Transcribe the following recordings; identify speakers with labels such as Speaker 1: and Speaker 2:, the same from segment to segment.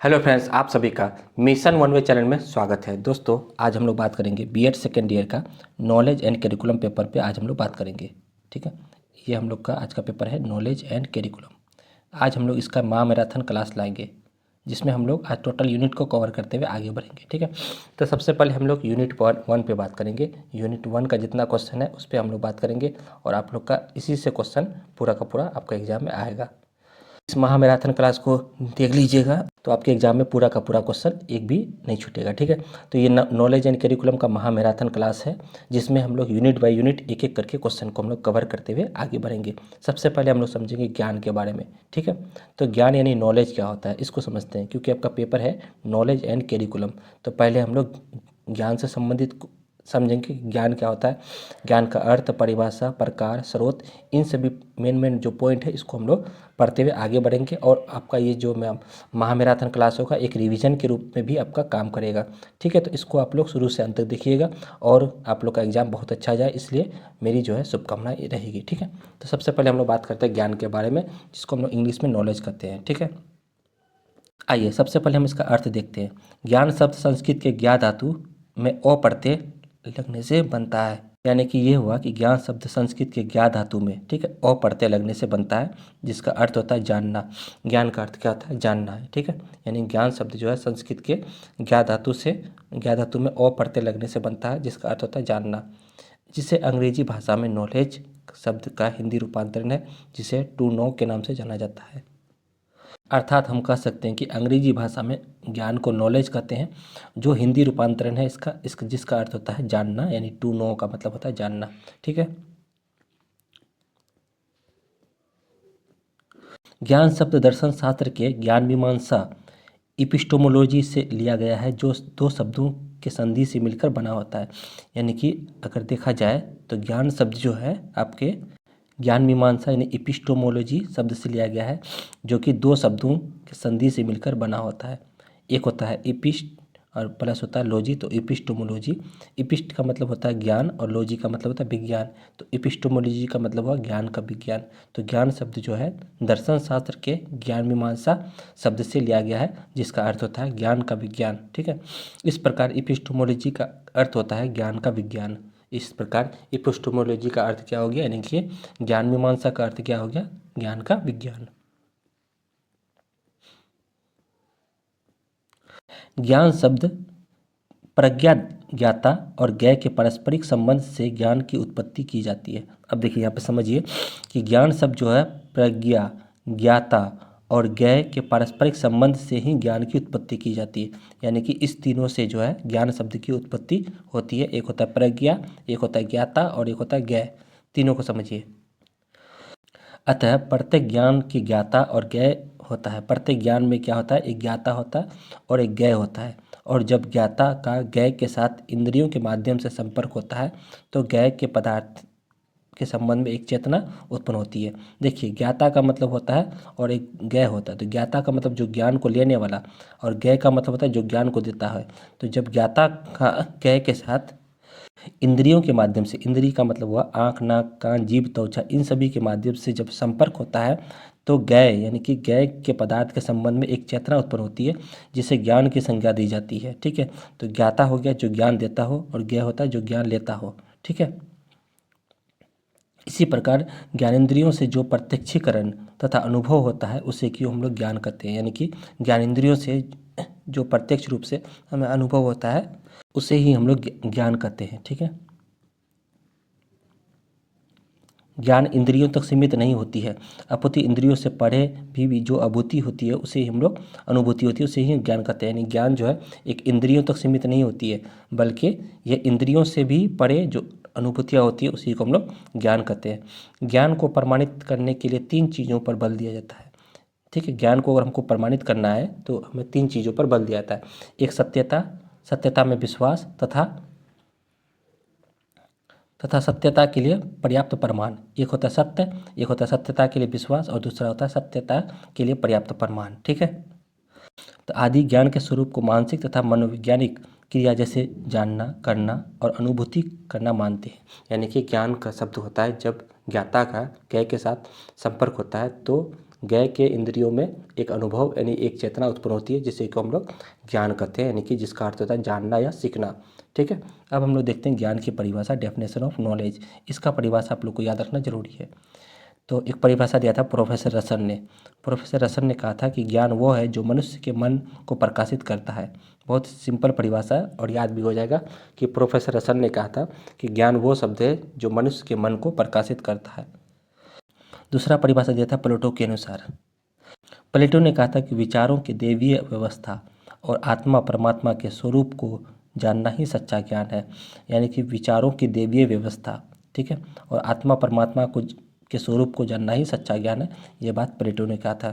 Speaker 1: Hello friends, आप सभी का मिशन वन वे चैनल में स्वागत है। दोस्तों, आज हम लोग बात करेंगे बीएड सेकेंड ईयर का नॉलेज एंड करिकुलम पेपर पे आज हम लोग बात करेंगे। ठीक है, ये हम लोग का आज का पेपर है नॉलेज एंड करिकुलम। आज हम लोग इसका महामैराथन क्लास लाएंगे, जिसमें हम लोग आज टोटल यूनिट को कवर करते हुए आगे बढ़ेंगे। ठीक है, तो सबसे पहले हम लोग यूनिट वन पे बात करेंगे। यूनिट वन का जितना क्वेश्चन है उस पर हम लोग बात करेंगे और आप लोग का इसी से क्वेश्चन पूरा का पूरा आपका एग्जाम में आएगा। इस महामैराथन क्लास को देख लीजिएगा तो आपके एग्जाम में पूरा का पूरा क्वेश्चन एक भी नहीं छूटेगा। ठीक है, तो ये नॉलेज एंड करिकुलम का महामैराथन क्लास है, जिसमें हम लोग यूनिट बाय यूनिट एक एक करके क्वेश्चन को हम लोग कवर करते हुए आगे बढ़ेंगे। सबसे पहले हम लोग समझेंगे ज्ञान के बारे में। ठीक है, तो ज्ञान यानी नॉलेज क्या होता है इसको समझते हैं, क्योंकि आपका पेपर है नॉलेज एंड करिकुलम। तो पहले हम लोग ज्ञान से संबंधित समझेंगे कि ज्ञान क्या होता है, ज्ञान का अर्थ, परिभाषा, प्रकार, स्रोत, इन सभी मेन जो पॉइंट है इसको हम लोग पढ़ते हुए आगे बढ़ेंगे। और आपका ये जो महामैराथन क्लास होगा एक रिवीजन के रूप में भी आपका काम करेगा। ठीक है, तो इसको आप लोग शुरू से अंत तक देखिएगा और आप लोग का एग्ज़ाम बहुत अच्छा जाए, इसलिए मेरी जो है शुभकामनाएं रहेगी। ठीक है, तो सबसे पहले हम लोग बात करते हैं ज्ञान के बारे में, जिसको हम लोग इंग्लिश में नॉलेज कहते हैं। ठीक है, आइए सबसे पहले हम इसका अर्थ देखते हैं। ज्ञान शब्द संस्कृत के ज्ञा धातु में अ प्रत्यय लगने से बनता है। यानी कि ये हुआ कि ज्ञान शब्द संस्कृत के ज्ञा धातु में, ठीक है, अ प्रत्यय लगने से बनता है, जिसका अर्थ होता है जानना। ज्ञान का अर्थ क्या होता है? जानना है। ठीक है, यानी ज्ञान शब्द जो है संस्कृत के ज्ञा धातु में अ प्रत्यय लगने से बनता है, जिसका अर्थ होता है जानना, जिसे अंग्रेजी भाषा में नॉलेज शब्द का हिंदी रूपांतरण है, जिसे टू नो के नाम से जाना जाता है। अर्थात हम कह सकते हैं कि अंग्रेजी भाषा में ज्ञान को नॉलेज कहते हैं, जो हिंदी रूपांतरण है इसका जिसका अर्थ होता है जानना, यानी टू नो का मतलब होता है जानना। ठीक है, ज्ञान शब्द दर्शन शास्त्र के ज्ञान मीमांसा इपिस्टोमोलॉजी से लिया गया है, जो दो शब्दों के संधि से मिलकर बना होता है। यानी कि अगर देखा जाए तो ज्ञान शब्द जो है आपके ज्ञान मीमांसा यानी इपिस्टोमोलॉजी शब्द से लिया गया है, जो कि दो शब्दों के संधि से मिलकर बना होता है। एक होता है इपिस्ट और प्लस होता है लॉजी। तो इपिस्टोमोलॉजी, इपिस्ट का मतलब होता है ज्ञान और लॉजी का मतलब होता है विज्ञान। तो इपिस्टोमोलॉजी का मतलब हुआ ज्ञान का विज्ञान। तो ज्ञान शब्द जो है दर्शन शास्त्र के ज्ञान मीमांसा शब्द से लिया गया है, जिसका अर्थ होता है ज्ञान का विज्ञान। ठीक है, इस प्रकार इपिस्टोमोलॉजी का अर्थ होता है ज्ञान का विज्ञान। इस प्रकार इपिस्टोमोलॉजी का अर्थ क्या हो गया, यानी कि ज्ञान मीमांसा का अर्थ क्या हो गया, ज्ञान का विज्ञान। ज्ञान शब्द प्रज्ञा, ज्ञाता और ज्ञेय के पारस्परिक संबंध से ज्ञान की उत्पत्ति की जाती है। अब देखिए यहाँ पे समझिए कि ज्ञान शब्द जो है प्रज्ञा, ज्ञाता और ज्ञेय के पारस्परिक संबंध से ही ज्ञान की उत्पत्ति की जाती है। यानी कि इस तीनों से जो है ज्ञान शब्द की उत्पत्ति होती है। एक होता है प्रज्ञा, एक होता है ज्ञाता और एक होता है ज्ञेय। तीनों को समझिए। अतः प्रत्येक ज्ञान की ज्ञाता और ज्ञेय होता है। प्रत्येक ज्ञान में क्या होता है, एक ज्ञाता होता है और एक ज्ञेय होता है। और जब ज्ञाता का ज्ञेय के साथ इंद्रियों के माध्यम से संपर्क होता है, तो ज्ञेय के पदार्थ के संबंध में एक चेतना उत्पन्न होती है। देखिए, ज्ञाता का मतलब होता है और एक ज्ञेय होता है। तो ज्ञाता का मतलब जो ज्ञान को लेने वाला, और ज्ञेय का मतलब होता है जो ज्ञान को देता है। तो जब ज्ञाता का ज्ञेय के साथ इंद्रियों के माध्यम से, इंद्रिय का मतलब हुआ आँख, नाक, कान, जीभ, त्वचा, इन सभी के माध्यम से जब संपर्क होता है, तो ज्ञेय यानी कि ज्ञेय के पदार्थ के संबंध में एक चेतना उत्पन्न होती है, जिसे ज्ञान की संज्ञा दी जाती है। ठीक है, तो ज्ञाता हो गया जो ज्ञान देता हो, और ज्ञेय होता है जो ज्ञान लेता हो। ठीक है, इसी प्रकार ज्ञानेंद्रियों से जो प्रत्यक्षीकरण तथा अनुभव होता है उसे क्यों हम लोग ज्ञान कहते हैं। यानी कि ज्ञानेंद्रियों से जो प्रत्यक्ष रूप से हमें अनुभव होता है उसे ही हम लोग ज्ञान कहते हैं। ठीक है, ज्ञान इंद्रियों तक सीमित नहीं होती है, अपितु इंद्रियों से परे भी जो अनुभूति होती है उसे हम लोग अनुभूति होती है उसे ही ज्ञान कहते हैं। यानी ज्ञान जो है एक इंद्रियों तक सीमित नहीं होती है, बल्कि ये इंद्रियों से भी परे जो अनुभूतियाँ होती है उसी को हम लोग ज्ञान कहते हैं। ज्ञान को प्रमाणित करने के लिए तीन चीज़ों पर बल दिया जाता है। ठीक है, ज्ञान को अगर हमको प्रमाणित करना है तो हमें तीन चीज़ों पर बल दिया जाता है। एक सत्यता, सत्यता में विश्वास, तथा सत्यता के लिए पर्याप्त प्रमाण। एक होता है सत्य, एक होता है सत्यता के लिए विश्वास, और दूसरा होता है सत्यता के लिए पर्याप्त प्रमाण। ठीक है, तो आदि ज्ञान के स्वरूप को मानसिक तथा मनोवैज्ञानिक क्रिया जैसे जानना, करना और अनुभूति करना मानते हैं। यानी कि ज्ञान का शब्द होता है जब ज्ञाता का ज्ञेय के साथ संपर्क होता है, तो ज्ञ के इंद्रियों में एक अनुभव यानी एक चेतना उत्पन्न होती है, जिसे को हम लोग ज्ञान कहते हैं, यानी कि जिसका अर्थ होता है जानना या सीखना। ठीक है, अब हम लोग देखते हैं ज्ञान की परिभाषा, डेफिनेशन ऑफ नॉलेज। इसका परिभाषा आप लोग को याद रखना जरूरी है। तो एक परिभाषा दिया था प्रोफेसर रसन ने। प्रोफेसर रसन ने कहा था कि ज्ञान वो है जो मनुष्य के मन को प्रकाशित करता है। बहुत सिंपल परिभाषा है और याद भी हो जाएगा कि प्रोफेसर रसन ने कहा था कि ज्ञान वो शब्द है जो मनुष्य के मन को प्रकाशित करता है। दूसरा परिभाषा दिया था प्लेटो के अनुसार। प्लेटो ने कहा था कि विचारों की दैवीय व्यवस्था और आत्मा परमात्मा के स्वरूप को जानना ही सच्चा ज्ञान है। यानी कि विचारों की दैवीय व्यवस्था, ठीक है, और आत्मा परमात्मा को के स्वरूप को जानना ही सच्चा ज्ञान है, ये बात प्लेटो ने कहा था।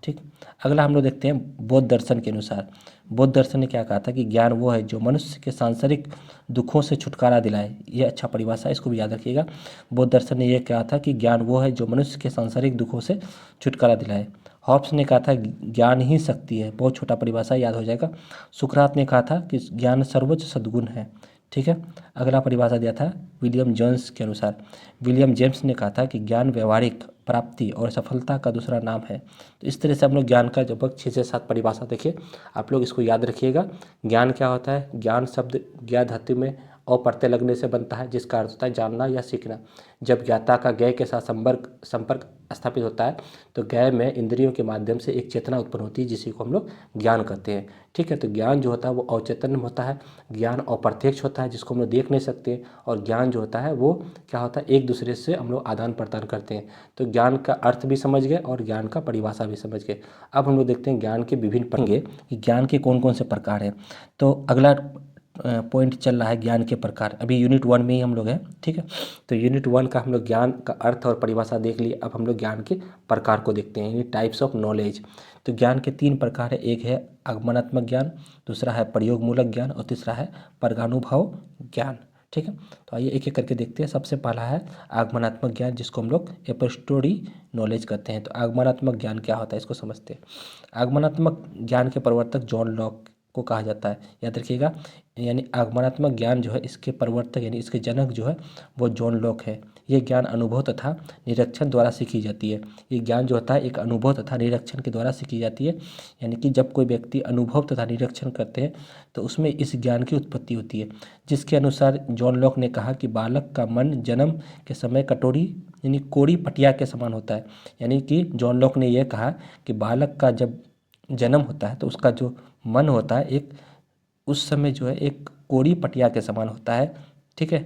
Speaker 1: ठीक, अगला हम लोग देखते हैं बौद्ध दर्शन के अनुसार। बौद्ध दर्शन ने क्या कहा था कि ज्ञान वो है जो मनुष्य के सांसारिक दुखों से छुटकारा दिलाए। ये अच्छा परिभाषा, इसको भी याद रखिएगा। बौद्ध दर्शन ने यह कहा था कि ज्ञान वो है जो मनुष्य के सांसारिक दुखों से छुटकारा दिलाए। हॉब्स ने कहा था ज्ञान ही शक्ति है, बहुत छोटा परिभाषा, याद हो जाएगा। सुकरात ने कहा था कि ज्ञान सर्वोच्च सद्गुण है। ठीक है, अगला परिभाषा दिया था विलियम जेम्स के अनुसार। विलियम जेम्स ने कहा था कि ज्ञान व्यवहारिक प्राप्ति और सफलता का दूसरा नाम है। तो इस तरह से हम लोग ज्ञान का लगभग 6 से 7 परिभाषा देखिए, आप लोग इसको याद रखिएगा। ज्ञान क्या होता है? ज्ञान शब्द ज्ञा धातु में अ प्रत्यय लगने से बनता है, जिसका अर्थ होता है जानना या सीखना। जब ज्ञाता का ज्ञ के साथ संपर्क स्थापित होता है तो ज्ञ में इंद्रियों के माध्यम से एक चेतना उत्पन्न होती है, जिसी को हम लोग ज्ञान कहते हैं। ठीक है, तो ज्ञान जो होता है वो अवचेतन में होता है, ज्ञान अप्रत्यक्ष होता है जिसको हम लोग देख नहीं सकते, और ज्ञान जो होता है वो क्या होता है, एक दूसरे से हम लोग आदान प्रदान करते हैं। तो ज्ञान का अर्थ भी समझ गए और ज्ञान का परिभाषा भी समझ गए। अब हम लोग देखते हैं ज्ञान के विभिन्न पढ़ेंगे कि ज्ञान के कौन कौन से प्रकार हैं। तो अगला पॉइंट चल रहा है ज्ञान के प्रकार, अभी यूनिट 1 में ही हम लोग हैं। ठीक है, तो यूनिट 1 का हम लोग ज्ञान का अर्थ और परिभाषा देख लिए। अब हम लोग ज्ञान के प्रकार को देखते हैं, यानी टाइप्स ऑफ नॉलेज। तो ज्ञान के 3 प्रकार है, एक है आगमनात्मक ज्ञान, दूसरा है प्रयोगमूलक ज्ञान और तीसरा है परगानुभव ज्ञान। ठीक है, तो आइए एक एक करके देखते हैं। सबसे पहला है आगमनात्मक ज्ञान, जिसको हम लोग एपिस्टोरी नॉलेज कहते हैं। तो आगमनात्मक ज्ञान क्या होता है, इसको समझते हैं। आगमनात्मक ज्ञान के प्रवर्तक जॉन लॉक को कहा जाता है, याद रखिएगा। यानी आगमनात्मक ज्ञान जो है इसके प्रवर्तक यानी इसके जनक जो है वो जॉन लॉक है। ये ज्ञान अनुभव तथा निरीक्षण द्वारा सीखी जाती है। ये ज्ञान जो होता है एक अनुभव तथा निरीक्षण के द्वारा सीखी जाती है। यानी कि जब कोई व्यक्ति अनुभव तथा निरीक्षण करते हैं तो उसमें इस ज्ञान की उत्पत्ति होती है। जिसके अनुसार जॉन लॉक ने कहा कि बालक का मन जन्म के समय कटोरी यानी कोड़ी पटिया के समान होता है। यानी कि जॉन लॉक ने यह कहा कि बालक का जब जन्म होता है तो उसका जो मन होता है एक उस समय जो है एक कोड़ी पटिया के समान होता है। ठीक है,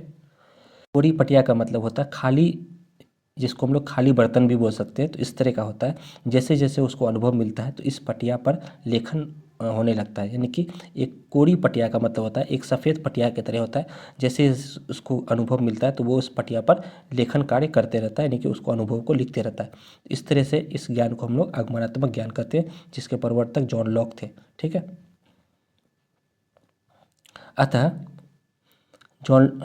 Speaker 1: कोड़ी पटिया का मतलब होता है खाली, जिसको हम लोग खाली बर्तन भी बोल सकते हैं। तो इस तरह का होता है, जैसे जैसे उसको अनुभव मिलता है तो इस पटिया पर लेखन होने लगता है। यानी कि एक कोड़ी पटिया का मतलब होता है एक सफ़ेद पटिया की तरह होता है। जैसे उसको अनुभव मिलता है तो वो उस पटिया पर लेखन कार्य करते रहता है, यानी कि उसको अनुभव को लिखते रहता है। इस तरह से इस ज्ञान को हम लोग आगमनात्मक ज्ञान कहते हैं, जिसके प्रवर्तक जॉन लॉक थे। ठीक है, अतः जॉन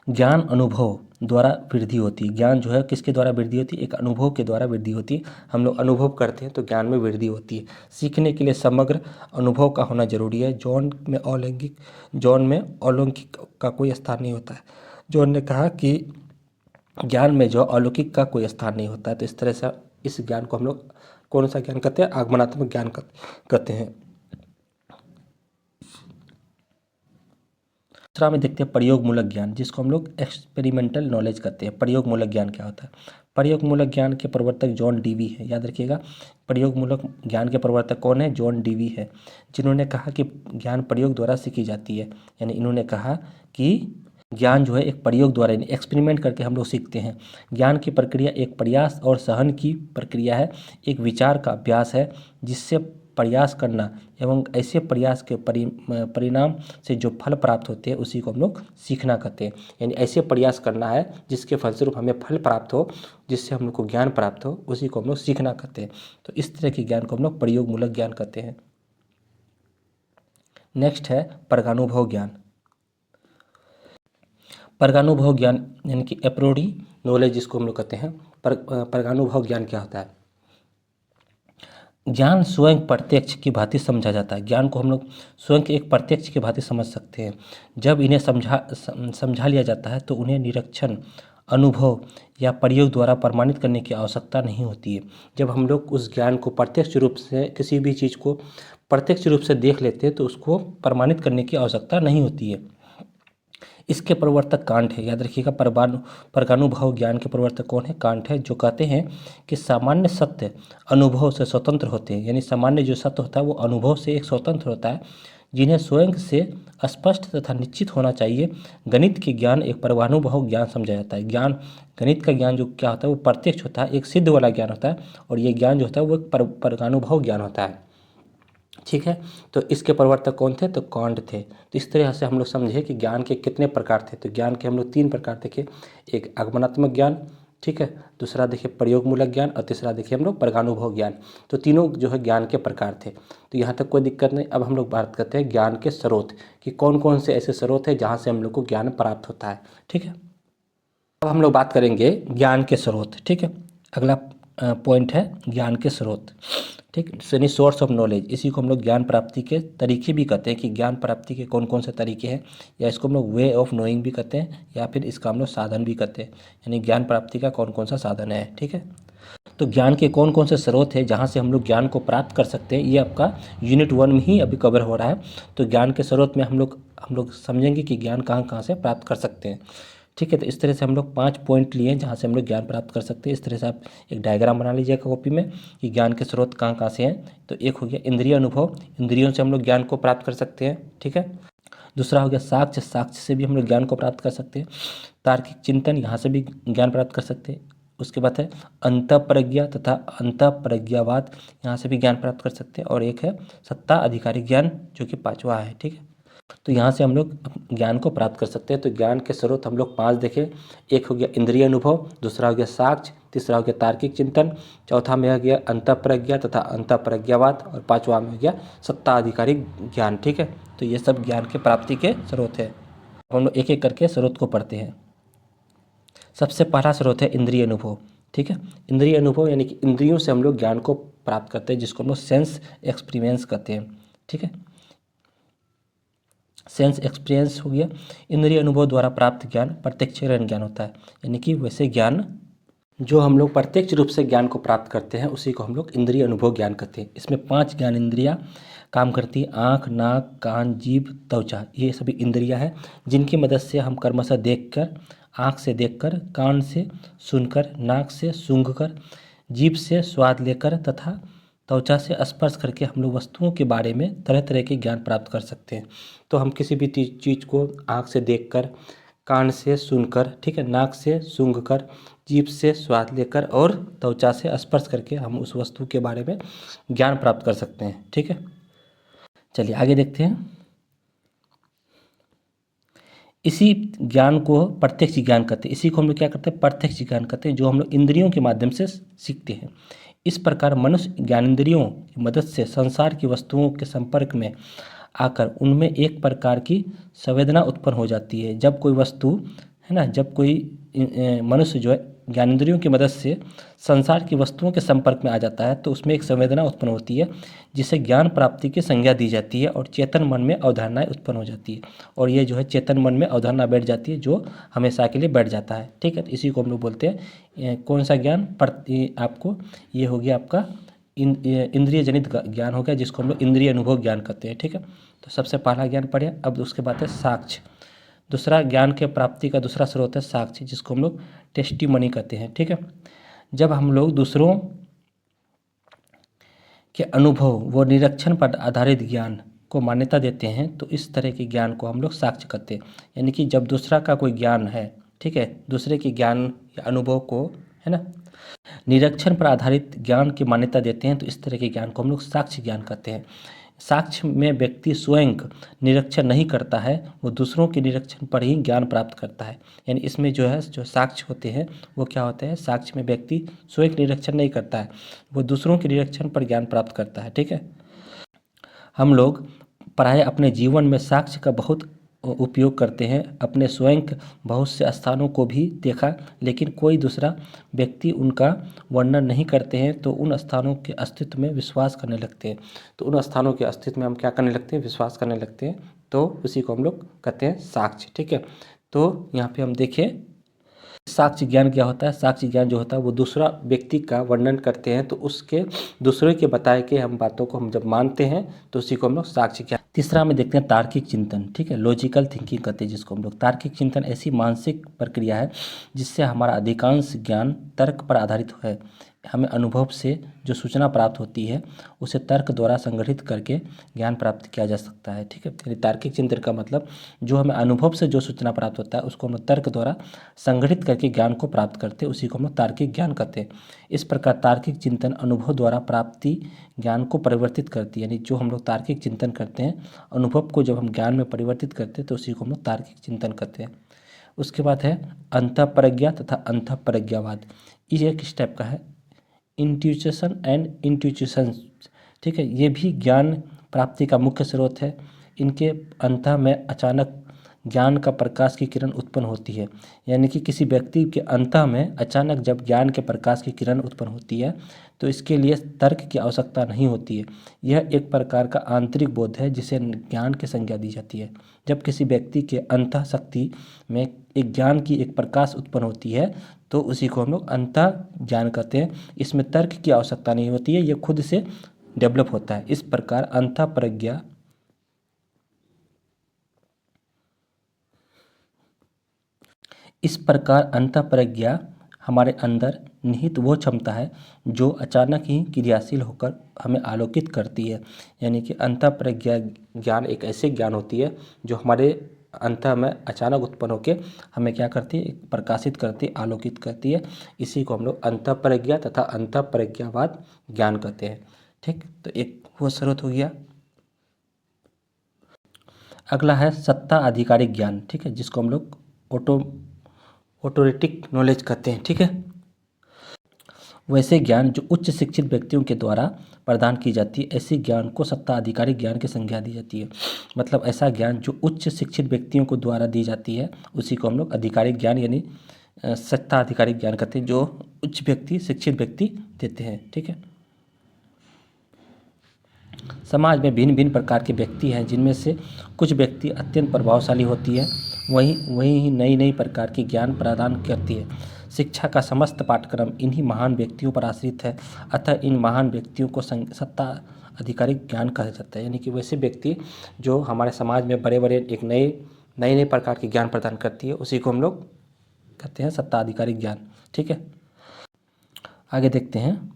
Speaker 1: ज्ञान अनुभव द्वारा वृद्धि होती है। ज्ञान जो है किसके द्वारा वृद्धि होती है? एक अनुभव के द्वारा वृद्धि होती है। हम लोग अनुभव करते हैं तो ज्ञान में वृद्धि होती है। सीखने के लिए समग्र अनुभव का होना जरूरी है। जॉन में अलौकिक का कोई स्थान नहीं होता है। जॉन ने कहा कि ज्ञान में जो अलौकिक का कोई स्थान नहीं होता है। तो इस तरह से इस ज्ञान को हम लोग कौन सा ज्ञान कहते हैं? आगमनात्मक ज्ञान कहते हैं। दूसरा में देखते हैं प्रयोगमूलक ज्ञान, जिसको हम लोग एक्सपेरिमेंटल नॉलेज कहते हैं। प्रयोगमूलक ज्ञान क्या होता है? प्रयोगमूलक ज्ञान के प्रवर्तक जॉन डीवी है, याद रखिएगा। प्रयोगमूलक ज्ञान के प्रवर्तक कौन है? जॉन डीवी है, जिन्होंने कहा कि ज्ञान प्रयोग द्वारा सीखी जाती है। यानी इन्होंने कहा कि ज्ञान जो है एक प्रयोग द्वारा यानी एक्सपेरिमेंट करके हम लोग सीखते हैं। ज्ञान की प्रक्रिया एक प्रयास और सहन की प्रक्रिया है, एक विचार का अभ्यास है, जिससे प्रयास करना एवं ऐसे प्रयास के परिणाम से जो फल प्राप्त होते हैं उसी को हम लोग सीखना कहते हैं। यानी ऐसे प्रयास करना है जिसके फलस्वरूप हमें फल प्राप्त हो, जिससे हम लोग को ज्ञान प्राप्त हो, उसी को हम लोग सीखना कहते हैं। तो इस तरह के ज्ञान को हम लोग प्रयोगमूलक ज्ञान कहते हैं। नेक्स्ट है परगानुभव ज्ञान। परगानुभव ज्ञान यानी कि एप्रोडी नॉलेज जिसको हम लोग कहते हैं। परगानुभव ज्ञान क्या होता है? ज्ञान स्वयं प्रत्यक्ष की भांति समझा जाता है। ज्ञान को हम लोग स्वयं के एक प्रत्यक्ष की भांति समझ सकते हैं। जब इन्हें समझा लिया जाता है तो उन्हें निरीक्षण अनुभव या प्रयोग द्वारा प्रमाणित करने की आवश्यकता नहीं होती है। जब हम लोग उस ज्ञान को प्रत्यक्ष रूप से, किसी भी चीज़ को प्रत्यक्ष रूप से देख लेते हैं तो उसको प्रमाणित करने की आवश्यकता नहीं होती है। इसके प्रवर्तक कांट है, याद रखिएगा। प्रगानुभव ज्ञान के प्रवर्तक कौन है? कांट है, जो कहते हैं कि सामान्य सत्य अनुभव से स्वतंत्र होते हैं। यानी सामान्य जो सत्य होता है वो अनुभव से एक स्वतंत्र होता है, जिन्हें स्वयं से स्पष्ट तथा निश्चित होना चाहिए। गणित के ज्ञान एक परमानुभव ज्ञान समझा जाता है। ज्ञान, गणित का ज्ञान जो क्या होता है वो प्रत्यक्ष होता है, एक सिद्ध वाला ज्ञान होता है, और ये ज्ञान जो होता है वो एक परगानुभव ज्ञान होता है। ठीक है, तो इसके प्रवर्तक कौन थे? तो कांट थे। तो इस तरह से हम लोग समझे कि ज्ञान के कितने प्रकार थे। तो ज्ञान के हम लोग 3 प्रकार देखे, एक आगमनात्मक ज्ञान, ठीक है, दूसरा देखिए प्रयोगमूलक ज्ञान, और तीसरा देखिए हम लोग प्रगानुभव ज्ञान। तो तीनों जो है ज्ञान के प्रकार थे। तो यहाँ तक कोई दिक्कत नहीं। अब हम लोग बात करते हैं ज्ञान के स्रोत, कि कौन कौन से ऐसे स्रोत हैं जहाँ से हम लोग को ज्ञान प्राप्त होता है। ठीक है, अब हम लोग बात करेंगे ज्ञान के स्रोत। ठीक है, अगला पॉइंट है ज्ञान के स्रोत। ठीक, यानी सोर्स ऑफ नॉलेज। इसी को हम लोग ज्ञान प्राप्ति के तरीके भी कहते हैं, कि ज्ञान प्राप्ति के कौन कौन से तरीके हैं, या इसको हम लोग वे ऑफ नोइंग भी कहते हैं, या फिर इसका हम लोग साधन भी कहते हैं। यानी ज्ञान प्राप्ति का कौन कौन सा साधन है। ठीक है, तो ज्ञान के कौन कौन से स्रोत हैं जहाँ से हम लोग ज्ञान को प्राप्त कर सकते हैं, ये आपका यूनिट 1 में ही अभी कवर हो रहा है। तो ज्ञान के स्रोत में हम लोग समझेंगे कि ज्ञान कहाँ कहाँ से प्राप्त कर सकते हैं। ठीक है, तो इस तरह से हम लोग 5 पॉइंट लिए हैं जहाँ से हम लोग ज्ञान प्राप्त कर सकते हैं। इस तरह से आप एक डायग्राम बना लीजिएगा कॉपी में, कि ज्ञान के स्रोत कहाँ कहाँ से हैं। तो एक हो गया इंद्रिय अनुभव, इंद्रियों से हम लोग ज्ञान को प्राप्त कर सकते हैं। ठीक है, दूसरा हो गया साक्ष्य, साक्ष्य से भी हम लोग ज्ञान को प्राप्त कर सकते हैं। तार्किक चिंतन, यहाँ से भी ज्ञान प्राप्त कर सकते हैं। उसके बाद है अंतःप्रज्ञा तथा अंतःप्रज्ञावाद, यहाँ से भी ज्ञान प्राप्त कर सकते हैं। और एक है सत्ता अधिकारी ज्ञान, जो कि 5वां है। ठीक है, तो यहाँ से हम लोग ज्ञान को प्राप्त कर सकते हैं। तो ज्ञान के स्रोत हम लोग 5 देखे। एक हो गया इंद्रिय अनुभव, दूसरा हो गया साक्ष्य, तीसरा हो गया तार्किक चिंतन, चौथा में हो गया अंतःप्रज्ञा तथा अंतःप्रज्ञावाद, और 5वां में हो गया सत्ता अधिकारी ज्ञान। ठीक है, तो ये सब ज्ञान के प्राप्ति के स्रोत है। अब हम लोग एक एक करके स्रोत को पढ़ते हैं। सबसे पहला स्रोत है इंद्रिय अनुभव। ठीक है, इंद्रिय अनुभव यानी कि इंद्रियों से हम लोग ज्ञान को प्राप्त करते हैं, जिसको हम लोग सेंस एक्सपीरियंस कहते हैं। ठीक है, सेंस एक्सपीरियंस हो गया। इंद्रिय अनुभव द्वारा प्राप्त ज्ञान प्रत्यक्ष ज्ञान होता है। यानी कि वैसे ज्ञान जो हम लोग प्रत्यक्ष रूप से ज्ञान को प्राप्त करते हैं उसी को हम लोग इंद्रिय अनुभव ज्ञान कहते हैं। इसमें 5 ज्ञान इंद्रियां काम करती है, आँख, नाक, कान, जीभ, त्वचा। ये सभी इंद्रियां हैं जिनकी मदद से हम क्रमशः देखकर, आँख से देखकर, कान से सुनकर, नाक से सूंघकर, जीभ से स्वाद लेकर तथा त्वचा से स्पर्श करके हम लोग वस्तुओं के बारे में तरह तरह के ज्ञान प्राप्त कर सकते हैं। तो हम किसी भी चीज़ को आँख से देखकर, कान से सुनकर, ठीक है, नाक से सूंघकर, जीभ से स्वाद लेकर और त्वचा से स्पर्श करके हम उस वस्तु के बारे में ज्ञान प्राप्त कर सकते हैं। ठीक है, चलिए आगे देखते हैं। इसी ज्ञान को प्रत्यक्ष ज्ञान कहते हैं। इसी को हम लोग क्या करते हैं? प्रत्यक्ष ज्ञान कहते हैं, जो हम लोग इंद्रियों के माध्यम से सीखते हैं। इस प्रकार मनुष्य ज्ञानेंद्रियों की मदद से संसार की वस्तुओं के संपर्क में आकर उनमें एक प्रकार की संवेदना उत्पन्न हो जाती है। जब कोई वस्तु है ना, जब कोई मनुष्य जो है ज्ञानेंद्रियों की मदद से संसार की वस्तुओं के संपर्क में आ जाता है तो उसमें एक संवेदना उत्पन्न होती है, जिसे ज्ञान प्राप्ति की संज्ञा दी जाती है और चेतन मन में अवधारणाएं उत्पन्न हो जाती है। और ये जो है चेतन मन में अवधारणा बैठ जाती है, जो हमेशा के लिए बैठ जाता है। ठीक है, तो इसी को हम लोग बोलते हैं कौन सा ज्ञान? आपको ये हो गया आपका इंद्रिय जनित ज्ञान हो गया, जिसको हम लोग इंद्रिय अनुभव ज्ञान कहते हैं। ठीक है, तो सबसे पहला ज्ञान पढ़े। अब उसके बाद है साक्ष्य। दूसरा ज्ञान के प्राप्ति का दूसरा स्रोत है साक्ष्य, जिसको हम लोग टेस्टिमनी कहते हैं। ठीक है, जब हम लोग दूसरों के अनुभव व निरीक्षण पर आधारित ज्ञान को मान्यता देते हैं तो इस तरह के ज्ञान को हम लोग साक्ष्य कहते हैं। यानी कि जब दूसरा का कोई ज्ञान है, ठीक है, दूसरे के ज्ञान या अनुभव को, है ना, निरीक्षण पर आधारित ज्ञान की मान्यता देते हैं तो इस तरह के ज्ञान को हम लोग साक्ष्य ज्ञान कहते हैं। साक्ष्य में व्यक्ति स्वयं निरीक्षण नहीं करता है, वो दूसरों के निरीक्षण पर ही ज्ञान प्राप्त करता है। यानी इसमें जो है जो साक्ष्य होते हैं वो क्या होते हैं? साक्ष्य में व्यक्ति स्वयं निरीक्षण नहीं करता है, वो दूसरों के निरीक्षण पर ज्ञान प्राप्त करता है। ठीक है, हम लोग प्राय अपने जीवन में साक्ष्य का बहुत उपयोग करते हैं। अपने स्वयं बहुत से स्थानों को भी देखा, लेकिन कोई दूसरा व्यक्ति उनका वर्णन नहीं करते हैं तो उन स्थानों के अस्तित्व में विश्वास करने लगते हैं। तो उन स्थानों के अस्तित्व में हम क्या करने लगते हैं? विश्वास करने लगते हैं। तो उसी को हम लोग कहते हैं साक्ष्य। ठीक है, तो यहाँ पे हम देखें साक्ष्य ज्ञान क्या होता है? साक्ष्य ज्ञान जो होता है वो दूसरा व्यक्ति का वर्णन करते हैं, तो उसके दूसरे के बताए के हम बातों को हम जब मानते हैं तो उसी को हम लोग साक्ष्य ज्ञान। तीसरा में देखते हैं तार्किक चिंतन, ठीक है, लॉजिकल थिंकिंग कहते हैं जिसको हम लोग। तार्किक चिंतन ऐसी मानसिक प्रक्रिया है जिससे हमारा अधिकांश ज्ञान तर्क पर आधारित है। हमें अनुभव से जो सूचना प्राप्त होती है उसे तर्क द्वारा संगठित करके ज्ञान प्राप्त किया जा सकता है, ठीक है। यानी तार्किक चिंतन का मतलब जो हमें अनुभव से जो सूचना प्राप्त होता है उसको हम तर्क द्वारा संगठित करके ज्ञान को प्राप्त करते हैं, उसी को हम तार्किक ज्ञान कहते हैं। इस प्रकार तार्किक चिंतन अनुभव द्वारा प्राप्ति ज्ञान को परिवर्तित करती है। यानी जो हम लोग तार्किक चिंतन करते हैं, अनुभव को जब हम ज्ञान में परिवर्तित करते हैं तो उसी को हम लोग तार्किक चिंतन कहते हैं। उसके बाद है अंतःप्रज्ञा तथा अंतःप्रज्ञावाद। ये एक स्टेप का है, इंट्यूशन एंड इंट्यूशन, ठीक है। ये भी ज्ञान प्राप्ति का मुख्य स्रोत है। इनके अंत में अचानक ज्ञान का प्रकाश की किरण उत्पन्न होती है। यानी कि किसी व्यक्ति के अंत में अचानक जब ज्ञान के प्रकाश की किरण उत्पन्न होती है तो इसके लिए तर्क की आवश्यकता नहीं होती है। यह एक प्रकार का आंतरिक बोध है जिसे ज्ञान की संज्ञा दी जाती है। जब किसी व्यक्ति के अंतः शक्ति में एक ज्ञान की एक प्रकाश उत्पन्न होती है तो उसी को हम लोग अंतः ज्ञान कहते हैं। इसमें तर्क की आवश्यकता नहीं होती है, ये खुद से डेवलप होता है। इस प्रकार अंतःप्रज्ञा हमारे अंदर निहित वो क्षमता है जो अचानक ही क्रियाशील होकर हमें आलोकित करती है। यानी कि अंतःप्रज्ञा ज्ञान एक ऐसे ज्ञान होती है जो हमारे अंत में अचानक उत्पन्न होकर हमें क्या करती है, प्रकाशित करती है, आलोकित करती है। इसी को हम लोग अंतःप्रज्ञा तथा अंतःप्रज्ञावाद ज्ञान कहते हैं, ठीक। तो एक वो स्रोत हो गया। अगला है सत्ता आधिकारिक ज्ञान, ठीक है, जिसको हम लोग ऑटोरेटिक नॉलेज कहते हैं, ठीक है। वैसे ज्ञान जो उच्च शिक्षित व्यक्तियों के द्वारा प्रदान की जाती है, ऐसे ज्ञान को सत्ता आधिकारिक ज्ञान की संज्ञा दी जाती है। मतलब ऐसा ज्ञान जो उच्च शिक्षित व्यक्तियों को द्वारा दी जाती है उसी को हम लोग आधिकारिक ज्ञान यानी सत्ता आधिकारिक ज्ञान कहते हैं, जो उच्च व्यक्ति शिक्षित व्यक्ति देते हैं, ठीक है। समाज में भिन्न भिन्न प्रकार के व्यक्ति हैं जिनमें से कुछ व्यक्ति अत्यंत प्रभावशाली होती है, वहीं नई नई प्रकार की ज्ञान प्रदान करती है। शिक्षा का समस्त पाठ्यक्रम इन्हीं महान व्यक्तियों पर आश्रित है, अतः इन महान व्यक्तियों को सत्ता आधिकारिक ज्ञान कहा जाता है। यानी कि वैसे व्यक्ति जो हमारे समाज में बड़े बड़े एक नए प्रकार के ज्ञान प्रदान करती है उसी को हम लोग कहते हैं सत्ता आधिकारिक ज्ञान, ठीक है। आगे देखते हैं।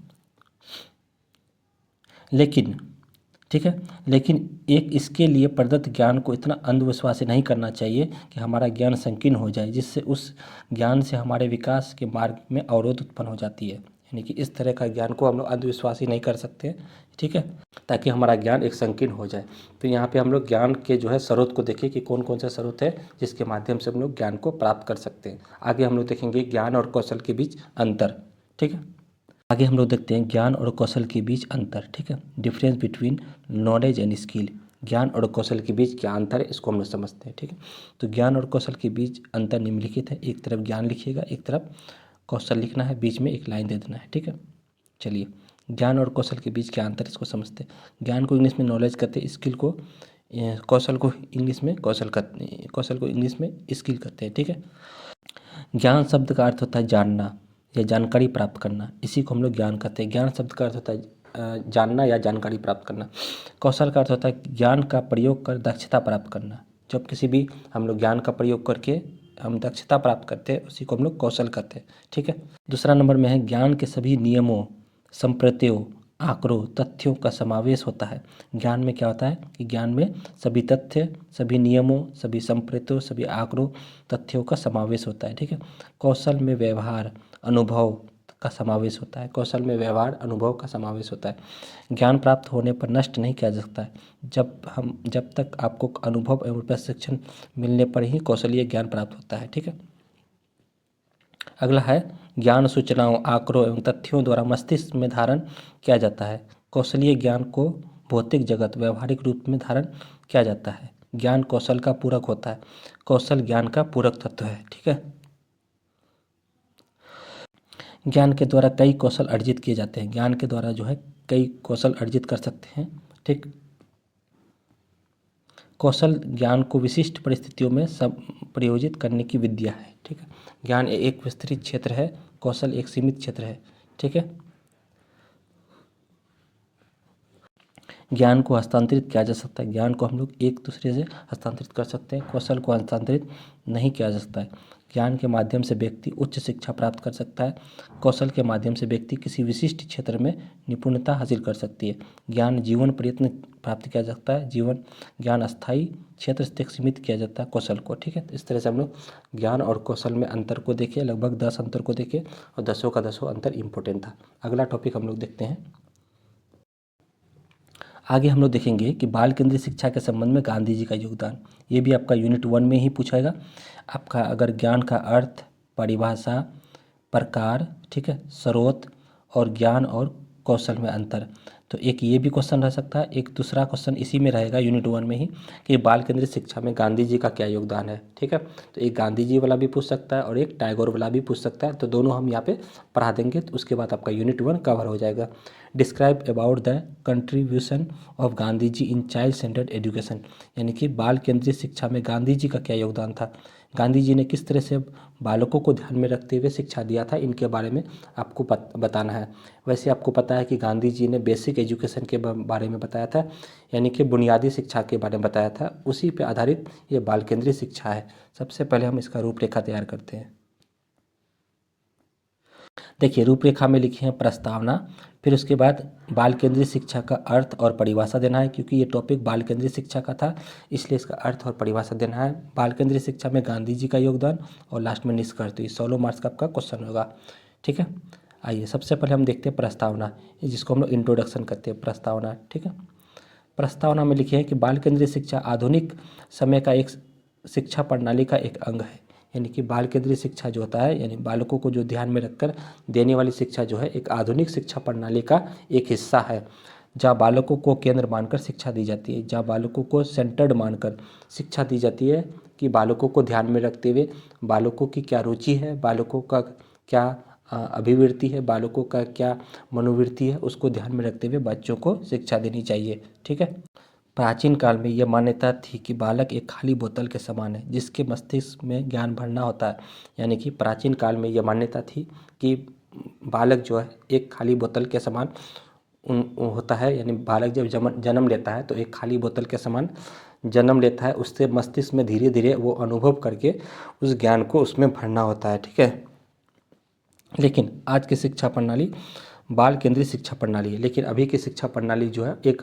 Speaker 1: लेकिन एक इसके लिए प्रदत्त ज्ञान को इतना अंधविश्वासी नहीं करना चाहिए कि हमारा ज्ञान संकीर्ण हो जाए, जिससे उस ज्ञान से हमारे विकास के मार्ग में अवरोध उत्पन्न हो जाती है। यानी कि इस तरह का ज्ञान को हम लोग अंधविश्वासी नहीं कर सकते, ठीक है, ताकि हमारा ज्ञान एक संकीर्ण हो जाए। तो यहाँ पे हम लोग ज्ञान के जो है स्रोत को देखें कि कौन कौन सा स्रोत है जिसके माध्यम से हम लोग ज्ञान को प्राप्त कर सकते हैं। आगे हम लोग देखेंगे ज्ञान और कौशल के बीच अंतर, ठीक है। आगे हम लोग देखते हैं ज्ञान और कौशल के बीच अंतर, ठीक है, difference between knowledge and skill. ज्ञान और कौशल के बीच क्या अंतर है इसको हम लोग समझते हैं, ठीक है। तो ज्ञान और कौशल के बीच अंतर निम्नलिखित है। एक तरफ ज्ञान लिखिएगा, एक तरफ कौशल लिखना है, बीच में एक लाइन दे देना है, ठीक है। चलिए, ज्ञान और कौशल के बीच क्या अंतर है इसको समझते हैं। ज्ञान को इंग्लिश में नॉलेज कहते हैं, स्किल को कौशल को इंग्लिश में स्किल कहते हैं, ठीक है। ज्ञान शब्द का अर्थ होता है जानना या जानकारी प्राप्त करना, इसी को हम लोग ज्ञान कहते हैं। ज्ञान शब्द का अर्थ होता है जानना या जानकारी प्राप्त करना। कौशल का अर्थ होता है ज्ञान का प्रयोग कर दक्षता प्राप्त करना। जब किसी भी हम लोग ज्ञान का प्रयोग करके हम दक्षता प्राप्त करते हैं उसी को हम लोग कौशल कहते हैं, ठीक है। दूसरा नंबर में है ज्ञान के सभी नियमों, संप्रत्यों, आंकड़ों, तथ्यों का समावेश होता है। ज्ञान में क्या होता है कि ज्ञान में सभी तथ्य, सभी नियमों, सभी संप्रत्यों, सभी आंकड़ों, तथ्यों का समावेश होता है, ठीक है। कौशल में व्यवहार, अनुभव का समावेश होता है। कौशल में व्यवहार, अनुभव का समावेश होता है। ज्ञान प्राप्त होने पर नष्ट नहीं किया जा सकता है। जब तक आपको अनुभव एवं प्रशिक्षण मिलने पर ही कौशलीय ज्ञान प्राप्त होता है, ठीक है। अगला है ज्ञान सूचनाओं, आंकड़ों एवं तथ्यों द्वारा मस्तिष्क में धारण किया जाता है। कौशलीय ज्ञान को भौतिक जगत व्यवहारिक रूप में धारण किया जाता है। ज्ञान कौशल का पूरक होता है, कौशल ज्ञान का पूरक तत्व है, ठीक है। ज्ञान के द्वारा कई कौशल अर्जित किए जाते हैं। ज्ञान के द्वारा जो है कई कौशल अर्जित कर सकते हैं, ठीक। कौशल ज्ञान को विशिष्ट परिस्थितियों में सब प्रयोजित करने की विद्या है। ठीक है, ज्ञान एक विस्तृत क्षेत्र है, कौशल एक सीमित क्षेत्र है। ठीक है, ज्ञान को हस्तांतरित किया जा सकता है, ज्ञान को हम लोग एक दूसरे से हस्तांतरित कर सकते हैं, कौशल को हस्तांतरित नहीं किया जा सकता है। ज्ञान के माध्यम से व्यक्ति उच्च शिक्षा प्राप्त कर सकता है, कौशल के माध्यम से व्यक्ति किसी विशिष्ट क्षेत्र में निपुणता हासिल कर सकती है। ज्ञान जीवन प्रयत्न प्राप्त किया जा सकता है, जीवन ज्ञान अस्थायी क्षेत्र तक सीमित किया जाता है कौशल को। ठीक है, तो इस तरह से हम लोग ज्ञान और कौशल में अंतर को देखें, लगभग 10 अंतर को देखें और 10 का 10 अंतर इम्पोर्टेंट था। अगला टॉपिक हम लोग देखते हैं। आगे हम लोग देखेंगे कि बाल केंद्रित शिक्षा के संबंध में गांधी जी का योगदान। ये भी आपका यूनिट 1 में ही पूछाएगा आपका। अगर ज्ञान का अर्थ, परिभाषा, प्रकार, ठीक है, स्रोत और ज्ञान और कौशल में अंतर, तो एक ये भी क्वेश्चन रह सकता है। एक दूसरा क्वेश्चन इसी में रहेगा यूनिट 1 में ही कि बाल केंद्रित शिक्षा में गांधी जी का क्या योगदान है। ठीक है, तो एक गांधी जी वाला भी पूछ सकता है और एक टैगोर वाला भी पूछ सकता है, तो दोनों हम यहाँ पे पढ़ा देंगे, तो उसके बाद आपका यूनिट 1 कवर हो जाएगा। Describe about the contribution of Gandhi ji in child centred education, यानी कि बाल केंद्रित शिक्षा में गांधी जी का क्या योगदान था, गांधी जी ने किस तरह से बालकों को ध्यान में रखते हुए शिक्षा दिया था, इनके बारे में आपको बताना है। वैसे आपको पता है कि गांधी जी ने बेसिक एजुकेशन के बारे में बताया था, यानी कि बुनियादी शिक्षा के बारे में बताया था, उसी पे आधारित ये बाल केंद्रित शिक्षा है। सबसे पहले हम इसका रूपरेखा तैयार करते हैं। देखिए, रूपरेखा में लिखे हैं प्रस्तावना, फिर उसके बाद बाल केंद्रित शिक्षा का अर्थ और परिभाषा देना है, क्योंकि ये टॉपिक बाल केंद्रित शिक्षा का था इसलिए इसका अर्थ और परिभाषा देना है। बाल केंद्रित शिक्षा में गांधी जी का योगदान और लास्ट में निष्कर्ष। तो ये 16 मार्क्स का आपका क्वेश्चन होगा। ठीक है, आइए सबसे पहले हम देखते हैं प्रस्तावना, जिसको हम लोग इंट्रोडक्शन करते हैं, प्रस्तावना। ठीक है, प्रस्तावना में लिखे हैं कि बाल केंद्रित शिक्षा आधुनिक समय का एक शिक्षा प्रणाली का एक अंग है, यानी कि बाल केंद्रित शिक्षा जो होता है, यानी बालकों को जो ध्यान में रखकर देने वाली शिक्षा जो है, एक आधुनिक शिक्षा प्रणाली का एक हिस्सा है, जहाँ बालकों को केंद्र मानकर शिक्षा दी जाती है, जहाँ बालकों को सेंटर्ड मानकर शिक्षा दी जाती है, कि बालकों को ध्यान में रखते हुए बालकों की क्या रुचि है, बालकों का क्या अभिवृत्ति है, बालकों का क्या मनोवृत्ति है, उसको ध्यान में रखते हुए बच्चों को शिक्षा देनी चाहिए। ठीक है, प्राचीन काल में यह मान्यता थी कि बालक एक खाली बोतल के समान है, जिसके मस्तिष्क में ज्ञान भरना होता है। यानी कि प्राचीन काल में यह मान्यता थी कि बालक जो है एक खाली बोतल के समान होता है, यानी बालक जब जन्म लेता है तो एक खाली बोतल के समान जन्म लेता है, उससे मस्तिष्क में धीरे धीरे वो अनुभव करके उस ज्ञान को उसमें भरना होता है। ठीक है, लेकिन आज की शिक्षा प्रणाली बाल केंद्रित शिक्षा प्रणाली है, लेकिन अभी की शिक्षा प्रणाली जो है एक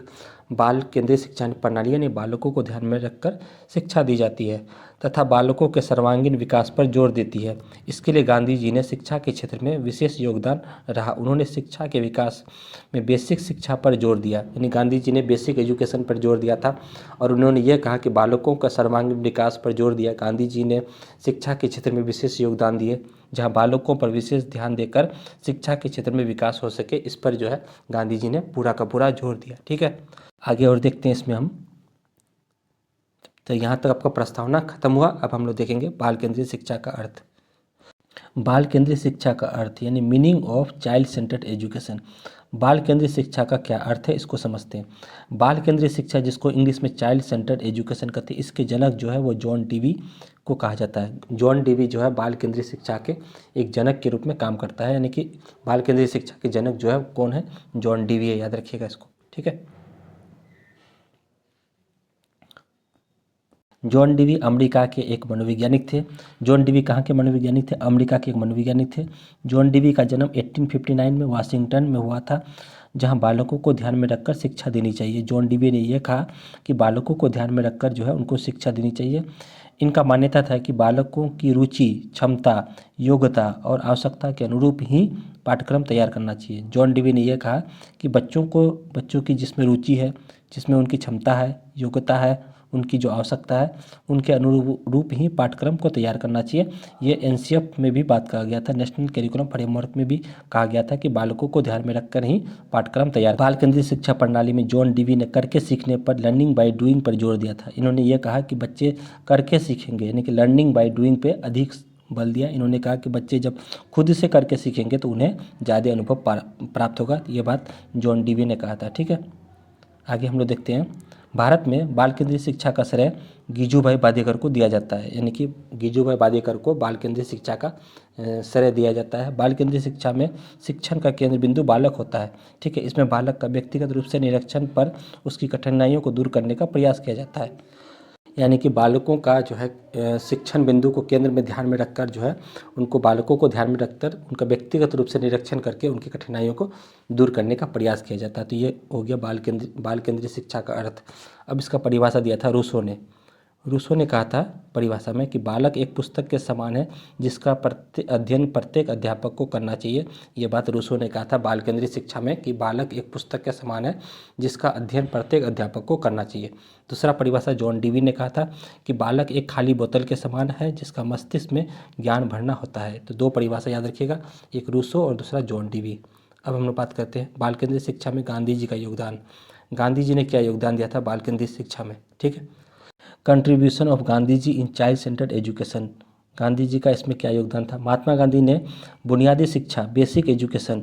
Speaker 1: बाल केंद्रित शिक्षा प्रणाली, यानी बालकों को ध्यान में रखकर शिक्षा दी जाती है तथा बालकों के सर्वांगीण विकास पर जोर देती है। इसके लिए गांधी जी ने शिक्षा के क्षेत्र में विशेष योगदान रहा। उन्होंने शिक्षा के विकास में बेसिक शिक्षा पर जोर दिया, यानी गांधी जी ने बेसिक एजुकेशन पर जोर दिया था और उन्होंने ये कहा कि बालकों का सर्वांगीण विकास पर जोर दिया। गांधी जी ने शिक्षा के क्षेत्र में विशेष योगदान दिए, जहाँ बालकों पर विशेष ध्यान देकर शिक्षा के क्षेत्र में विकास हो सके, इस पर जो है गांधी जी ने पूरा का पूरा जोर दिया। ठीक है, आगे और देखते हैं इसमें हम। तो यहाँ तक आपका प्रस्तावना खत्म हुआ। अब हम लोग देखेंगे बाल केंद्रित शिक्षा का अर्थ। बाल केंद्रित शिक्षा का अर्थ यानी meaning of child centred education. बाल केंद्रित शिक्षा का क्या अर्थ है, इसको समझते हैं। बाल केंद्रित शिक्षा, जिसको इंग्लिश में चाइल्ड सेंटर्ड एजुकेशन कहते हैं, इसके जनक जो है वो जॉन डीवी को कहा जाता है। जॉन डीवी जो है बाल केंद्रित शिक्षा के एक जनक के रूप में काम करता है, यानी कि बाल केंद्रित शिक्षा के जनक जो है कौन है, जॉन डीवी है, याद रखिएगा इसको। ठीक है, जॉन डीवी अमेरिका के एक मनोवैज्ञानिक थे। जॉन डीवी कहाँ के मनोवैज्ञानिक थे, अमेरिका के एक मनोवैज्ञानिक थे। जॉन डीवी का जन्म 1859 में वाशिंगटन में हुआ था, जहाँ बालकों को ध्यान में रखकर शिक्षा देनी चाहिए। जॉन डीवी ने यह कहा कि बालकों को ध्यान में रखकर जो है उनको शिक्षा देनी चाहिए। इनका मान्यता था कि बालकों की रुचि, क्षमता, योग्यता और आवश्यकता के अनुरूप ही पाठ्यक्रम तैयार करना चाहिए। जॉन डीवी ने यह कहा कि बच्चों की जिसमें रुचि है, जिसमें उनकी क्षमता है, योग्यता है, उनकी जो आवश्यकता है, उनके अनुरूप ही पाठ्यक्रम को तैयार करना चाहिए। ये एनसीएफ में भी बात कहा गया था, नेशनल करिकुलम फ्रेमवर्क में भी कहा गया था कि बालकों को ध्यान में रखकर ही पाठ्यक्रम तैयार। बाल केंद्रित शिक्षा प्रणाली में जॉन डीवी ने करके सीखने पर, लर्निंग बाय डूइंग पर जोर दिया था। इन्होंने ये कहा कि बच्चे करके सीखेंगे, यानी कि लर्निंग बाय डूइंग पे अधिक बल दिया। इन्होंने कहा कि बच्चे जब खुद से करके सीखेंगे तो उन्हें ज़्यादा अनुभव प्राप्त होगा। ये बात जॉन डीवी ने कहा था। ठीक है, आगे हम लोग देखते हैं भारत में बाल केंद्रीय शिक्षा का श्रेय गिजुभाई बांदेकर को दिया जाता है, यानी कि गिजुभाई बांदेकर को बाल केंद्रीय शिक्षा का श्रेय दिया जाता है। बाल केंद्रीय शिक्षा में शिक्षण का केंद्र बिंदु बालक होता है, ठीक है। इसमें बालक का व्यक्तिगत रूप से निरीक्षण पर उसकी कठिनाइयों को दूर करने का प्रयास किया जाता है, यानी कि बालकों का जो है शिक्षण बिंदु को केंद्र में ध्यान में रखकर जो है उनको बालकों को ध्यान में रखकर उनका व्यक्तिगत रूप से निरीक्षण करके उनकी कठिनाइयों को दूर करने का प्रयास किया जाता है। तो ये हो गया बाल केंद्रीय शिक्षा का अर्थ। अब इसका परिभाषा दिया था रूसो ने कहा था परिभाषा में कि बालक एक पुस्तक के समान है जिसका अध्ययन प्रत्येक अध्यापक को करना चाहिए। ये बात रूसो ने कहा था बाल केंद्रीय शिक्षा में कि बालक एक पुस्तक के समान है जिसका अध्ययन प्रत्येक अध्यापक को करना चाहिए। दूसरा परिभाषा जॉन डीवी ने कहा था कि बालक एक खाली बोतल के समान है जिसका मस्तिष्क में ज्ञान भरना होता है। तो दो परिभाषा याद रखिएगा, एक रूसो और दूसरा जॉन डीवी। अब हम लोग बात करते हैं बाल केंद्रीय शिक्षा में गांधी जी का योगदान। गांधी जी ने क्या योगदान दिया था बाल केंद्रीय शिक्षा में, ठीक है। Contribution of Gandhi ji in child centred education, Gandhi ji का इसमें क्या योगदान था। महात्मा गांधी ने बुनियादी शिक्षा बेसिक एजुकेशन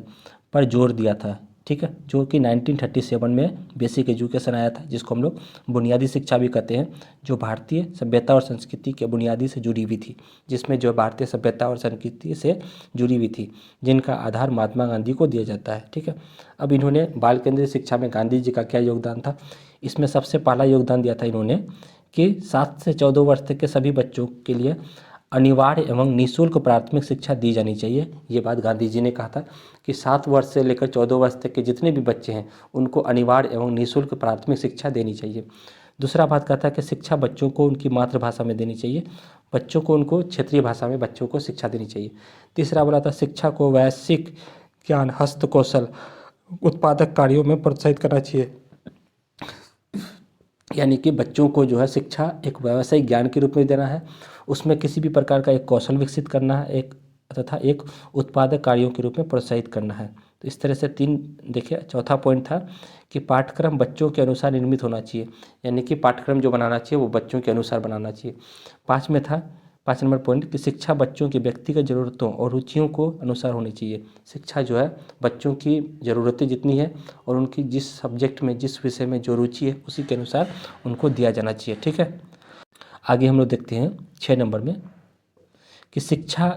Speaker 1: पर जोर दिया था, ठीक है, जो कि 1937 में बेसिक एजुकेशन आया था, जिसको हम लोग बुनियादी शिक्षा भी कहते हैं, जो भारतीय सभ्यता और संस्कृति के बुनियादी से जुड़ी हुई थी, जिसमें जो भारतीय सभ्यता और संस्कृति से जुड़ी हुई थी, जिनका आधार महात्मा गांधी को दिया जाता है, ठीक है। अब इन्होंने बाल केंद्रीय शिक्षा में गांधी जी का क्या योगदान था। इसमें सबसे पहला योगदान दिया था इन्होंने कि 7 से 14 वर्ष तक के सभी बच्चों के लिए अनिवार्य एवं निःशुल्क प्राथमिक शिक्षा दी जानी चाहिए। ये बात गांधी जी ने कहा था कि 7 वर्ष से लेकर 14 वर्ष तक के जितने भी बच्चे हैं उनको अनिवार्य एवं निःशुल्क प्राथमिक शिक्षा देनी चाहिए। दूसरा बात कहा था कि शिक्षा बच्चों को उनकी मातृभाषा में देनी चाहिए, बच्चों को उनको क्षेत्रीय भाषा में बच्चों को शिक्षा देनी चाहिए। तीसरा बोला था शिक्षा को वैश्विक ज्ञान, हस्तकौशल, उत्पादक कार्यों में प्रोत्साहित करना चाहिए, यानी कि बच्चों को जो है शिक्षा एक व्यावसायिक ज्ञान के रूप में देना है, उसमें किसी भी प्रकार का एक कौशल विकसित करना है तथा एक उत्पादक कार्यों के रूप में प्रोत्साहित करना है। तो इस तरह से 3 देखिए। चौथा पॉइंट था कि पाठ्यक्रम बच्चों के अनुसार निर्मित होना चाहिए, यानी कि पाठ्यक्रम जो बनाना चाहिए वो बच्चों के अनुसार बनाना चाहिए। 5 नंबर पॉइंट कि शिक्षा बच्चों की व्यक्तिगत ज़रूरतों और रुचियों को अनुसार होनी चाहिए। शिक्षा जो है बच्चों की ज़रूरतें जितनी है और उनकी जिस सब्जेक्ट में जिस विषय में जो रुचि है उसी के अनुसार उनको दिया जाना चाहिए, ठीक है। आगे हम लोग देखते हैं 6 नंबर में कि शिक्षा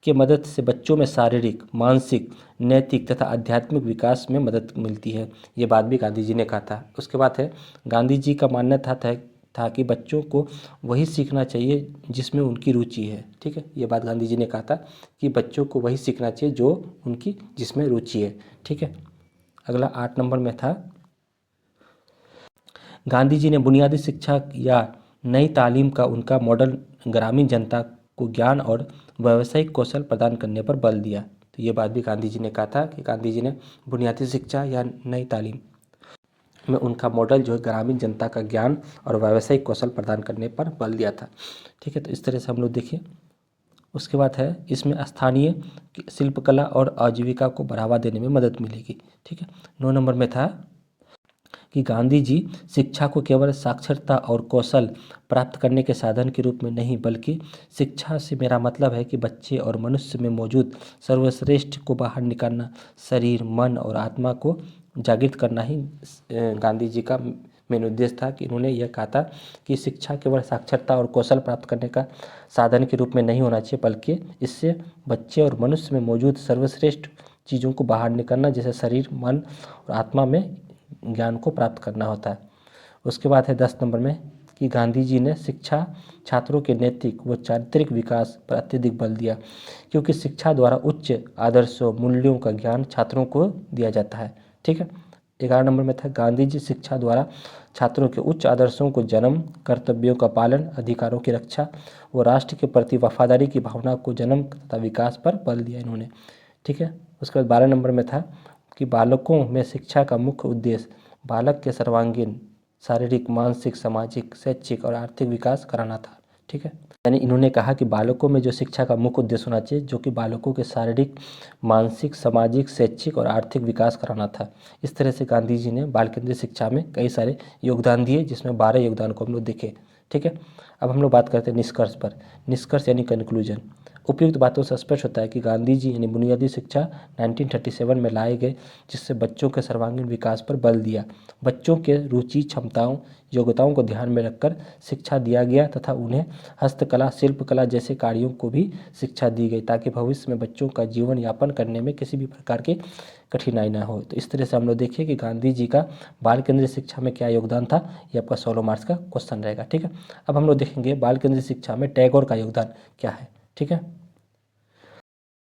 Speaker 1: के मदद से बच्चों में शारीरिक, मानसिक, नैतिक तथा आध्यात्मिक विकास में मदद मिलती है। ये बात भी गांधी जी ने कहा था। उसके बाद है गांधी जी का मानना था कि बच्चों को वही सीखना चाहिए जिसमें उनकी रुचि है, ठीक है। ये बात गांधी जी ने कहा था कि बच्चों को वही सीखना चाहिए जो उनकी जिसमें रुचि है, ठीक है। अगला 8 नंबर में था गांधी जी ने बुनियादी शिक्षा या नई तालीम का उनका मॉडल ग्रामीण जनता को ज्ञान और व्यावसायिक कौशल प्रदान करने पर बल दिया। तो ये बात भी गांधी जी ने कहा था कि गांधी जी ने बुनियादी शिक्षा या नई तालीम में उनका मॉडल जो है ग्रामीण जनता का ज्ञान और व्यावसायिक कौशल प्रदान करने पर बल दिया था, ठीक है। तो इस तरह से हम लोग देखिए। उसके बाद है इसमें स्थानीय शिल्पकला और आजीविका को बढ़ावा देने में मदद मिलेगी, ठीक है। 9 नंबर में था कि गांधी जी शिक्षा को केवल साक्षरता और कौशल प्राप्त करने के साधन के रूप में नहीं, बल्कि शिक्षा से मेरा मतलब है कि बच्चे और मनुष्य में मौजूद सर्वश्रेष्ठ को बाहर निकालना, शरीर, मन और आत्मा को जागृत करना ही गांधी जी का मेन उद्देश्य था। कि इन्होंने यह कहा था कि शिक्षा केवल साक्षरता और कौशल प्राप्त करने का साधन के रूप में नहीं होना चाहिए, बल्कि इससे बच्चे और मनुष्य में मौजूद सर्वश्रेष्ठ चीज़ों को बाहर निकालना, जैसे शरीर, मन और आत्मा में ज्ञान को प्राप्त करना होता है। उसके बाद है 10 नंबर में कि गांधी जी ने शिक्षा छात्रों के नैतिक व चारित्रिक विकास पर अत्यधिक बल दिया, क्योंकि शिक्षा द्वारा उच्च आदर्शों, मूल्यों का ज्ञान छात्रों को दिया जाता है, ठीक है। 11 नंबर में था गांधी जी शिक्षा द्वारा छात्रों के उच्च आदर्शों को जन्म, कर्तव्यों का पालन, अधिकारों की रक्षा व राष्ट्र के प्रति वफादारी की भावना को जन्म तथा विकास पर बल दिया इन्होंने, ठीक है। उसके बाद 12 नंबर में था कि बालकों में शिक्षा का मुख्य उद्देश्य बालक के सर्वांगीण शारीरिक, मानसिक, सामाजिक, शैक्षिक और आर्थिक विकास कराना था, ठीक है। यानी इन्होंने कहा कि बालकों में जो शिक्षा का मुख्य उद्देश्य होना चाहिए, जो कि बालकों के शारीरिक, मानसिक, सामाजिक, शैक्षिक और आर्थिक विकास कराना था। इस तरह से गांधी जी ने बाल केंद्रीय शिक्षा में कई सारे योगदान दिए, जिसमें 12 योगदान को हम लोग देखे, ठीक है। अब हम लोग बात करते हैं निष्कर्ष पर। निष्कर्ष यानी कंक्लूजन। उपयुक्त बातों से स्पष्ट होता है कि गांधी जी यानी बुनियादी शिक्षा 1937 में लाए गए, जिससे बच्चों के सर्वांगीण विकास पर बल दिया। बच्चों के रुचि, क्षमताओं, योग्यताओं को ध्यान में रखकर शिक्षा दिया गया तथा उन्हें हस्तकला, शिल्पकला जैसे कार्यों को भी शिक्षा दी गई, ताकि भविष्य में बच्चों का जीवन यापन करने में किसी भी प्रकार की कठिनाई ना हो। तो इस तरह से हम लोग देखिए कि गांधी जी का बाल केंद्रीय शिक्षा में क्या योगदान था। ये आपका 16 मार्क्स का क्वेश्चन रहेगा। ठीक है, अब हम लोग देखेंगे बाल केंद्रीय शिक्षा में टैगोर का योगदान क्या है। ठीक है,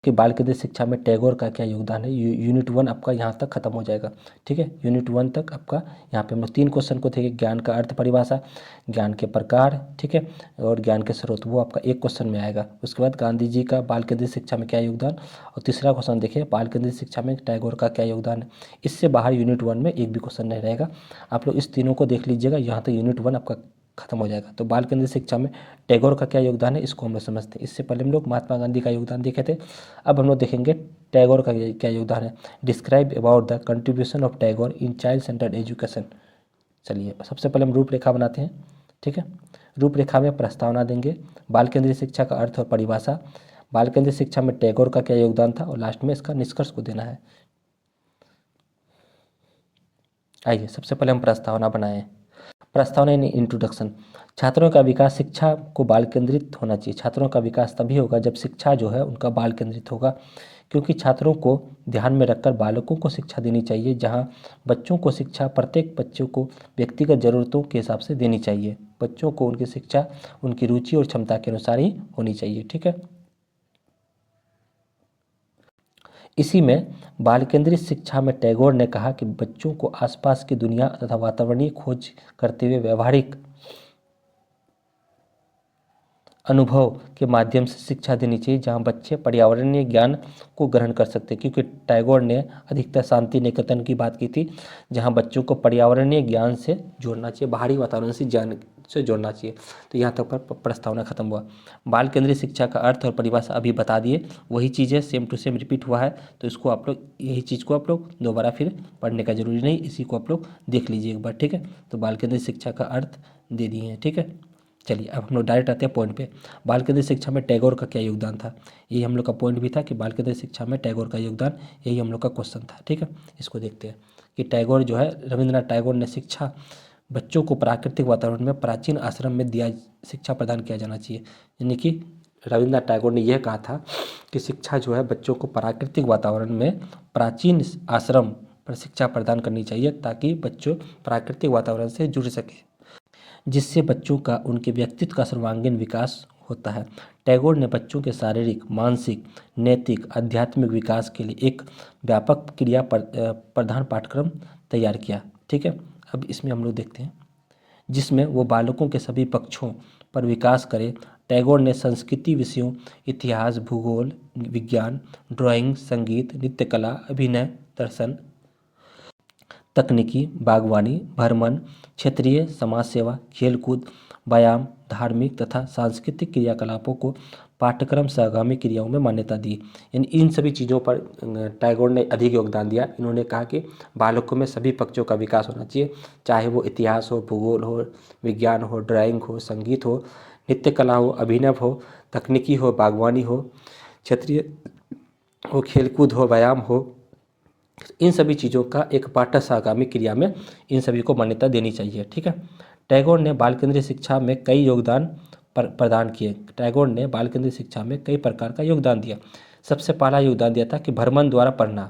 Speaker 1: कि बाल केंद्रीय शिक्षा में टैगोर का क्या योगदान है। यूनिट 1 आपका यहाँ तक खत्म हो जाएगा। ठीक है, यूनिट 1 तक आपका यहाँ पे हम लोग 3 क्वेश्चन को देखेंगे। ज्ञान का अर्थ परिभाषा, ज्ञान के प्रकार, ठीक है, और ज्ञान के स्रोत, वो आपका एक क्वेश्चन में आएगा। उसके बाद गांधी जी का बाल केंद्रीय शिक्षा में क्या योगदान, और तीसरा क्वेश्चन देखिए बाल केंद्रीय शिक्षा में टैगोर का क्या योगदान है। इससे बाहर यूनिट 1 में एक भी क्वेश्चन नहीं रहेगा। आप लोग इस तीनों को देख लीजिएगा, यहाँ तक यूनिट 1 आपका खत्म हो जाएगा। तो बाल केंद्रीय शिक्षा में टैगोर का क्या योगदान है, इसको हम लोग समझते हैं। इससे पहले हम लोग महात्मा गांधी का योगदान देखे थे, अब हम लोग देखेंगे टैगोर का क्या योगदान है। Describe about the contribution of Tagore in child centred education. चलिए सबसे पहले हम रूपरेखा बनाते हैं। ठीक है, रूपरेखा में प्रस्तावना देंगे, बाल केंद्रीय शिक्षा का अर्थ और परिभाषा, बाल केंद्रीय शिक्षा में टैगोर का क्या योगदान था, और लास्ट में इसका निष्कर्ष को देना है। आइए सबसे पहले हम प्रस्तावना बनाएं। प्रस्तावना यानी इंट्रोडक्शन। छात्रों का विकास शिक्षा को बाल केंद्रित होना चाहिए। छात्रों का विकास तभी होगा जब शिक्षा जो है उनका बाल केंद्रित होगा, क्योंकि छात्रों को ध्यान में रखकर बालकों को शिक्षा देनी चाहिए। जहाँ बच्चों को शिक्षा प्रत्येक बच्चों को व्यक्तिगत ज़रूरतों के हिसाब से देनी चाहिए। बच्चों को उनकी शिक्षा उनकी रुचि और क्षमता के अनुसार ही होनी चाहिए। ठीक है, इसी में बाल केंद्रित शिक्षा में टैगोर ने कहा कि बच्चों को आसपास की दुनिया तथा वातावरणीय खोज करते हुए व्यवहारिक अनुभव के माध्यम से शिक्षा देनी चाहिए, जहां बच्चे पर्यावरणीय ज्ञान को ग्रहण कर सकते हैं। क्योंकि टैगोर ने अधिकतर शांति निकेतन की बात की थी, जहां बच्चों को पर्यावरणीय ज्ञान से जोड़ना चाहिए, बाहरी वातावरण से ज्ञान से जोड़ना चाहिए। तो यहाँ तक पर प्रस्तावना खत्म हुआ। बाल केंद्रीय शिक्षा का अर्थ और परिभाषा अभी बता दिए, वही चीज़ें सेम टू सेम रिपीट हुआ है। तो इसको आप लोग, यही चीज़ को आप लोग दोबारा फिर पढ़ने का जरूरी नहीं, इसी को आप लोग देख लीजिए एक बार। ठीक है, तो बाल केंद्रीय शिक्षा का अर्थ दे दिए हैं। ठीक है, चलिए अब हम लोग डायरेक्ट आते हैं पॉइंट पे। बाल केंद्रीय शिक्षा में टैगोर का क्या योगदान था, यही हम लोग का पॉइंट भी था कि बाल केंद्रीय शिक्षा में टैगोर का योगदान, यही हम लोग का क्वेश्चन था। ठीक है, इसको देखते हैं कि टैगोर जो है, रविंद्रनाथ टैगोर ने शिक्षा बच्चों को प्राकृतिक वातावरण में प्राचीन आश्रम में दिया शिक्षा प्रदान किया जाना चाहिए। यानी कि रविंद्रनाथ टैगोर ने यह कहा था कि शिक्षा जो है बच्चों को प्राकृतिक वातावरण में प्राचीन आश्रम पर शिक्षा प्रदान करनी चाहिए, ताकि बच्चों प्राकृतिक वातावरण से जुड़ सके, जिससे बच्चों का उनके व्यक्तित्व का सर्वांगीण विकास होता है। टैगोर ने बच्चों के शारीरिक, मानसिक, नैतिक, आध्यात्मिक विकास के लिए एक व्यापक क्रिया प्रधान पाठ्यक्रम तैयार किया। ठीक है, अब इसमें हम लोग देखते हैं, जिसमें वो बालकों के सभी पक्षों पर विकास करे। टैगोर ने संस्कृति विषयों, इतिहास, भूगोल, विज्ञान, ड्राइंग, संगीत, नृत्य कला, अभिनय, दर्शन, तकनीकी, बागवानी, भ्रमण, क्षेत्रीय समाज सेवा, खेलकूद, व्यायाम, धार्मिक तथा सांस्कृतिक क्रियाकलापों को पाठ्यक्रम सहगामी क्रियाओं में मान्यता दी। यानी इन सभी चीज़ों पर टैगोर ने अधिक योगदान दिया। इन्होंने कहा कि बालकों में सभी पक्षों का विकास होना चाहिए, चाहे वो इतिहास हो, भूगोल हो, विज्ञान हो, ड्राइंग हो, संगीत हो, नृत्य कला हो, अभिनय हो, तकनीकी हो, बागवानी हो, क्षेत्रीय हो, खेलकूद हो, व्यायाम हो। इन सभी चीज़ों का एक पाठ्य सहगामी क्रिया में इन सभी को मान्यता देनी चाहिए। ठीक है, टैगोर ने बाल केंद्रीय शिक्षा में कई योगदान प्रदान किए। टैगोर ने बाल केंद्रीय शिक्षा में कई प्रकार का योगदान दिया। सबसे पहला योगदान दिया था कि भ्रमण द्वारा पढ़ना।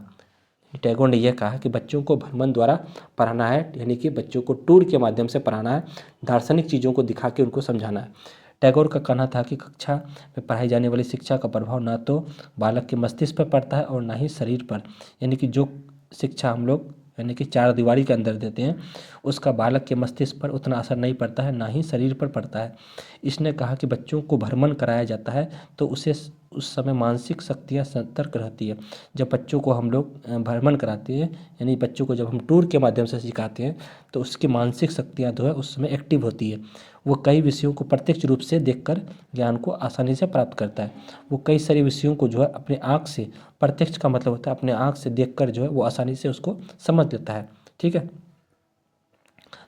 Speaker 1: टैगोर ने यह कहा कि बच्चों को भ्रमण द्वारा पढ़ाना है, यानी कि बच्चों को टूर के माध्यम से पढ़ाना है, दार्शनिक चीज़ों को दिखा के उनको समझाना है। टैगोर का कहना था कि कक्षा में पढ़ाई जाने वाली शिक्षा का प्रभाव न तो बालक के मस्तिष्क पर पड़ता है और ना ही शरीर पर। यानी कि जो शिक्षा हम लोग यानी कि चार दीवारी के अंदर देते हैं, उसका बालक के मस्तिष्क पर उतना असर नहीं पड़ता है, ना ही शरीर पर पड़ता है। इसने कहा कि बच्चों को भ्रमण कराया जाता है तो उसे उस समय मानसिक शक्तियाँ सतर्क रहती है। जब बच्चों को हम लोग भ्रमण कराते हैं, यानी बच्चों को जब हम टूर के माध्यम से सिखाते हैं, तो उसकी मानसिक शक्तियाँ जो है उस समय एक्टिव होती है। वो कई विषयों को प्रत्यक्ष रूप से देखकर ज्ञान को आसानी से प्राप्त करता है। वो कई सारे विषयों को जो है अपने आँख से, प्रत्यक्ष का मतलब होता है अपने आँख से देखकर जो है वो आसानी से उसको समझ लेता है। ठीक है,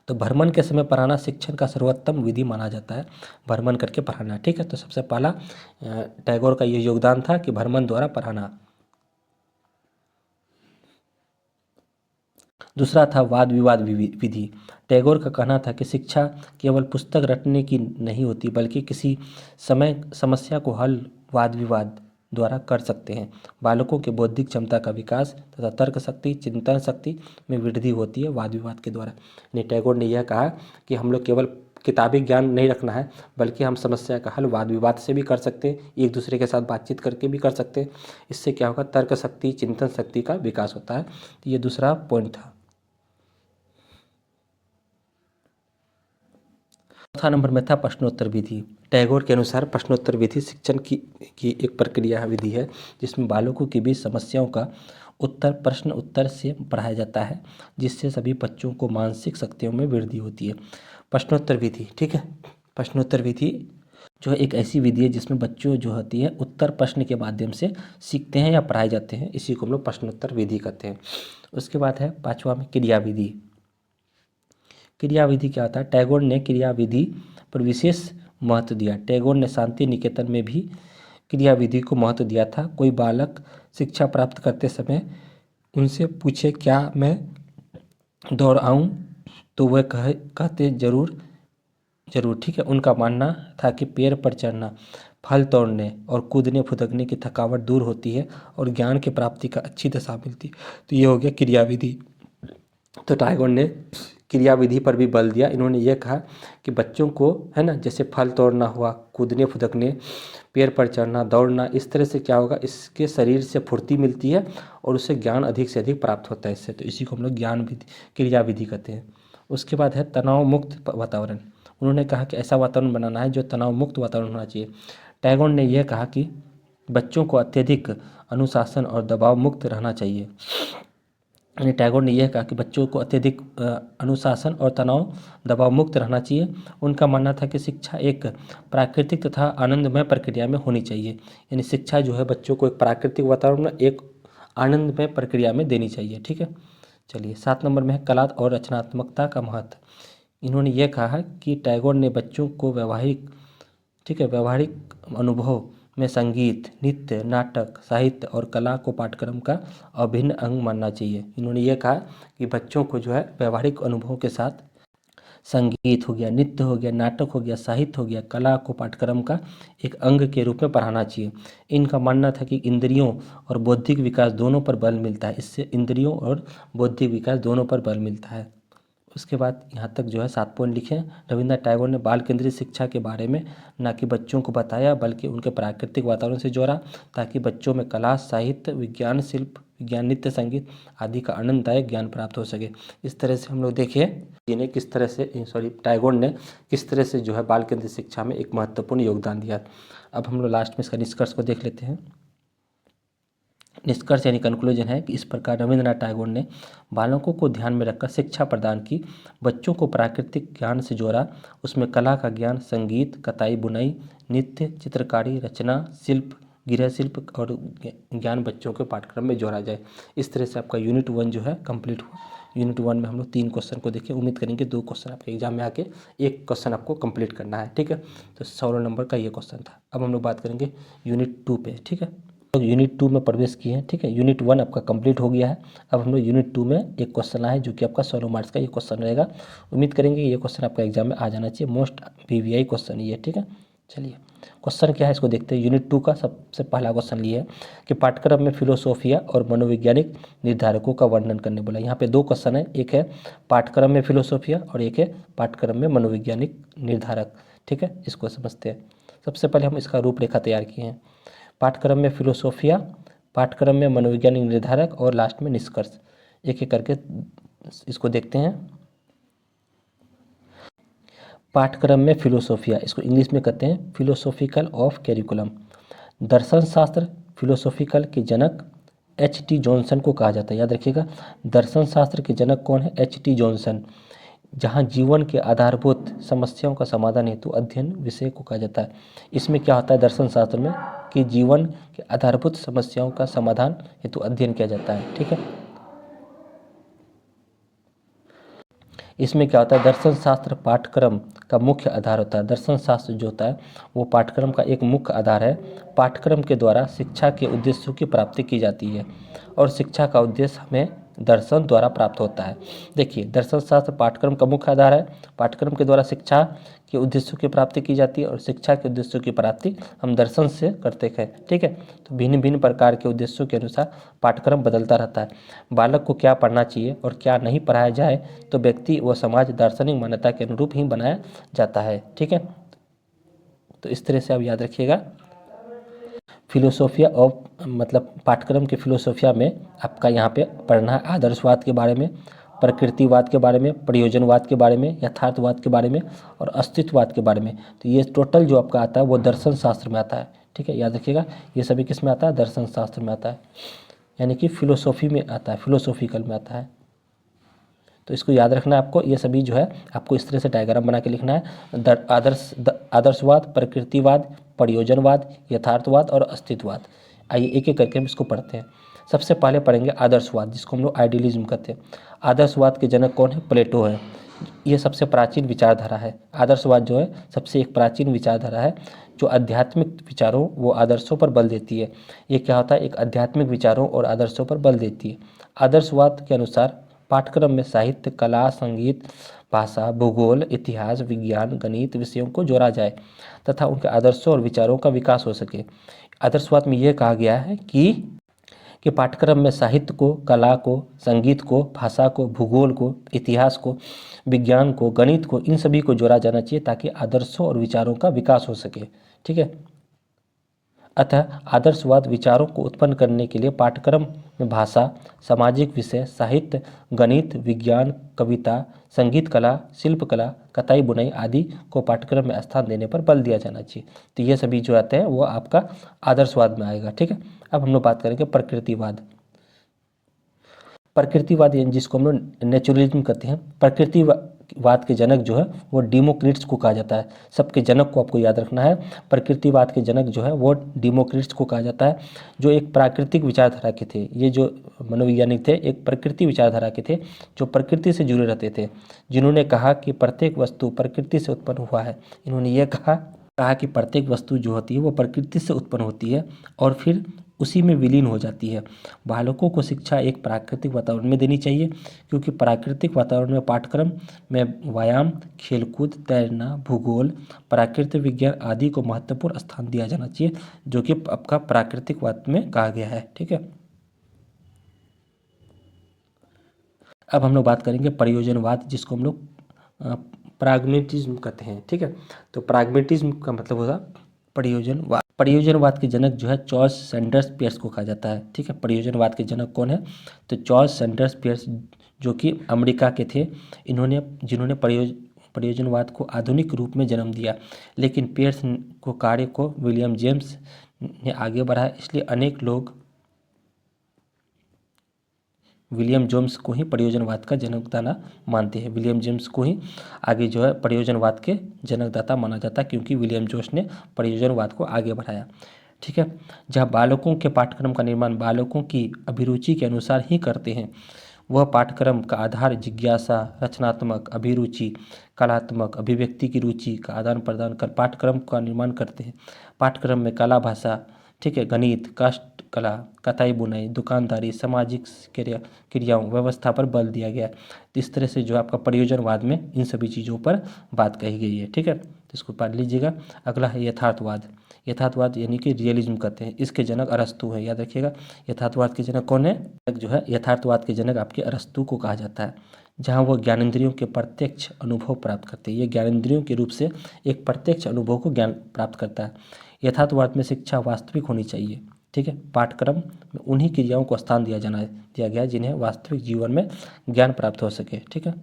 Speaker 1: तो भ्रमण के समय पढ़ाना शिक्षण का सर्वोत्तम विधि माना जाता है, भ्रमण करके पढ़ाना। ठीक है, तो सबसे पहला टैगोर का ये योगदान था कि भ्रमण द्वारा पढ़ाना। दूसरा था वाद विवाद विधि। टैगोर का कहना था कि शिक्षा केवल पुस्तक रटने की नहीं होती, बल्कि किसी समय समस्या को हल वाद विवाद द्वारा कर सकते हैं। बालकों के बौद्धिक क्षमता का विकास तथा तर्क शक्ति, चिंतन शक्ति में वृद्धि होती है वाद विवाद के द्वारा। यानी टैगोर ने यह कहा कि हम लोग केवल किताबी ज्ञान नहीं रखना है, बल्कि हम समस्या का हल वाद विवाद से भी कर सकते हैं, एक दूसरे के साथ बातचीत करके भी कर सकते हैं। इससे क्या होगा, तर्क शक्ति, चिंतन शक्ति का विकास होता है। तो ये दूसरा पॉइंट था। चौथा नंबर में था प्रश्नोत्तर विधि। टैगोर के अनुसार प्रश्नोत्तर विधि शिक्षण की एक प्रक्रिया विधि है, जिसमें बालकों के बीच समस्याओं का उत्तर प्रश्न उत्तर से पढ़ाया जाता है, जिससे सभी बच्चों को मानसिक शक्तियों में वृद्धि होती है। प्रश्नोत्तर विधि, ठीक है, प्रश्नोत्तर विधि जो है एक ऐसी विधि है जिसमें बच्चों जो होती है उत्तर प्रश्न के माध्यम से सीखते हैं या पढ़ाए जाते हैं, इसी को हम लोग प्रश्नोत्तर विधि कहते हैं। उसके बाद है पाँचवा में क्रिया विधि। क्रिया विधि क्या होता है, टैगोर ने क्रिया विधि पर विशेष महत्व दिया। टैगोर ने शांति निकेतन में भी क्रिया विधि को महत्व दिया था। कोई बालक शिक्षा प्राप्त करते समय उनसे पूछे क्या मैं दौड़ आऊँ, तो वह कहते जरूर जरूर। ठीक है, उनका मानना था कि पेड़ पर चढ़ना, फल तोड़ने और कूदने फुदकने की थकावट दूर होती है और ज्ञान की प्राप्ति का अच्छी दशा मिलती है। तो ये हो गया क्रिया विधि। तो टैगोर ने क्रिया विधि पर भी बल दिया। इन्होंने ये कहा कि बच्चों को है ना, जैसे फल तोड़ना हुआ, कूदने फुदकने, पेड़ पर चढ़ना, दौड़ना, इस तरह से क्या होगा, इसके शरीर से फुर्ती मिलती है और उससे ज्ञान अधिक से अधिक प्राप्त होता है इससे। तो इसी को हम लोग ज्ञान विधि, क्रिया विधि कहते हैं। उसके बाद है तनाव मुक्त वातावरण। उन्होंने कहा कि ऐसा वातावरण बनाना है जो तनाव मुक्त वातावरण होना चाहिए। टैगोर ने यह कहा कि बच्चों को अत्यधिक अनुशासन और दबाव मुक्त रहना चाहिए। यानी टैगोर ने यह कहा कि बच्चों को अत्यधिक अनुशासन और तनाव दबाव मुक्त रहना चाहिए। उनका मानना था कि शिक्षा एक प्राकृतिक तथा आनंदमय प्रक्रिया में होनी चाहिए। यानी शिक्षा जो है बच्चों को एक प्राकृतिक वातावरण में, एक आनंदमय प्रक्रिया में देनी चाहिए। ठीक है, चलिए 7 नंबर में है कला और रचनात्मकता का महत्व। इन्होंने यह कहा कि टैगोर ने बच्चों को व्यवहारिक अनुभव में संगीत, नृत्य, नाटक, साहित्य और कला को पाठ्यक्रम का अभिन्न अंग मानना चाहिए। इन्होंने ये कहा कि बच्चों को जो है व्यवहारिक अनुभवों के साथ संगीत हो गया, नृत्य हो गया, नाटक हो गया, साहित्य हो गया, कला को पाठ्यक्रम का एक अंग के रूप में पढ़ाना चाहिए। इनका मानना था कि इंद्रियों और बौद्धिक विकास दोनों पर बल मिलता है, इससे इंद्रियों और बौद्धिक विकास दोनों पर बल मिलता है। उसके बाद यहाँ तक जो है 7 पॉइंट लिखे हैं। रविन्द्रनाथ टैगोर ने बाल केंद्रित शिक्षा के बारे में न कि बच्चों को बताया, बल्कि उनके प्राकृतिक वातावरण से जोड़ा, ताकि बच्चों में कला, साहित्य, विज्ञान, शिल्प, विज्ञान, नृत्य, संगीत आदि का आनंददायक ज्ञान प्राप्त हो सके। इस तरह से हम लोग देखिए जिन्हें किस तरह से टैगोर ने किस तरह से जो है बाल केंद्रित शिक्षा में एक महत्वपूर्ण योगदान दिया। अब हम लोग लास्ट में इसका निष्कर्ष को देख लेते हैं। निष्कर्ष यानी कंक्लूजन है कि इस प्रकार रविन्द्रनाथ टैगोर ने बालकों को ध्यान में रखकर शिक्षा प्रदान की, बच्चों को प्राकृतिक ज्ञान से जोड़ा, उसमें कला का ज्ञान, संगीत, कताई बुनाई, नृत्य, चित्रकारी, रचना, शिल्प, गृह शिल्प और ज्ञान बच्चों के पाठ्यक्रम में जोड़ा जाए। इस तरह से आपका यूनिट 1 जो है कंप्लीट हुआ। यूनिट 1 में हम लोग 3 क्वेश्चन को देखें, उम्मीद करेंगे 2 क्वेश्चन आपके एग्जाम में आके, 1 क्वेश्चन आपको कंप्लीट करना है। ठीक है, तो 16 नंबर का ये क्वेश्चन था। अब हम लोग बात करेंगे यूनिट 2 पे। ठीक है, तो यूनिट 2 में प्रवेश किए हैं। ठीक है, यूनिट 1 आपका कंप्लीट हो गया है। अब हम लोग यूनिट 2 में एक क्वेश्चन आया है जो कि आपका 16 मार्क्स का ये क्वेश्चन रहेगा। उम्मीद करेंगे ये क्वेश्चन आपका एग्जाम में आ जाना चाहिए, मोस्ट VVI क्वेश्चन ये। ठीक है, चलिए क्वेश्चन क्या है इसको देखते हैं। यूनिट 2 का सबसे पहला क्वेश्चन ये है कि पाठ्यक्रम में फिलोसोफिया और मनोवैज्ञानिक निर्धारकों का वर्णन करने बोला। यहाँ पे 2 क्वेश्चन है, एक है पाठ्यक्रम में फिलोसोफिया और एक है पाठ्यक्रम में मनोवैज्ञानिक निर्धारक। ठीक है, इसको समझते हैं। सबसे पहले हम इसका रूपरेखा तैयार किए हैं। पाठ्यक्रम में फिलोसोफिया, पाठ्यक्रम में मनोवैज्ञानिक निर्धारक और लास्ट में निष्कर्ष। एक एक करके इसको देखते हैं। पाठ्यक्रम में फिलोसोफिया, इसको इंग्लिश में कहते हैं फिलोसॉफिकल ऑफ कैरिकुलम। दर्शन शास्त्र फिलोसॉफिकल के जनक H.T. जॉनसन को कहा जाता है। याद रखिएगा, दर्शन शास्त्र के जनक कौन है? H.T. जॉनसन। जहाँ जीवन के आधारभूत समस्याओं का समाधान हेतु अध्ययन विषय को कहा जाता है। इसमें क्या होता है दर्शन शास्त्र में कि जीवन के आधारभूत समस्याओं का समाधान हेतु अध्ययन किया जाता है। ठीक है, इसमें क्या होता है, दर्शन शास्त्र पाठ्यक्रम का मुख्य आधार होता है। दर्शन शास्त्र जो होता है वो पाठ्यक्रम का एक मुख्य आधार है। पाठ्यक्रम के द्वारा शिक्षा के उद्देश्यों की प्राप्ति की जाती है और शिक्षा का उद्देश्य हमें दर्शन द्वारा प्राप्त होता है। देखिए, दर्शन शास्त्र पाठ्यक्रम का मुख्य आधार है। पाठ्यक्रम के द्वारा शिक्षा के उद्देश्यों की प्राप्ति की जाती है और शिक्षा के उद्देश्यों की प्राप्ति हम दर्शन से करते हैं। ठीक है, तो भिन्न भिन्न प्रकार के उद्देश्यों के अनुसार पाठ्यक्रम बदलता रहता है। बालक को क्या पढ़ना चाहिए और क्या नहीं पढ़ाया जाए तो व्यक्ति व समाज दार्शनिक मान्यता के अनुरूप ही बनाया जाता है। ठीक है, तो इस तरह से आप याद रखिएगा। फिलोसोफिया ऑफ मतलब पाठ्यक्रम के फिलोसोफिया में आपका यहाँ पे पढ़ना है आदर्शवाद के बारे में, प्रकृतिवाद के बारे में, प्रयोजनवाद के बारे में, यथार्थवाद के बारे में और अस्तित्ववाद के बारे में। तो ये टोटल जो आपका आता है वो दर्शन शास्त्र में आता है। ठीक है, याद रखिएगा, ये सभी किस में आता है, दर्शन शास्त्र में आता है, यानी कि फिलोसोफी में आता है, फिलोसोफिकल में आता है। तो इसको याद रखना है आपको। ये सभी जो है आपको इस तरह से डायग्राम बना के लिखना है। आदर्शवाद, प्रकृतिवाद, प्रयोजनवाद, यथार्थवाद और अस्तित्ववाद। आइए एक एक करके हम इसको पढ़ते हैं। सबसे पहले पढ़ेंगे आदर्शवाद, जिसको हम लोग आइडियलिज्म कहते हैं। आदर्शवाद के जनक कौन है, प्लेटो है। ये सबसे प्राचीन विचारधारा है। आदर्शवाद जो है सबसे एक प्राचीन विचारधारा है जो आध्यात्मिक विचारों व आदर्शों पर बल देती है। ये क्या होता है, एक आध्यात्मिक विचारों और आदर्शों पर बल देती है। आदर्शवाद के अनुसार पाठ्यक्रम में साहित्य, कला, संगीत, भाषा, भूगोल, इतिहास, विज्ञान, गणित विषयों को जोड़ा जाए तथा उनके आदर्शों और विचारों का विकास हो सके। आदर्शवाद में यह कहा गया है कि पाठ्यक्रम में साहित्य को, कला को, संगीत को, भाषा को, भूगोल को, इतिहास को, विज्ञान को, गणित को, इन सभी को जोड़ा जाना चाहिए ताकि आदर्शों और विचारों का विकास हो सके। ठीक है, अतः आदर्शवाद विचारों को उत्पन्न करने के लिए पाठ्यक्रम में भाषा, सामाजिक विषय, साहित्य, गणित, विज्ञान, कविता, संगीत कला, शिल्पकला, कताई बुनाई आदि को पाठ्यक्रम में स्थान देने पर बल दिया जाना चाहिए। तो ये सभी जो आते हैं वो आपका आदर्शवाद में आएगा। ठीक है, अब हम लोग बात करेंगे प्रकृतिवाद। प्रकृतिवाद जिसको हम लोग नेचुरलिज्म कहते हैं। प्रकृतिवाद के जनक जो है वो डेमोक्रिट्स को कहा जाता है। सबके जनक को आपको याद रखना है। प्रकृतिवाद के जनक जो है वो डेमोक्रिट्स को कहा जाता है, जो एक प्राकृतिक विचारधारा के थे। ये जो मनोवैज्ञानिक थे एक प्रकृति विचारधारा के थे, जो प्रकृति से जुड़े रहते थे, जिन्होंने कहा कि प्रत्येक वस्तु प्रकृति से उत्पन्न हुआ है। इन्होंने ये कहा कि प्रत्येक वस्तु जो होती है वो प्रकृति से उत्पन्न होती है और फिर उसी में विलीन हो जाती है। बालकों को शिक्षा एक प्राकृतिक वातावरण में देनी चाहिए, क्योंकि प्राकृतिक वातावरण में पाठ्यक्रम में व्यायाम, खेलकूद, तैरना, भूगोल, प्राकृतिक विज्ञान आदि को महत्वपूर्ण स्थान दिया जाना चाहिए, जो कि आपका प्राकृतिकवाद में कहा गया है। ठीक है, अब हम लोग बात करेंगे प्रयोजनवाद, जिसको हम लोग प्राग्मेटिज्म कहते हैं। ठीक है, तो प्राग्मेटिज्म का मतलब होगा प्रयोजनवाद। प्रयोजनवाद के जनक जो है चार्ल्स सैंडर्स पियर्स को कहा जाता है। ठीक है, प्रयोजनवाद के जनक कौन है, तो चार्ल्स सैंडर्स पियर्स, जो कि अमेरिका के थे। जिन्होंने प्रयोजनवाद को आधुनिक रूप में जन्म दिया, लेकिन पियर्स को कार्य को विलियम जेम्स ने आगे बढ़ाया। इसलिए अनेक लोग विलियम जेम्स को ही प्रयोजनवाद का जनकदाता मानते हैं। विलियम जेम्स को ही आगे जो है प्रयोजनवाद के जनकदाता माना जाता है, क्योंकि विलियम जेम्स ने प्रयोजनवाद को आगे बढ़ाया। ठीक है, जहाँ बालकों के पाठ्यक्रम का निर्माण बालकों की अभिरुचि के अनुसार ही करते हैं, वह पाठ्यक्रम का आधार जिज्ञासा, रचनात्मक अभिरुचि, कलात्मक अभिव्यक्ति की रुचि का आदान प्रदान कर पाठ्यक्रम का निर्माण करते हैं। पाठ्यक्रम में कला, भाषा, ठीक है, गणित, काष्ठ कला, कताई बुनाई, दुकानदारी, सामाजिक क्रियाओं, व्यवस्था पर बल दिया गया है। तो इस तरह से जो आपका प्रयोजनवाद में इन सभी चीज़ों पर बात कही गई है। ठीक है, तो इसको पढ़ लीजिएगा। अगला है यथार्थवाद। यथार्थवाद यानी कि रियलिज्म कहते हैं। इसके जनक अरस्तु है, याद रखिएगा। यथार्थवाद के जनक कौन है, जो है यथार्थवाद के जनक आपके अरस्तु को कहा जाता है, जहाँ वो ज्ञानेंद्रियों के प्रत्यक्ष अनुभव प्राप्त करते हैं। ये ज्ञानेंद्रियों के रूप से एक प्रत्यक्ष अनुभव को ज्ञान प्राप्त करता है। यथार्थवाद में शिक्षा वास्तविक होनी चाहिए। ठीक है, पाठ्यक्रम में उन्हीं क्रियाओं को स्थान दिया गया जिन्हें वास्तविक जीवन में ज्ञान प्राप्त हो सके। ठीक है,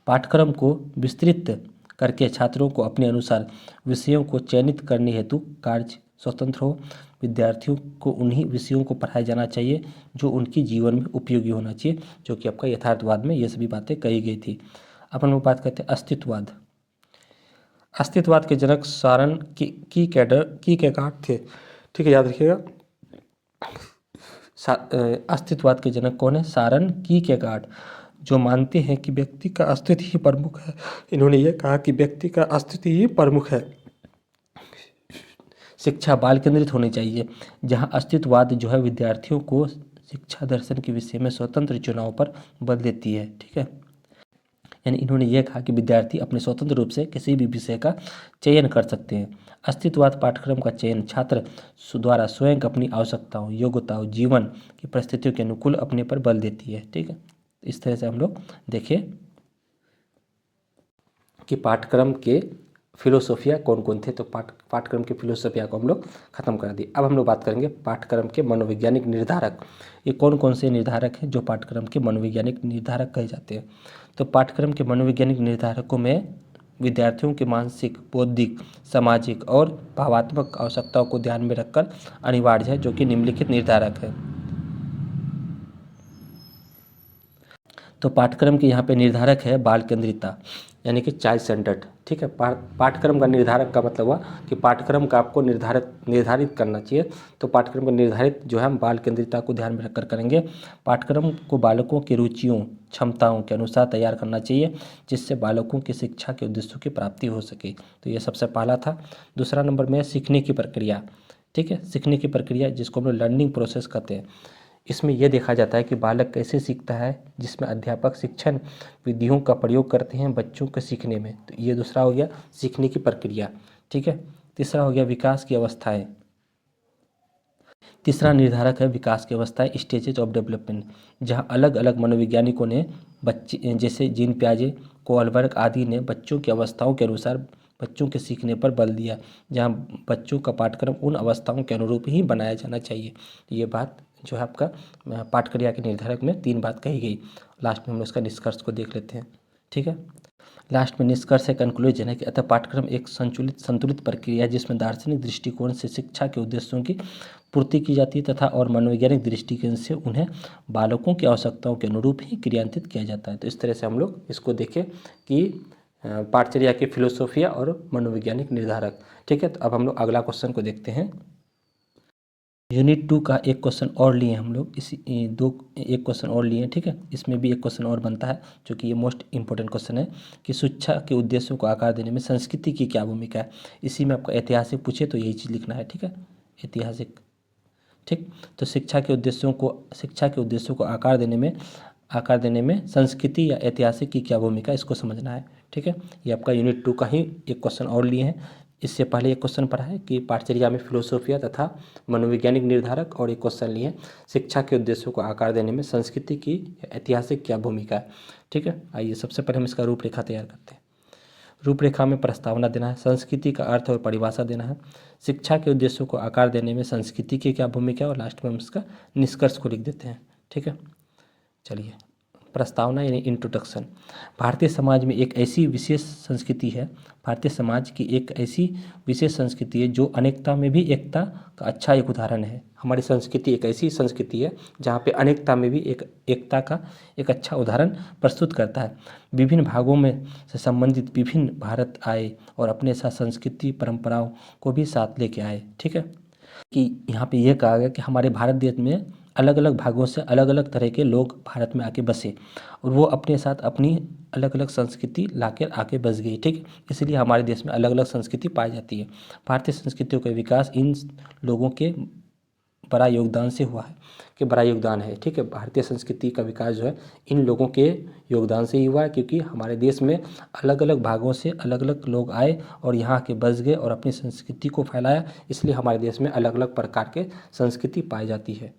Speaker 1: पाठ्यक्रम को विस्तृत करके छात्रों को अपने अनुसार विषयों को चयनित करने हेतु कार्य स्वतंत्र हो। विद्यार्थियों को उन्हीं विषयों को पढ़ाया जाना चाहिए जो उनकी जीवन में उपयोगी होना चाहिए, जो कि आपका यथार्थवाद में ये सभी बातें कही गई थी। अब हम लोग बात करते हैं अस्तित्ववाद। अस्तित्ववाद के जनक सारन कीकेगार्ड थे। ठीक है, याद रखिएगा। अस्तित्ववाद के जनक कौन है, सारन कीकेगार्ड, जो मानते हैं कि व्यक्ति का अस्तित्व ही प्रमुख है। इन्होंने ये कहा कि व्यक्ति का अस्तित्व ही प्रमुख है। शिक्षा बाल केंद्रित होनी चाहिए, जहाँ अस्तित्ववाद जो है विद्यार्थियों को शिक्षा दर्शन के विषय में स्वतंत्र चुनाव पर बल देती है। ठीक है, यानी इन्होंने यह कहा कि विद्यार्थी अपने स्वतंत्र रूप से किसी भी विषय का चयन कर सकते हैं। अस्तित्ववाद पाठ्यक्रम का चयन छात्र द्वारा स्वयं अपनी आवश्यकताओं, योग्यताओं, जीवन की परिस्थितियों के अनुकूल अपने पर बल देती है। ठीक है, इस तरह से हम लोग देखें कि पाठ्यक्रम के फिलोसोफिया कौन कौन थे। तो पाठ्यक्रम के फिलोसोफिया को हम लोग खत्म कर दिए। अब हम लोग बात करेंगे पाठ्यक्रम के मनोवैज्ञानिक निर्धारक। ये कौन कौन से निर्धारक हैं जो पाठ्यक्रम के मनोवैज्ञानिक निर्धारक कहे जाते हैं। तो पाठ्यक्रम के मनोवैज्ञानिक निर्धारकों में विद्यार्थियों के मानसिक, बौद्धिक, सामाजिक और भावात्मक आवश्यकताओं को ध्यान में रखकर अनिवार्य है, जो कि निम्नलिखित निर्धारक है। तो पाठ्यक्रम के यहाँ पे निर्धारक है बाल केंद्रितता, यानी कि चाइल्ड सेंटर्ड। ठीक है, पाठ्यक्रम का निर्धारक का मतलब हुआ कि पाठ्यक्रम का आपको निर्धारित करना चाहिए। तो पाठ्यक्रम का निर्धारित जो है हम बाल केंद्रितता को ध्यान में रखकर करेंगे। पाठ्यक्रम को बालकों की रुचियों, क्षमताओं के अनुसार तैयार करना चाहिए, जिससे बालकों की शिक्षा के उद्देश्यों की प्राप्ति हो सके। तो ये सबसे पहला था। दूसरा नंबर में सीखने की प्रक्रिया। ठीक है, सीखने की प्रक्रिया जिसको हम लोग लर्निंग प्रोसेस कहते हैं। इसमें यह देखा जाता है कि बालक कैसे सीखता है, जिसमें अध्यापक शिक्षण विधियों का प्रयोग करते हैं बच्चों के सीखने में। तो ये दूसरा हो गया सीखने की प्रक्रिया। ठीक है, तीसरा हो गया विकास की अवस्थाएं। तीसरा निर्धारक है विकास की अवस्थाएं, स्टेजेज ऑफ डेवलपमेंट, जहाँ अलग अलग मनोवैज्ञानिकों ने बच्चे जैसे जीन पियाजे, कोलबर्ग आदि ने बच्चों की अवस्थाओं के अनुसार बच्चों के सीखने पर बल दिया, जहाँ बच्चों का पाठ्यक्रम उन अवस्थाओं के अनुरूप ही बनाया जाना चाहिए। ये बात जो है आपका पाठ्यक्रिया के निर्धारक में 3 बात कही गई। लास्ट में हम उसका निष्कर्ष को देख लेते हैं। ठीक है, लास्ट में निष्कर्ष है, कंक्लूजन है कि अतः पाठ्यक्रम एक संतुलित प्रक्रिया है, जिसमें दार्शनिक दृष्टिकोण से शिक्षा के उद्देश्यों की पूर्ति की जाती है तथा और मनोवैज्ञानिक दृष्टिकोण से उन्हें बालकों की आवश्यकताओं के अनुरूप ही क्रियान्वित किया जाता है। तो इस तरह से हम लोग इसको देखें कि पाठ्यचर्या की फिलोसोफिया और मनोवैज्ञानिक निर्धारक। ठीक है, तो अब हम लोग अगला क्वेश्चन को देखते हैं। यूनिट 2 का एक क्वेश्चन और लिए हम लोग, एक क्वेश्चन और लिए। ठीक है, इसमें भी एक क्वेश्चन और बनता है, जो कि ये मोस्ट इंपॉर्टेंट क्वेश्चन है कि शिक्षा के उद्देश्यों को आकार देने में संस्कृति की क्या भूमिका है। इसी में आपका ऐतिहासिक पूछे तो यही चीज़ लिखना है। ठीक है, ऐतिहासिक। ठीक, तो शिक्षा के उद्देश्यों को आकार देने में संस्कृति या ऐतिहासिक की क्या भूमिका, इसको समझना है। ठीक है, ये आपका यूनिट 2 का ही एक क्वेश्चन और लिए हैं। इससे पहले एक क्वेश्चन पढ़ा है कि पाठ्यचर्या में फिलोसोफिया तथा मनोवैज्ञानिक निर्धारक, और एक क्वेश्चन लिए शिक्षा के उद्देश्यों को आकार देने में संस्कृति की ऐतिहासिक क्या भूमिका है। ठीक है, आइए सबसे पहले हम इसका रूपरेखा तैयार करते हैं। रूपरेखा में प्रस्तावना देना है, संस्कृति का अर्थ और परिभाषा देना है, शिक्षा के उद्देश्यों को आकार देने में संस्कृति की क्या भूमिका है, और लास्ट में हम इसका निष्कर्ष को लिख देते हैं। ठीक है, चलिए प्रस्तावना यानी इंट्रोडक्शन। भारतीय समाज में एक ऐसी विशेष संस्कृति है, भारतीय समाज की एक ऐसी विशेष संस्कृति है जो अनेकता में भी एकता का अच्छा एक उदाहरण है। हमारी संस्कृति एक ऐसी संस्कृति है जहाँ पे अनेकता में भी एकता का एक अच्छा उदाहरण प्रस्तुत करता है। विभिन्न भागों में से संबंधित विभिन्न भारत आए और अपने साथ संस्कृति परंपराओं को भी साथ लेके आए। ठीक है, कि यहाँ पे यह कहा गया कि हमारे भारत देश में अलग अलग भागों से अलग अलग तरह के लोग भारत में आके बसे, और वो अपने साथ अपनी अलग अलग संस्कृति लाकर आके बस गई। ठीक, इसलिए हमारे देश में अलग अलग संस्कृति पाई जाती है। भारतीय संस्कृतियों का विकास इन लोगों के बड़ा योगदान से हुआ है, कि बड़ा योगदान है। ठीक है, भारतीय संस्कृति का विकास जो है इन लोगों के योगदान से ही हुआ है, क्योंकि हमारे देश में अलग अलग भागों से अलग अलग लोग आए और यहाँ के बस गए और अपनी संस्कृति को फैलाया, इसलिए हमारे देश में अलग अलग प्रकार के संस्कृति पाई जाती है।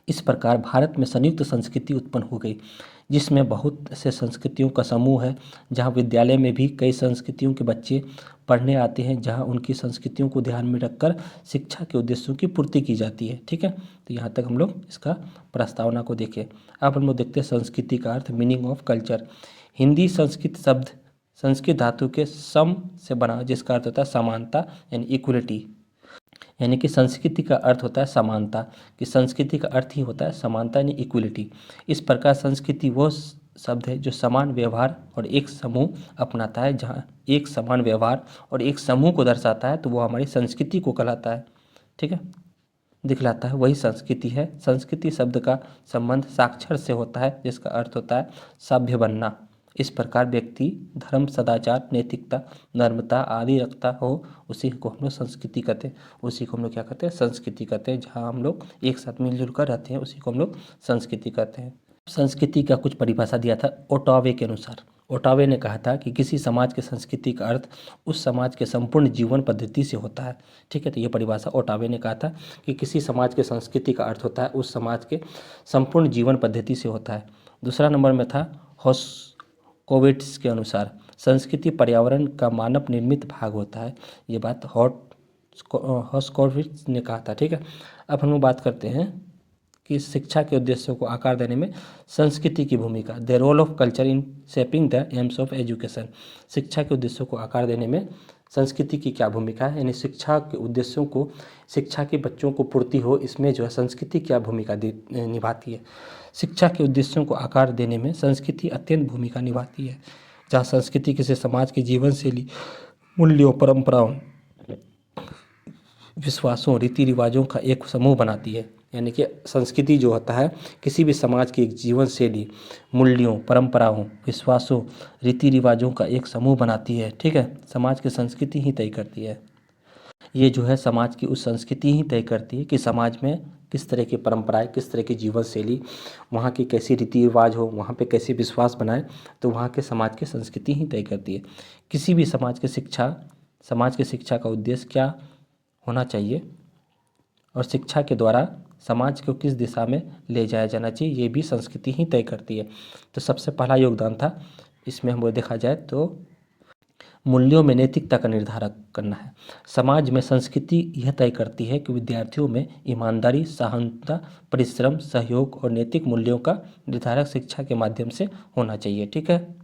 Speaker 1: इस प्रकार भारत में संयुक्त संस्कृति उत्पन्न हो गई, जिसमें बहुत से संस्कृतियों का समूह है, जहाँ विद्यालय में भी कई संस्कृतियों के बच्चे पढ़ने आते हैं, जहाँ उनकी संस्कृतियों को ध्यान में रखकर शिक्षा के उद्देश्यों की पूर्ति की जाती है। ठीक है, तो यहाँ तक हम लोग इसका प्रस्तावना को देखें। अब हम लोग देखते हैं संस्कृति का अर्थ, meaning of culture. Hindi Sanskrit शब्द संस्कृत धातु के सम से बना, जिसका अर्थ होता है समानता यानी इक्वलिटी, यानी कि संस्कृति का अर्थ होता है समानता, कि संस्कृति का अर्थ ही होता है समानता यानी इक्वलिटी। इस प्रकार संस्कृति वो शब्द है जो समान व्यवहार और एक समूह अपनाता है, जहाँ एक समान व्यवहार और एक समूह को दर्शाता है, तो वो हमारी संस्कृति को कहलाता है। ठीक है, दिखलाता है वही संस्कृति है। संस्कृति शब्द का संबंध साक्षर से होता है, जिसका अर्थ होता है सभ्य बनना। इस प्रकार व्यक्ति धर्म, सदाचार, नैतिकता, नम्रता आदि रखता हो, उसी को हम लोग संस्कृति कहते हैं। उसी को हम लोग क्या कहते हैं? संस्कृति कहते हैं। जहाँ हम लोग एक साथ मिलजुल कर रहते हैं, उसी को हम लोग संस्कृति कहते हैं। संस्कृति का कुछ परिभाषा दिया था ओटावे के अनुसार। ओटावे ने कहा था कि किसी समाज के संस्कृति का अर्थ उस समाज के संपूर्ण जीवन पद्धति से होता है। ठीक है, तो ये परिभाषा ओटावे ने कहा था कि किसी समाज के संस्कृति का अर्थ होता है उस समाज के संपूर्ण जीवन पद्धति से होता है। दूसरा नंबर में था हॉस्कोविट्ज़ के अनुसार संस्कृति पर्यावरण का मानव निर्मित भाग होता है। ये बात हॉस्कोविट्ज़ ने कहा था। ठीक है, अब हम लोग बात करते हैं कि शिक्षा के उद्देश्यों को आकार देने में संस्कृति की भूमिका, the role of culture in shaping the aims of education. शिक्षा के उद्देश्यों को आकार देने में संस्कृति की क्या भूमिका है, यानी शिक्षा के उद्देश्यों को, शिक्षा के बच्चों को पूर्ति हो, इसमें जो है संस्कृति क्या भूमिका निभाती है। शिक्षा के उद्देश्यों को आकार देने में संस्कृति अत्यंत भूमिका निभाती है। जहाँ संस्कृति किसी समाज की जीवन शैली, मूल्यों, परंपराओं, विश्वासों, रीति रिवाजों का एक समूह बनाती है। यानी कि संस्कृति जो होता है किसी भी समाज की एक जीवन शैली, मूल्यों, परंपराओं, विश्वासों, रीति रिवाजों का एक समूह बनाती है। ठीक है, समाज की संस्कृति ही तय करती है। ये जो है समाज की उस संस्कृति ही तय करती है कि समाज में किस तरह की परंपराएं, किस तरह की जीवन शैली, वहाँ की कैसी रीति रिवाज हो, वहाँ पे कैसे विश्वास बनाए, तो वहाँ के समाज की संस्कृति ही तय करती है। किसी भी समाज की शिक्षा का उद्देश्य क्या होना चाहिए और शिक्षा के द्वारा समाज को किस दिशा में ले जाया जाना चाहिए, ये भी संस्कृति ही तय करती है। तो सबसे पहला योगदान था इसमें हम देखा जाए तो मूल्यों में नैतिकता का निर्धारण करना है। समाज में संस्कृति यह तय करती है कि विद्यार्थियों में ईमानदारी, सहानुभूति, परिश्रम, सहयोग और नैतिक मूल्यों का निर्धारक शिक्षा के माध्यम से होना चाहिए। ठीक है,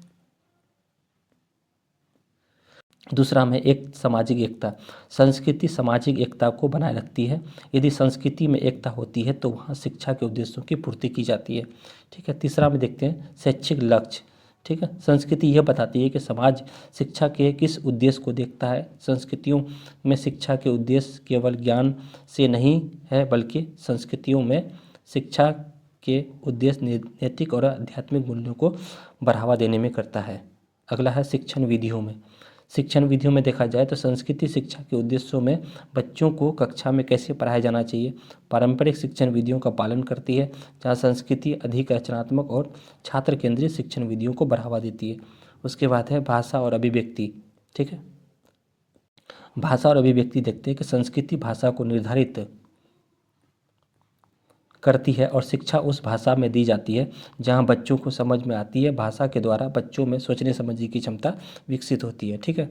Speaker 1: दूसरा में एक सामाजिक एकता। संस्कृति सामाजिक एकता को बनाए रखती है। यदि संस्कृति में एकता होती है तो वहाँ शिक्षा के उद्देश्यों की पूर्ति की जाती है। ठीक है, तीसरा में देखते हैं शैक्षिक लक्ष्य। ठीक है, संस्कृति यह बताती है कि समाज शिक्षा के किस उद्देश्य को देखता है। संस्कृतियों में शिक्षा के उद्देश्य केवल ज्ञान से नहीं है, बल्कि संस्कृतियों में शिक्षा के उद्देश्य नैतिक और आध्यात्मिक मूल्यों को बढ़ावा देने में करता है। अगला है शिक्षण विधियों में। शिक्षण विधियों में देखा जाए तो संस्कृति शिक्षा के उद्देश्यों में बच्चों को कक्षा में कैसे पढ़ाया जाना चाहिए, पारंपरिक शिक्षण विधियों का पालन करती है, जहाँ संस्कृति अधिक रचनात्मक और छात्र केंद्रित शिक्षण विधियों को बढ़ावा देती है। उसके बाद है भाषा और अभिव्यक्ति। ठीक है, भाषा और अभिव्यक्ति देखते हैं कि संस्कृति भाषा को निर्धारित करती है और शिक्षा उस भाषा में दी जाती है जहाँ बच्चों को समझ में आती है। भाषा के द्वारा बच्चों में सोचने समझने की क्षमता विकसित होती है। ठीक है,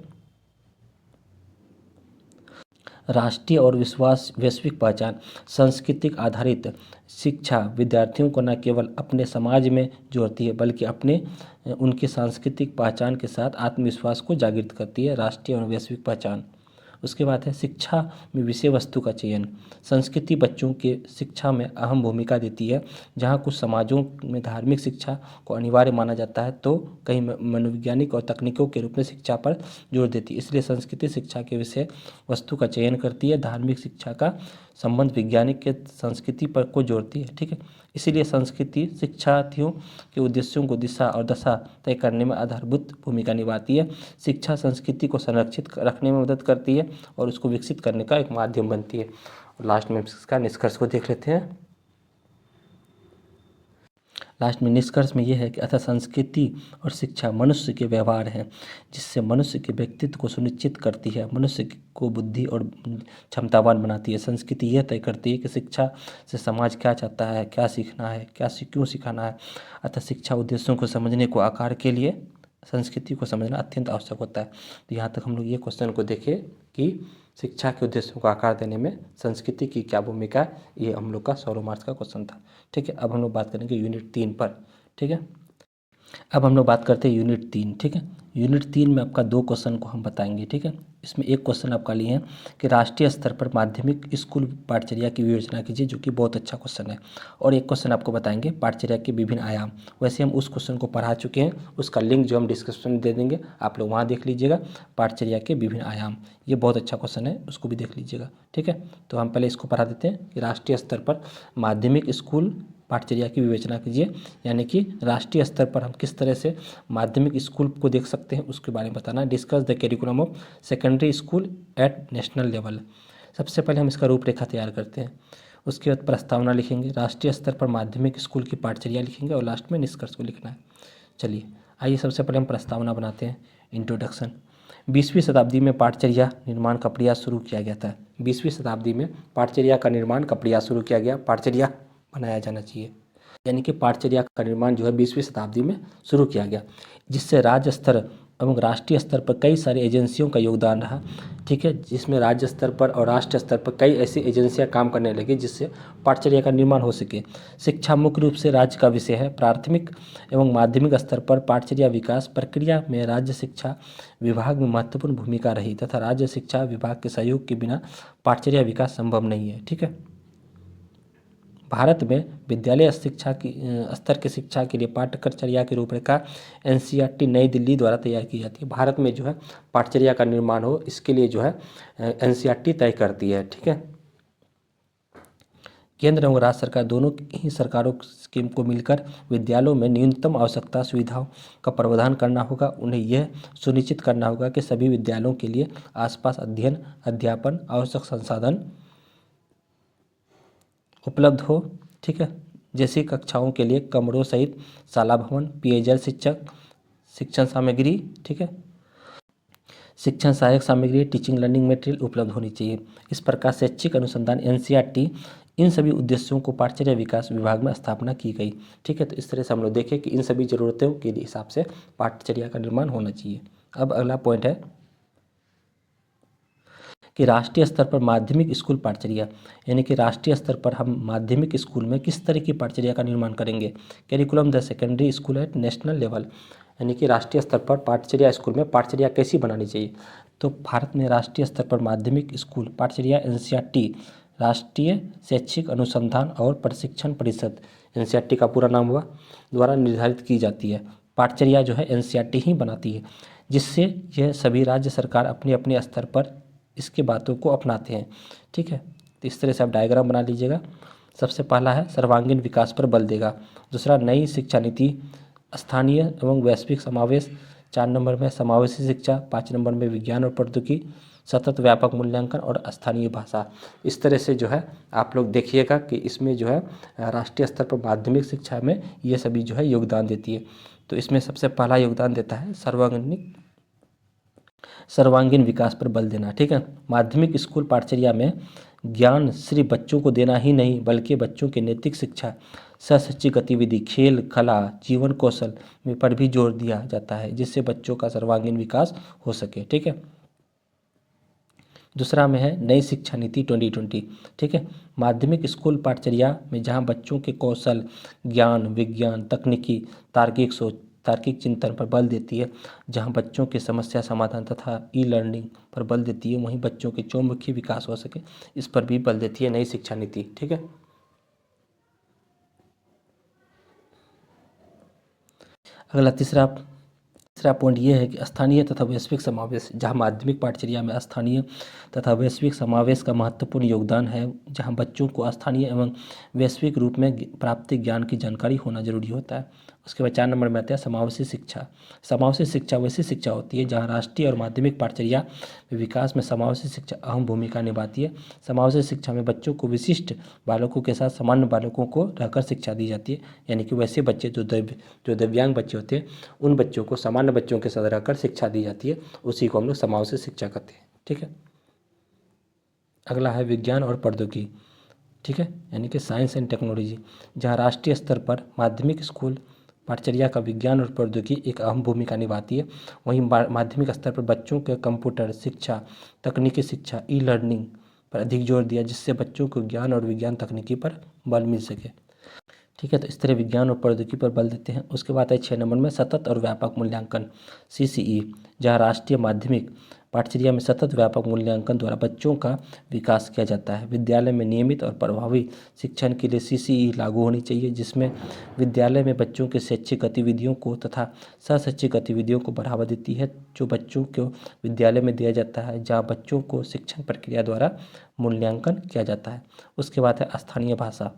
Speaker 1: राष्ट्रीय और वैश्विक पहचान। सांस्कृतिक आधारित शिक्षा विद्यार्थियों को न केवल अपने समाज में जोड़ती है, बल्कि उनके सांस्कृतिक पहचान के साथ आत्मविश्वास को जागृत करती है। राष्ट्रीय और वैश्विक पहचान। उसके बाद है शिक्षा में विषय वस्तु का चयन। संस्कृति बच्चों के शिक्षा में अहम भूमिका देती है। जहाँ कुछ समाजों में धार्मिक शिक्षा को अनिवार्य माना जाता है, तो कहीं मनोवैज्ञानिक और तकनीकों के रूप में शिक्षा पर जोर देती है। इसलिए संस्कृति शिक्षा के विषय वस्तु का चयन करती है। धार्मिक शिक्षा का संबंध वैज्ञानिक के संस्कृति पर को जोड़ती है। ठीक है, इसीलिए संस्कृति शिक्षार्थियों के उद्देश्यों को दिशा और दशा तय करने में आधारभूत भूमिका निभाती है। शिक्षा संस्कृति को संरक्षित रखने में मदद करती है और उसको विकसित करने का एक माध्यम बनती है। और लास्ट में इसका निष्कर्ष को देख लेते हैं। लास्ट में निष्कर्ष में यह है कि अतः संस्कृति और शिक्षा मनुष्य के व्यवहार हैं, जिससे मनुष्य के व्यक्तित्व को सुनिश्चित करती है, मनुष्य को बुद्धि और क्षमतावान बनाती है। संस्कृति यह तय करती है कि शिक्षा से समाज क्या चाहता है, क्या सीखना है, क्यों सिखाना है। अतः शिक्षा उद्देश्यों को समझने को आकार के लिए संस्कृति को समझना अत्यंत आवश्यक होता है। तो यहाँ तक हम लोग ये क्वेश्चन को देखें कि शिक्षा के उद्देश्यों को आकार देने में संस्कृति की क्या भूमिका है। ये हम लोग का 100 मार्क्स का क्वेश्चन था। ठीक है, अब हम लोग बात करेंगे यूनिट 3 पर। ठीक है, अब हम लोग बात करते हैं यूनिट 3, ठीक है। यूनिट 3 में आपका 2 क्वेश्चन को हम बताएंगे, ठीक है। इसमें एक क्वेश्चन आपका लिए हैं कि राष्ट्रीय स्तर पर माध्यमिक स्कूल पाठचर्या की विवेचना कीजिए, जो कि बहुत अच्छा क्वेश्चन है। और एक क्वेश्चन आपको बताएंगे पाठचर्या के विभिन्न आयाम। वैसे हम उस क्वेश्चन को पढ़ा चुके हैं, उसका लिंक जो हम डिस्क्रिप्शन में दे देंगे, आप लोग वहाँ देख लीजिएगा। पाठचर्या के विभिन्न आयाम, ये बहुत अच्छा क्वेश्चन है, उसको भी देख लीजिएगा, ठीक है। तो हम पहले इसको पढ़ा देते हैं कि राष्ट्रीय स्तर पर माध्यमिक स्कूल पाठचर्या की विवेचना कीजिए, यानी कि राष्ट्रीय स्तर पर हम किस तरह से माध्यमिक स्कूल को देख सकते हैं उसके बारे में बताना। Discuss the curriculum of secondary school eight national level. सबसे पहले हम इसका रूपरेखा तैयार करते हैं, उसके बाद प्रस्तावना लिखेंगे, राष्ट्रीय स्तर पर माध्यमिक स्कूल की पाठचर्या लिखेंगे और लास्ट में निष्कर्ष को लिखना है। चलिए आइए सबसे पहले हम प्रस्तावना बनाते हैं। इंट्रोडक्शन। 20वीं शताब्दी में पाठचर्या निर्माण का प्रयास शुरू किया गया था। 20वीं शताब्दी में पाठचर्या का निर्माण का प्रयास शुरू किया गया, पाठचर्या बनाया जाना चाहिए, यानी कि पाठचर्या का निर्माण जो है 20वीं शताब्दी में शुरू किया गया, जिससे राज्य स्तर एवं राष्ट्रीय स्तर पर कई सारी एजेंसियों का योगदान रहा, ठीक है। जिसमें राज्य स्तर पर और राष्ट्रीय स्तर पर कई ऐसी एजेंसियां काम करने लगी जिससे पाठचर्या का निर्माण हो सके। शिक्षा मुख्य रूप से राज्य का विषय है। प्राथमिक एवं माध्यमिक स्तर पर पाठचर्या विकास प्रक्रिया में राज्य शिक्षा विभाग में महत्वपूर्ण भूमिका रही तथा राज्य शिक्षा विभाग के सहयोग के बिना पाठचर्या विकास संभव नहीं है, ठीक है। भारत में विद्यालय शिक्षा की स्तर की शिक्षा के लिए पाठ्यचर्या की रूपरेखा एनसीईआरटी नई दिल्ली द्वारा तैयार की जाती है। भारत में जो है पाठचर्या का निर्माण हो, इसके लिए जो है एनसीईआरटी तय करती है, ठीक है। केंद्र एवं राज्य सरकार दोनों ही सरकारों स्कीम को मिलकर विद्यालयों में न्यूनतम आवश्यकता सुविधाओं का प्रावधान करना होगा। उन्हें यह सुनिश्चित करना होगा कि सभी विद्यालयों के लिए आसपास अध्ययन अध्यापन आवश्यक संसाधन उपलब्ध हो, ठीक है। जैसे कक्षाओं के लिए कमरों सहित शाला भवन, पेयजल, शिक्षण सामग्री, ठीक है, शिक्षण सहायक सामग्री, टीचिंग लर्निंग मटेरियल उपलब्ध होनी चाहिए। इस प्रकार शैक्षिक अनुसंधान एनसीईआरटी इन सभी उद्देश्यों को पाठचर्या विकास विभाग में स्थापना की गई, ठीक है। तो इस तरह से हम लोग देखें कि इन सभी जरूरतों के हिसाब से पाठचर्या का निर्माण होना चाहिए। अब अगला पॉइंट है कि राष्ट्रीय स्तर पर माध्यमिक स्कूल पाठचर्या, यानी कि राष्ट्रीय स्तर पर हम माध्यमिक स्कूल में किस तरह की पाठचर्या का निर्माण करेंगे। Curriculum the secondary school eight national level, यानी कि राष्ट्रीय स्तर पर पाठचर्या स्कूल में पाठचर्या कैसी बनानी चाहिए। तो भारत में राष्ट्रीय स्तर पर माध्यमिक स्कूल पाठचर्या एनसीईआरटी राष्ट्रीय शैक्षिक अनुसंधान और प्रशिक्षण परिषद, एनसीईआरटी का पूरा नाम हुआ, द्वारा निर्धारित की जाती है। पाठचर्या जो है एनसीईआरटी ही बनाती है, जिससे यह सभी राज्य सरकार अपने अपने स्तर पर इसकी बातों को अपनाते हैं, ठीक है। तो इस तरह से आप डायग्राम बना लीजिएगा। सबसे पहला है सर्वांगीण विकास पर बल देगा। दूसरा नई शिक्षा नीति, स्थानीय एवं वैश्विक समावेश। 4 नंबर में समावेशी शिक्षा। 5 नंबर में विज्ञान और प्रौद्योगिकी, सतत व्यापक मूल्यांकन और स्थानीय भाषा। इस तरह से जो है आप लोग देखिएगा कि इसमें जो है राष्ट्रीय स्तर पर माध्यमिक शिक्षा में ये सभी जो है योगदान देती है। तो इसमें सबसे पहला योगदान देता है सर्वांगीण विकास पर बल देना, ठीक है। माध्यमिक स्कूल पाठचर्या में ज्ञान सिर्फ बच्चों को देना ही नहीं बल्कि बच्चों की नैतिक शिक्षा, सहशैक्षिक गतिविधि, खेल, कला, जीवन कौशल में पर भी जोर दिया जाता है, जिससे बच्चों का सर्वांगीण विकास हो सके, ठीक है। दूसरा में है नई शिक्षा नीति 2020, ठीक है। माध्यमिक स्कूल पाठचर्या में जहां बच्चों के कौशल, ज्ञान, विज्ञान, तकनीकी, तार्किक सोच, तार्किक चिंतन पर बल देती है, जहां बच्चों के समस्या समाधान तथा ई लर्निंग पर बल देती है, वहीं बच्चों के चौमुखी विकास हो सके इस पर भी बल देती है नई शिक्षा नीति, ठीक है। अगला तीसरा पॉइंट ये है कि स्थानीय तथा वैश्विक समावेश, जहाँ माध्यमिक पाठचर्या में स्थानीय तथा वैश्विक समावेश का महत्वपूर्ण योगदान है, जहाँ बच्चों को स्थानीय एवं वैश्विक रूप में प्राप्त ज्ञान की जानकारी होना जरूरी होता है। उसके बाद 4 नंबर में आता है समावेशी शिक्षा। समावेशी शिक्षा वैसी शिक्षा होती है जहाँ राष्ट्रीय और माध्यमिक पाठचर्या विकास में समावेशी शिक्षा अहम भूमिका निभाती है। समावेशी शिक्षा में बच्चों को विशिष्ट बालकों के साथ सामान्य बालकों को रहकर शिक्षा दी जाती है, यानी कि वैसे बच्चे जो दिव्यांग बच्चे होते हैं उन बच्चों को सामान्य बच्चों के साथ रहकर शिक्षा दी जाती है, उसी को हम लोग समावेशी शिक्षा कहते हैं, ठीक है। अगला है विज्ञान और प्रौद्योगिकी, ठीक है, यानी कि साइंस एंड टेक्नोलॉजी, जहाँ राष्ट्रीय स्तर पर माध्यमिक स्कूल पाठचर्या का विज्ञान और प्रौद्योगिकी एक अहम भूमिका निभाती है, वहीं माध्यमिक स्तर पर बच्चों के कंप्यूटर शिक्षा, तकनीकी शिक्षा, ई लर्निंग पर अधिक जोर दिया, जिससे बच्चों को ज्ञान और विज्ञान तकनीकी पर बल मिल सके, ठीक है। तो इस तरह विज्ञान और प्रौद्योगिकी पर बल देते हैं। उसके बाद है 6 नंबर में सतत और व्यापक मूल्यांकन CCE, जहाँ राष्ट्रीय माध्यमिक पाठचर्या में सतत व्यापक मूल्यांकन द्वारा बच्चों का विकास किया जाता है। विद्यालय में नियमित और प्रभावी शिक्षण के लिए CCE लागू होनी चाहिए, जिसमें विद्यालय में बच्चों के शैक्षिक गतिविधियों को तथा सहशैक्षिक गतिविधियों को बढ़ावा देती है, जो बच्चों को विद्यालय में दिया जाता है, जहाँ बच्चों को शिक्षण प्रक्रिया द्वारा मूल्यांकन किया जाता है। उसके बाद है स्थानीय भाषा।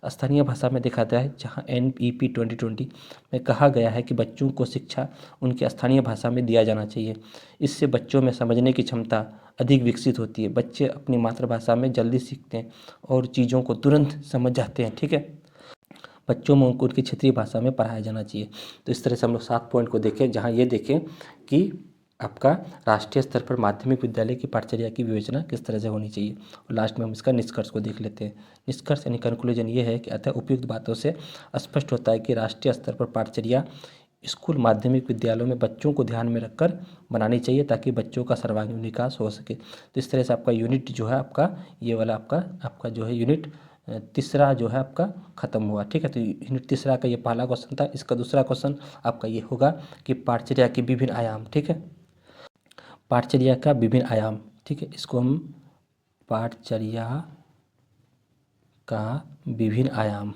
Speaker 1: स्थानीय भाषा में देखा गया है, जहाँ NEP 2020 में कहा गया है कि बच्चों को शिक्षा उनकी स्थानीय भाषा में दिया जाना चाहिए। इससे बच्चों में समझने की क्षमता अधिक विकसित होती है। बच्चे अपनी मातृभाषा में जल्दी सीखते हैं और चीज़ों को तुरंत समझ जाते हैं। ठीक है। बच्चों में उनको उनकी क्षेत्रीय भाषा में पढ़ाया जाना चाहिए। तो इस तरह से हम लोग 7 पॉइंट को देखें, जहाँ ये देखें कि आपका राष्ट्रीय स्तर पर माध्यमिक विद्यालय की पाठचर्या की विवेचना किस तरह से होनी चाहिए। और लास्ट में हम इसका निष्कर्ष को देख लेते हैं। निष्कर्ष यानी कंक्लूजन ये है कि अतः उपयुक्त बातों से स्पष्ट होता है कि राष्ट्रीय स्तर पर पाठचर्या स्कूल माध्यमिक विद्यालयों में बच्चों को ध्यान में रखकर बनानी चाहिए, ताकि बच्चों का सर्वांगीण विकास हो सके। तो इस तरह से आपका यूनिट जो है आपका ये वाला आपका जो है यूनिट तीसरा जो है आपका खत्म हुआ। ठीक है। तो यूनिट तीसरा का ये पहला क्वेश्चन था। इसका दूसरा क्वेश्चन आपका ये होगा कि पाठचर्या के विभिन्न आयाम। ठीक है। पाठचर्या का विभिन्न आयाम। ठीक है। इसको हम पाठचर्या का विभिन्न आयाम,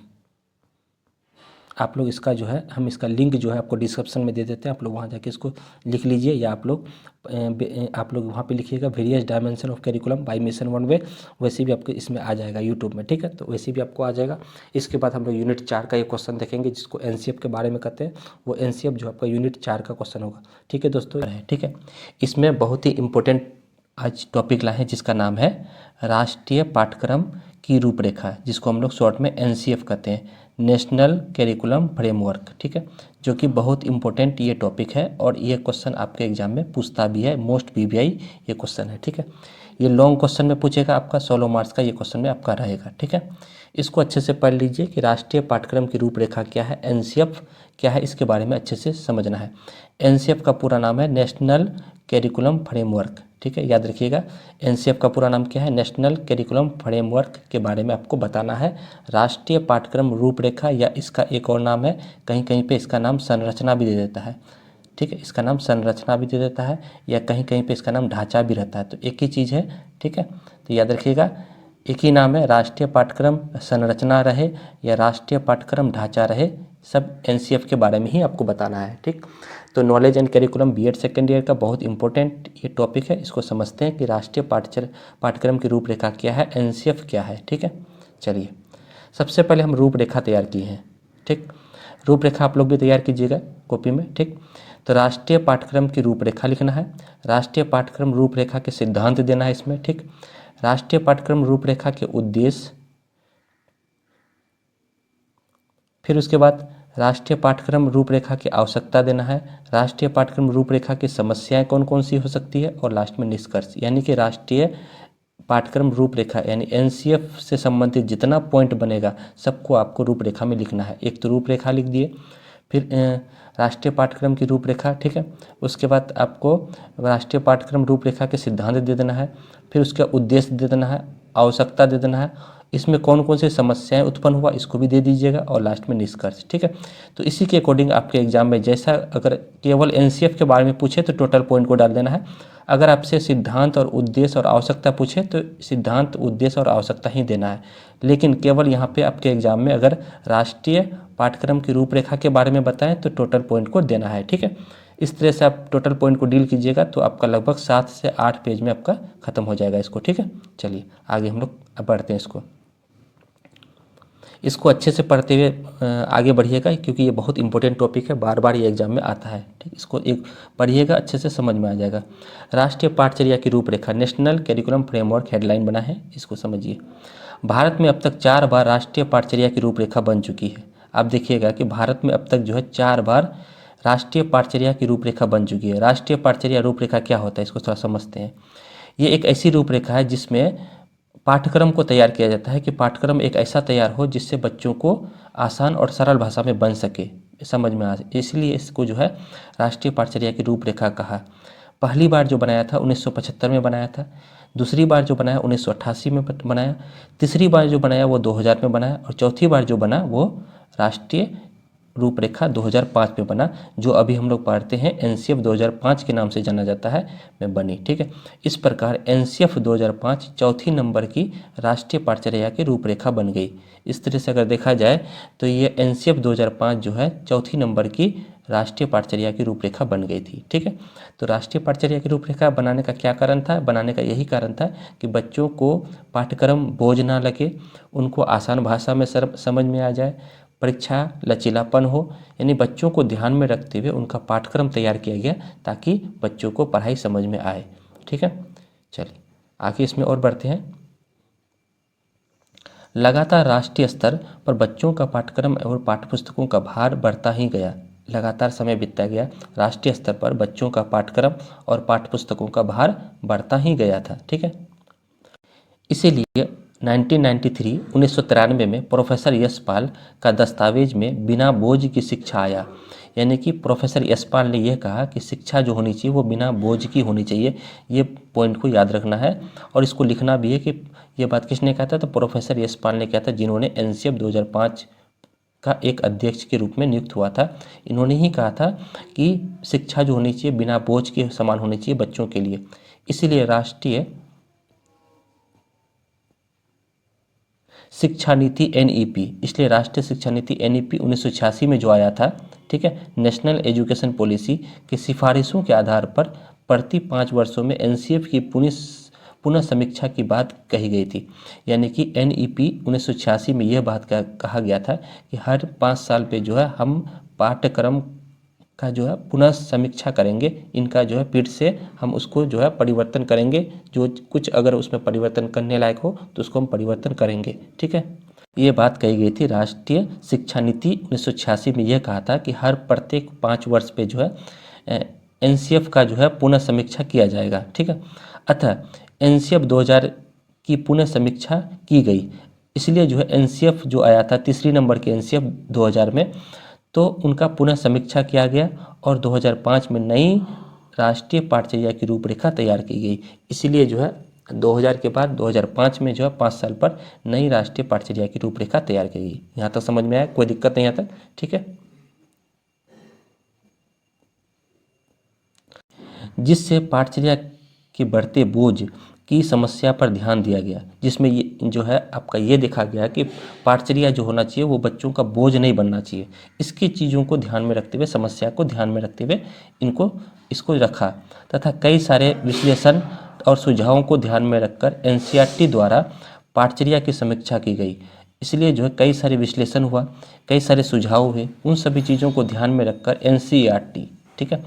Speaker 1: आप लोग इसका जो है हम इसका लिंक जो है आपको डिस्क्रिप्शन में दे देते हैं। आप लोग वहाँ जाके इसको लिख लीजिए, या आप लोग वहाँ पे लिखिएगा various dimension of curriculum by mission one way, वैसे भी आपको इसमें आ जाएगा यूट्यूब में। ठीक है। तो वैसे भी आपको आ जाएगा। इसके बाद हम लोग यूनिट 4 का ये क्वेश्चन देखेंगे, जिसको NCF के बारे में कहते हैं। वो NCF जो आपका यूनिट 4 का क्वेश्चन होगा। ठीक है दोस्तों। ठीक है। इसमें बहुत ही इंपॉर्टेंट आज टॉपिक लाए हैं, जिसका नाम है राष्ट्रीय पाठ्यक्रम की रूपरेखा, जिसको हम लोग शॉर्ट में NCF कहते हैं, नेशनल करिकुलम फ्रेमवर्क। ठीक है। जो कि बहुत इंपॉर्टेंट ये टॉपिक है, और ये क्वेश्चन आपके एग्जाम में पूछता भी है। मोस्ट PBI ये क्वेश्चन है। ठीक है। ये लॉन्ग क्वेश्चन में पूछेगा आपका, 16 मार्क्स का ये क्वेश्चन में आपका रहेगा। ठीक है। इसको अच्छे से पढ़ लीजिए कि राष्ट्रीय पाठ्यक्रम की रूपरेखा क्या है, NCF क्या है, इसके बारे में अच्छे से समझना है। NCF का पूरा नाम है नेशनल करिकुलम फ्रेमवर्क। ठीक है। याद रखिएगा, NCF का पूरा नाम क्या है, नेशनल करिकुलम फ्रेमवर्क के बारे में आपको बताना है। राष्ट्रीय पाठ्यक्रम रूपरेखा, या इसका एक और नाम है, कहीं कहीं पे इसका नाम संरचना भी दे देता है। ठीक है। इसका नाम संरचना भी दे देता है, या कहीं कहीं पे इसका नाम ढांचा भी रहता है। तो एक ही चीज़ है। ठीक है। तो याद रखिएगा, एक ही नाम है, राष्ट्रीय पाठ्यक्रम संरचना रहे या राष्ट्रीय पाठ्यक्रम ढांचा रहे, सब NCF के बारे में ही आपको बताना है। ठीक। तो knowledge and curriculum B.Ed second year का बहुत इंपॉर्टेंट ये टॉपिक है। इसको समझते हैं कि राष्ट्रीय पाठ्यक्रम की रूपरेखा क्या है, NCF क्या है। ठीक है। चलिए, सबसे पहले हम रूपरेखा तैयार की हैं। ठीक। रूपरेखा आप लोग भी तैयार कीजिएगा कॉपी में। ठीक। तो राष्ट्रीय पाठ्यक्रम की रूपरेखा लिखना है, राष्ट्रीय पाठ्यक्रम रूपरेखा के सिद्धांत देना है इसमें। ठीक। राष्ट्रीय पाठ्यक्रम रूपरेखा के उद्देश्य, फिर उसके बाद राष्ट्रीय पाठ्यक्रम रूपरेखा की आवश्यकता देना है, राष्ट्रीय पाठ्यक्रम रूपरेखा की समस्याएं कौन कौन सी हो सकती है, और लास्ट में निष्कर्ष। यानी कि राष्ट्रीय पाठ्यक्रम रूपरेखा यानी NCF से संबंधित जितना पॉइंट बनेगा सबको आपको रूपरेखा में लिखना है। एक तो रूपरेखा लिख दिए, फिर राष्ट्रीय पाठ्यक्रम की रूपरेखा। ठीक है। उसके बाद आपको राष्ट्रीय पाठ्यक्रम रूपरेखा के सिद्धांत दे देना है, फिर उसका उद्देश्य दे देना है, आवश्यकता दे देना है, इसमें कौन कौन सी समस्याएं उत्पन्न हुआ इसको भी दे दीजिएगा, और लास्ट में निष्कर्ष। ठीक है। तो इसी के अकॉर्डिंग आपके एग्जाम में जैसा अगर केवल NCF के बारे में पूछे तो टोटल पॉइंट को डाल देना है। अगर आपसे सिद्धांत और उद्देश्य और आवश्यकता पूछे तो सिद्धांत, उद्देश्य और आवश्यकता ही देना है। लेकिन केवल यहाँ पे आपके एग्जाम में अगर राष्ट्रीय पाठ्यक्रम की रूपरेखा के बारे में बताएं तो टोटल पॉइंट को देना है। ठीक है। इस तरह से आप टोटल पॉइंट को डील कीजिएगा तो आपका लगभग 7 से 8 पेज में आपका खत्म हो जाएगा इसको। ठीक है। चलिए आगे हम लोग बढ़ते हैं। इसको अच्छे से पढ़ते हुए आगे बढ़िएगा, क्योंकि ये बहुत इंपॉर्टेंट टॉपिक है, बार बार ये एग्जाम में आता है। ठीक। इसको एक पढ़िएगा, अच्छे से समझ में आ जाएगा। राष्ट्रीय पाठचर्या की रूपरेखा, नेशनल करिकुलम फ्रेमवर्क हेडलाइन बना है, इसको समझिए। भारत में अब तक 4 बार राष्ट्रीय पाठचर्या की रूपरेखा बन चुकी है। आप देखिएगा कि भारत में अब तक जो है 4 बार राष्ट्रीय पाठचर्या की रूपरेखा बन चुकी है। राष्ट्रीय पाठचर्या रूपरेखा क्या होता है, इसको थोड़ा समझते हैं। ये एक ऐसी रूपरेखा है जिसमें पाठ्यक्रम को तैयार किया जाता है कि पाठ्यक्रम एक ऐसा तैयार हो जिससे बच्चों को आसान और सरल भाषा में बन सके, समझ में आ सके। इसलिए इसको जो है राष्ट्रीय पाठचर्या की रूपरेखा कहा। पहली बार जो बनाया था 1975 में बनाया था, दूसरी बार जो बनाया 1988 में बनाया, तीसरी बार जो बनाया वो 2000 में बनाया, और चौथी बार जो बना वो राष्ट्रीय रूपरेखा 2005 में बना, जो अभी हम लोग पढ़ते हैं एनसीएफ 2005 के नाम से जाना जाता है, में बनी। ठीक है, इस प्रकार एनसीएफ 2005 चौथी नंबर की राष्ट्रीय पाठचर्या की रूपरेखा बन गई। इस तरह से अगर देखा जाए तो ये एनसीएफ 2005 जो है चौथी नंबर की राष्ट्रीय पाठचर्या की रूपरेखा बन गई थी। ठीक है, तो राष्ट्रीय पाठचर्या की रूपरेखा बनाने का क्या कारण था? बनाने का यही कारण था कि बच्चों को पाठ्यक्रम बोझ ना लगे, उनको आसान भाषा में समझ में आ जाए, परीक्षा लचीलापन हो, यानी बच्चों को ध्यान में रखते हुए उनका पाठ्यक्रम तैयार किया गया ताकि बच्चों को पढ़ाई समझ में आए। ठीक है, चलिए आगे इसमें और बढ़ते हैं। लगातार राष्ट्रीय स्तर पर बच्चों का पाठ्यक्रम और पाठ्यपुस्तकों का भार बढ़ता ही गया। लगातार समय बीतता गया, राष्ट्रीय स्तर पर बच्चों का पाठ्यक्रम और पाठ्यपुस्तकों का भार बढ़ता ही गया था। ठीक है, इसीलिए 1993 में प्रोफेसर यशपाल का दस्तावेज में बिना बोझ की शिक्षा आया। यानी कि प्रोफेसर यशपाल ने यह कहा कि शिक्षा जो होनी चाहिए वो बिना बोझ की होनी चाहिए। ये पॉइंट को याद रखना है और इसको लिखना भी है कि ये बात किसने कहा था? तो प्रोफेसर यशपाल ने कहा था, जिन्होंने एनसीएफ 2005 का एक अध्यक्ष के रूप में नियुक्त हुआ था। इन्होंने ही कहा था कि शिक्षा जो होनी चाहिए बिना बोझ के समान होनी चाहिए बच्चों के लिए। इसीलिए राष्ट्रीय शिक्षा नीति एनईपी, इसलिए राष्ट्रीय शिक्षा नीति एनईपी 1986 में जो आया था, ठीक है, नेशनल एजुकेशन पॉलिसी की सिफारिशों के आधार पर प्रति 5 वर्षों में एनसीएफ की पुनः समीक्षा की बात कही गई थी। यानी कि एनईपी 1986 में यह बात कहा गया था कि हर 5 साल पे जो है हम पाठ्यक्रम का जो है पुनः समीक्षा करेंगे, इनका जो है फिर से हम उसको जो है परिवर्तन करेंगे, जो कुछ अगर उसमें परिवर्तन करने लायक हो तो उसको हम परिवर्तन करेंगे। ठीक है, ये बात कही गई थी। राष्ट्रीय शिक्षा नीति 1986 में यह कहा था कि हर प्रत्येक 5 वर्ष पे जो है एनसीएफ का जो है पुनः समीक्षा किया जाएगा। ठीक है, अतः एनसीएफ 2000 की पुनः समीक्षा की गई। इसलिए जो है एनसीएफ जो आया था तीसरी नंबर के एनसीएफ 2000 में, तो उनका पुनः समीक्षा किया गया और 2005 में नई राष्ट्रीय पाठचर्या की रूपरेखा तैयार की गई। इसीलिए जो है 2000 के बाद 2005 में जो है 5 साल पर नई राष्ट्रीय पाठचर्या की रूपरेखा तैयार की गई। यहाँ तक समझ में आया? कोई दिक्कत नहीं आता? ठीक है, जिससे पाठचर्या के बढ़ते बोझ की समस्या पर ध्यान दिया गया, जिसमें ये जो है आपका ये देखा गया कि पाठचर्या जो होना चाहिए वो बच्चों का बोझ नहीं बनना चाहिए। इसकी चीज़ों को ध्यान में रखते हुए, समस्या को ध्यान में रखते हुए इसको रखा तथा कई सारे विश्लेषण और सुझावों को ध्यान में रखकर एनसीईआरटी द्वारा पाठचर्या की समीक्षा की गई। इसलिए जो है कई सारे विश्लेषण हुआ, कई सारे सुझाव हुए, उन सभी चीज़ों को ध्यान में रखकर एनसीईआरटी, ठीक है,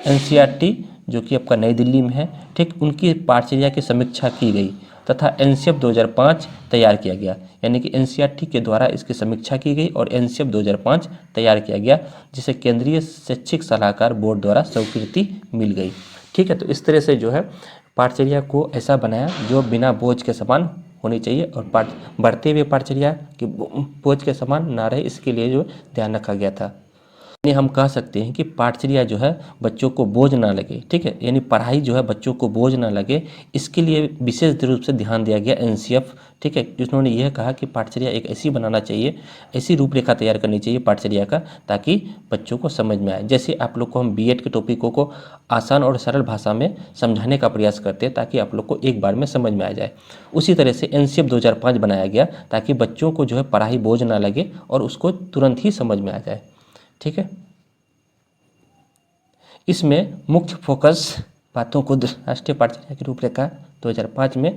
Speaker 1: एनसीईआरटी जो कि आपका नई दिल्ली में है, ठीक, उनकी पाठचर्या की समीक्षा की गई तथा एनसीएफ 2005 तैयार किया गया। यानी कि एनसीईआरटी के द्वारा इसकी समीक्षा की गई और एनसीएफ 2005 तैयार किया गया, जिसे केंद्रीय शैक्षिक सलाहकार बोर्ड द्वारा स्वीकृति मिल गई। ठीक है, तो इस तरह से जो है पाठचर्या को ऐसा बनाया जो बिना बोझ के समान होनी चाहिए और बढ़ते हुए पाठचर्या की बोझ के समान ना रहे, इसके लिए जो ध्यान रखा गया था। यानी हम कह सकते हैं कि पाठचर्या जो है बच्चों को बोझ ना लगे। ठीक है, यानी पढ़ाई जो है बच्चों को बोझ ना लगे, इसके लिए विशेष रूप से ध्यान दिया गया एनसीएफ। ठीक है, जिन्होंने यह कहा कि पाठचर्या एक ऐसी बनाना चाहिए, ऐसी रूपरेखा तैयार करनी चाहिए पाठचर्या का, ताकि बच्चों को समझ में आए। जैसे आप लोग को हम बीएड के टॉपिकों को आसान और सरल भाषा में समझाने का प्रयास करते हैं ताकि आप लोग को एक बार में समझ में आ जाए, उसी तरह से एनसीएफ 2005 बनाया गया ताकि बच्चों को जो है पढ़ाई बोझ ना लगे और उसको तुरंत ही समझ में आ जाए। ठीक है, इसमें मुख्य फोकस बातों को राष्ट्रीय पाठचर्या की रूपरेखा 2005 में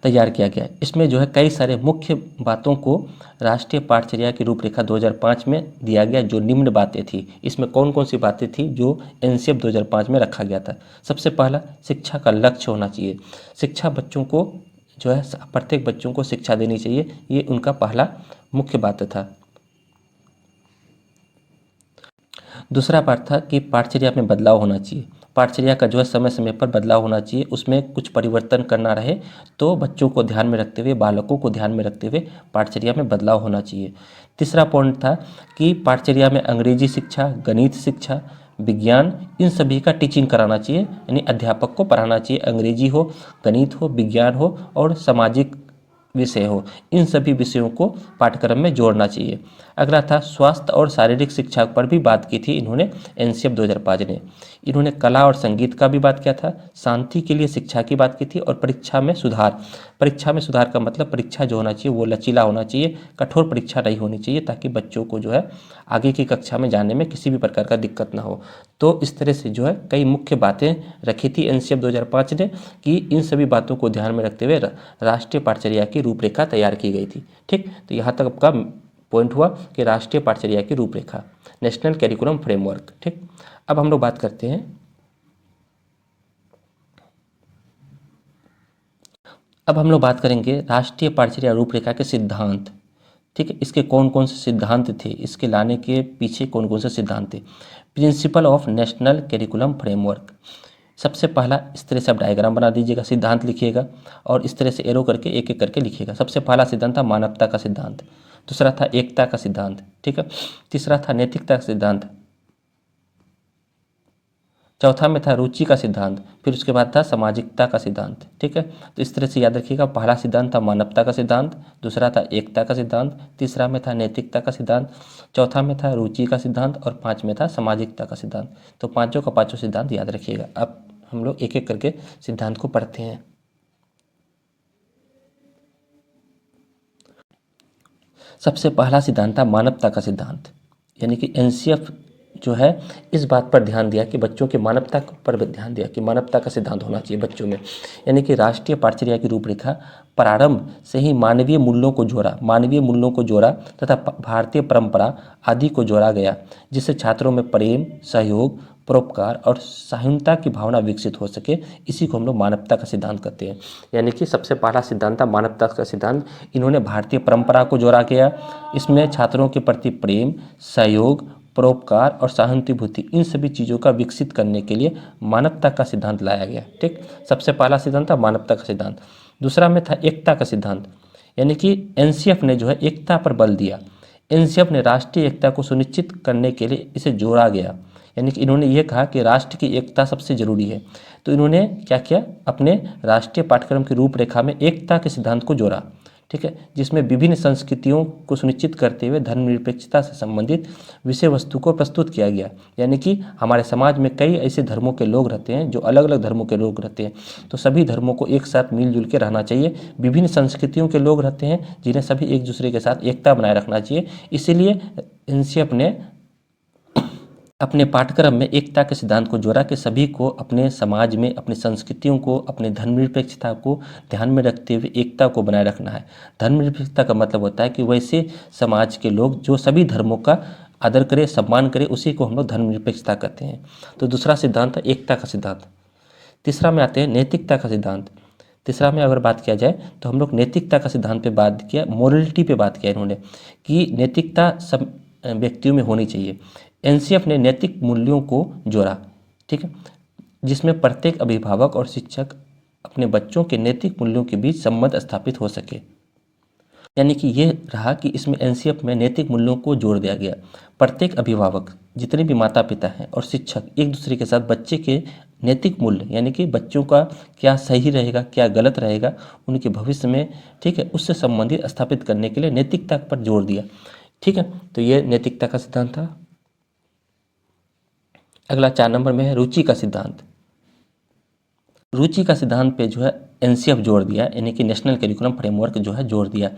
Speaker 1: तैयार किया गया। इसमें जो है कई सारे मुख्य बातों को राष्ट्रीय पाठचर्या की रूपरेखा 2005 में दिया गया, जो निम्न बातें थी। इसमें कौन कौन सी बातें थी जो एनसीएफ 2005 में रखा गया था? सबसे पहला, शिक्षा का लक्ष्य होना चाहिए। शिक्षा बच्चों को जो है प्रत्येक बच्चों को शिक्षा देनी चाहिए, ये उनका पहला मुख्य बात था। दूसरा बात था कि पाठचर्या में बदलाव होना चाहिए। पाठचर्या का जो है समय समय पर बदलाव होना चाहिए, उसमें कुछ परिवर्तन करना रहे तो बच्चों को ध्यान में रखते हुए, बालकों को ध्यान में रखते हुए पाठचर्या में बदलाव होना चाहिए। तीसरा पॉइंट था कि पाठचर्या में अंग्रेजी शिक्षा, गणित शिक्षा, विज्ञान, इन सभी का टीचिंग कराना चाहिए, यानी अध्यापक को पढ़ाना चाहिए। अंग्रेजी हो, गणित हो, विज्ञान हो और सामाजिक विषय हो, इन सभी विषयों को पाठ्यक्रम में जोड़ना चाहिए। अगला था स्वास्थ्य और शारीरिक शिक्षा पर भी बात की थी इन्होंने एनसीएफ 2005 ने। इन्होंने कला और संगीत का भी बात किया था, शांति के लिए शिक्षा की बात की थी, और परीक्षा में सुधार। परीक्षा में सुधार का मतलब परीक्षा जो होना चाहिए वो लचीला होना चाहिए, कठोर परीक्षा नहीं होनी चाहिए, ताकि बच्चों को जो है आगे की कक्षा में जाने में किसी भी प्रकार का दिक्कत ना हो। तो इस तरह से जो है कई मुख्य बातें रखी थी एनसीएफ 2005 ने कि इन सभी बातों को ध्यान में रखते हुए राष्ट्रीय पाठचर्या की रूपरेखा तैयार की गई थी। ठीक, तो यहाँ तक आपका पॉइंट हुआ कि राष्ट्रीय पाठचर्या की रूपरेखा, नेशनल कैरिकुलम फ्रेमवर्क। ठीक, अब हम लोग बात करते हैं, अब हम लोग बात करेंगे राष्ट्रीय पाठचर्या रूपरेखा के सिद्धांत। ठीक है, इसके कौन कौन से सिद्धांत थे, इसके लाने के पीछे कौन कौन से सिद्धांत थे। Principle of national curriculum framework, सबसे पहला इस तरह से आप डायग्राम बना दीजिएगा, सिद्धांत लिखिएगा और इस तरह से एरो करके एक एक करके लिखिएगा। सबसे पहला सिद्धांत था मानवता का सिद्धांत, दूसरा था एकता का सिद्धांत, ठीक है, तीसरा था नैतिकता का सिद्धांत, चौथा में था रुचि का सिद्धांत, फिर उसके बाद था सामाजिकता का सिद्धांत। ठीक है, तो इस तरह से याद रखिएगा, पहला सिद्धांत था मानवता का सिद्धांत, दूसरा था एकता का सिद्धांत, तीसरा में था नैतिकता का सिद्धांत, चौथा में था रुचि का सिद्धांत और पाँच में था सामाजिकता का सिद्धांत। तो पाँचों का पाँचों सिद्धांत याद रखिएगा। अब हम लोग एक एक करके सिद्धांत को पढ़ते हैं। सबसे पहला सिद्धांत था मानवता का सिद्धांत, यानी कि एनसीएफ जो है इस बात पर ध्यान दिया कि बच्चों की मानवता पर ध्यान दिया कि मानवता का सिद्धांत होना चाहिए बच्चों में, यानी कि राष्ट्रीय पाठचर्या की रूपरेखा प्रारंभ से ही मानवीय मूल्यों को जोड़ा तथा भारतीय परंपरा आदि को जोड़ा गया, जिससे छात्रों में प्रेम, सहयोग, परोपकार और सहिष्णुता की भावना विकसित हो सके। इसी को हम लोग मानवता का सिद्धांत कहते हैं। यानी कि सबसे पहला सिद्धांत था मानवता का सिद्धांत, इन्होंने भारतीय परंपरा को जोड़ा गया, इसमें छात्रों के प्रति प्रेम, सहयोग, परोपकार और सहानुभूति, इन सभी चीज़ों का विकसित करने के लिए मानवता का सिद्धांत लाया गया। ठीक, सबसे पहला सिद्धांत था मानवता का सिद्धांत। दूसरा में था एकता का सिद्धांत, यानी कि एनसीएफ ने जो है एकता पर बल दिया। एनसीएफ ने राष्ट्रीय एकता को सुनिश्चित करने के लिए इसे जोड़ा गया, यानी कि इन्होंने ये कहा कि राष्ट्र की एकता सबसे जरूरी है। तो इन्होंने क्या किया, अपने राष्ट्रीय पाठ्यक्रम की रूपरेखा में एकता के सिद्धांत को जोड़ा। ठीक है, जिसमें विभिन्न संस्कृतियों को सुनिश्चित करते हुए धर्मनिरपेक्षता से संबंधित विषय वस्तु को प्रस्तुत किया गया। यानी कि हमारे समाज में कई ऐसे धर्मों के लोग रहते हैं, जो अलग अलग धर्मों के लोग रहते हैं, तो सभी धर्मों को एक साथ मिलजुल के रहना चाहिए। विभिन्न संस्कृतियों के लोग रहते हैं जिन्हें सभी एक दूसरे के साथ एकता बनाए रखना चाहिए। इसीलिए एनसीएफ ने अपने पाठ्यक्रम में एकता के सिद्धांत को जोड़ा कि सभी को अपने समाज में अपनी संस्कृतियों को, अपने धर्मनिरपेक्षता को ध्यान में रखते हुए एकता को बनाए रखना है। धर्मनिरपेक्षता का मतलब होता है कि वैसे समाज के लोग जो सभी धर्मों का आदर करे, सम्मान करे, उसी को हम लोग धर्मनिरपेक्षता कहते हैं। तो दूसरा सिद्धांत है एकता का सिद्धांत। तीसरा में आते हैं नैतिकता का सिद्धांत। तीसरा में अगर बात किया जाए तो हम लोग नैतिकता का सिद्धांत पे बात किया, मोरलिटी पे बात किया इन्होंने कि नैतिकता सब व्यक्तियों में होनी चाहिए। एनसीएफ ने नैतिक मूल्यों को जोड़ा, ठीक है, जिसमें प्रत्येक अभिभावक और शिक्षक अपने बच्चों के नैतिक मूल्यों के बीच संबंध स्थापित हो सके। यानी कि ये रहा कि इसमें एनसीएफ में नैतिक मूल्यों को जोड़ दिया गया। प्रत्येक अभिभावक, जितने भी माता पिता हैं और शिक्षक, एक दूसरे के साथ बच्चे के नैतिक मूल्य, यानी कि बच्चों का क्या सही रहेगा, क्या गलत रहेगा उनके भविष्य में, ठीक है, उससे संबंधित स्थापित करने के लिए नैतिकता पर जोर दिया। ठीक है, तो ये नैतिकता का सिद्धांत था। अगला 4 नंबर में है रुचि का सिद्धांत। रुचि का सिद्धांत पे जो है एनसीएफ जोड़ दिया, यानी कि नेशनल करिकुलम फ्रेमवर्क जो है जोड़ दिया।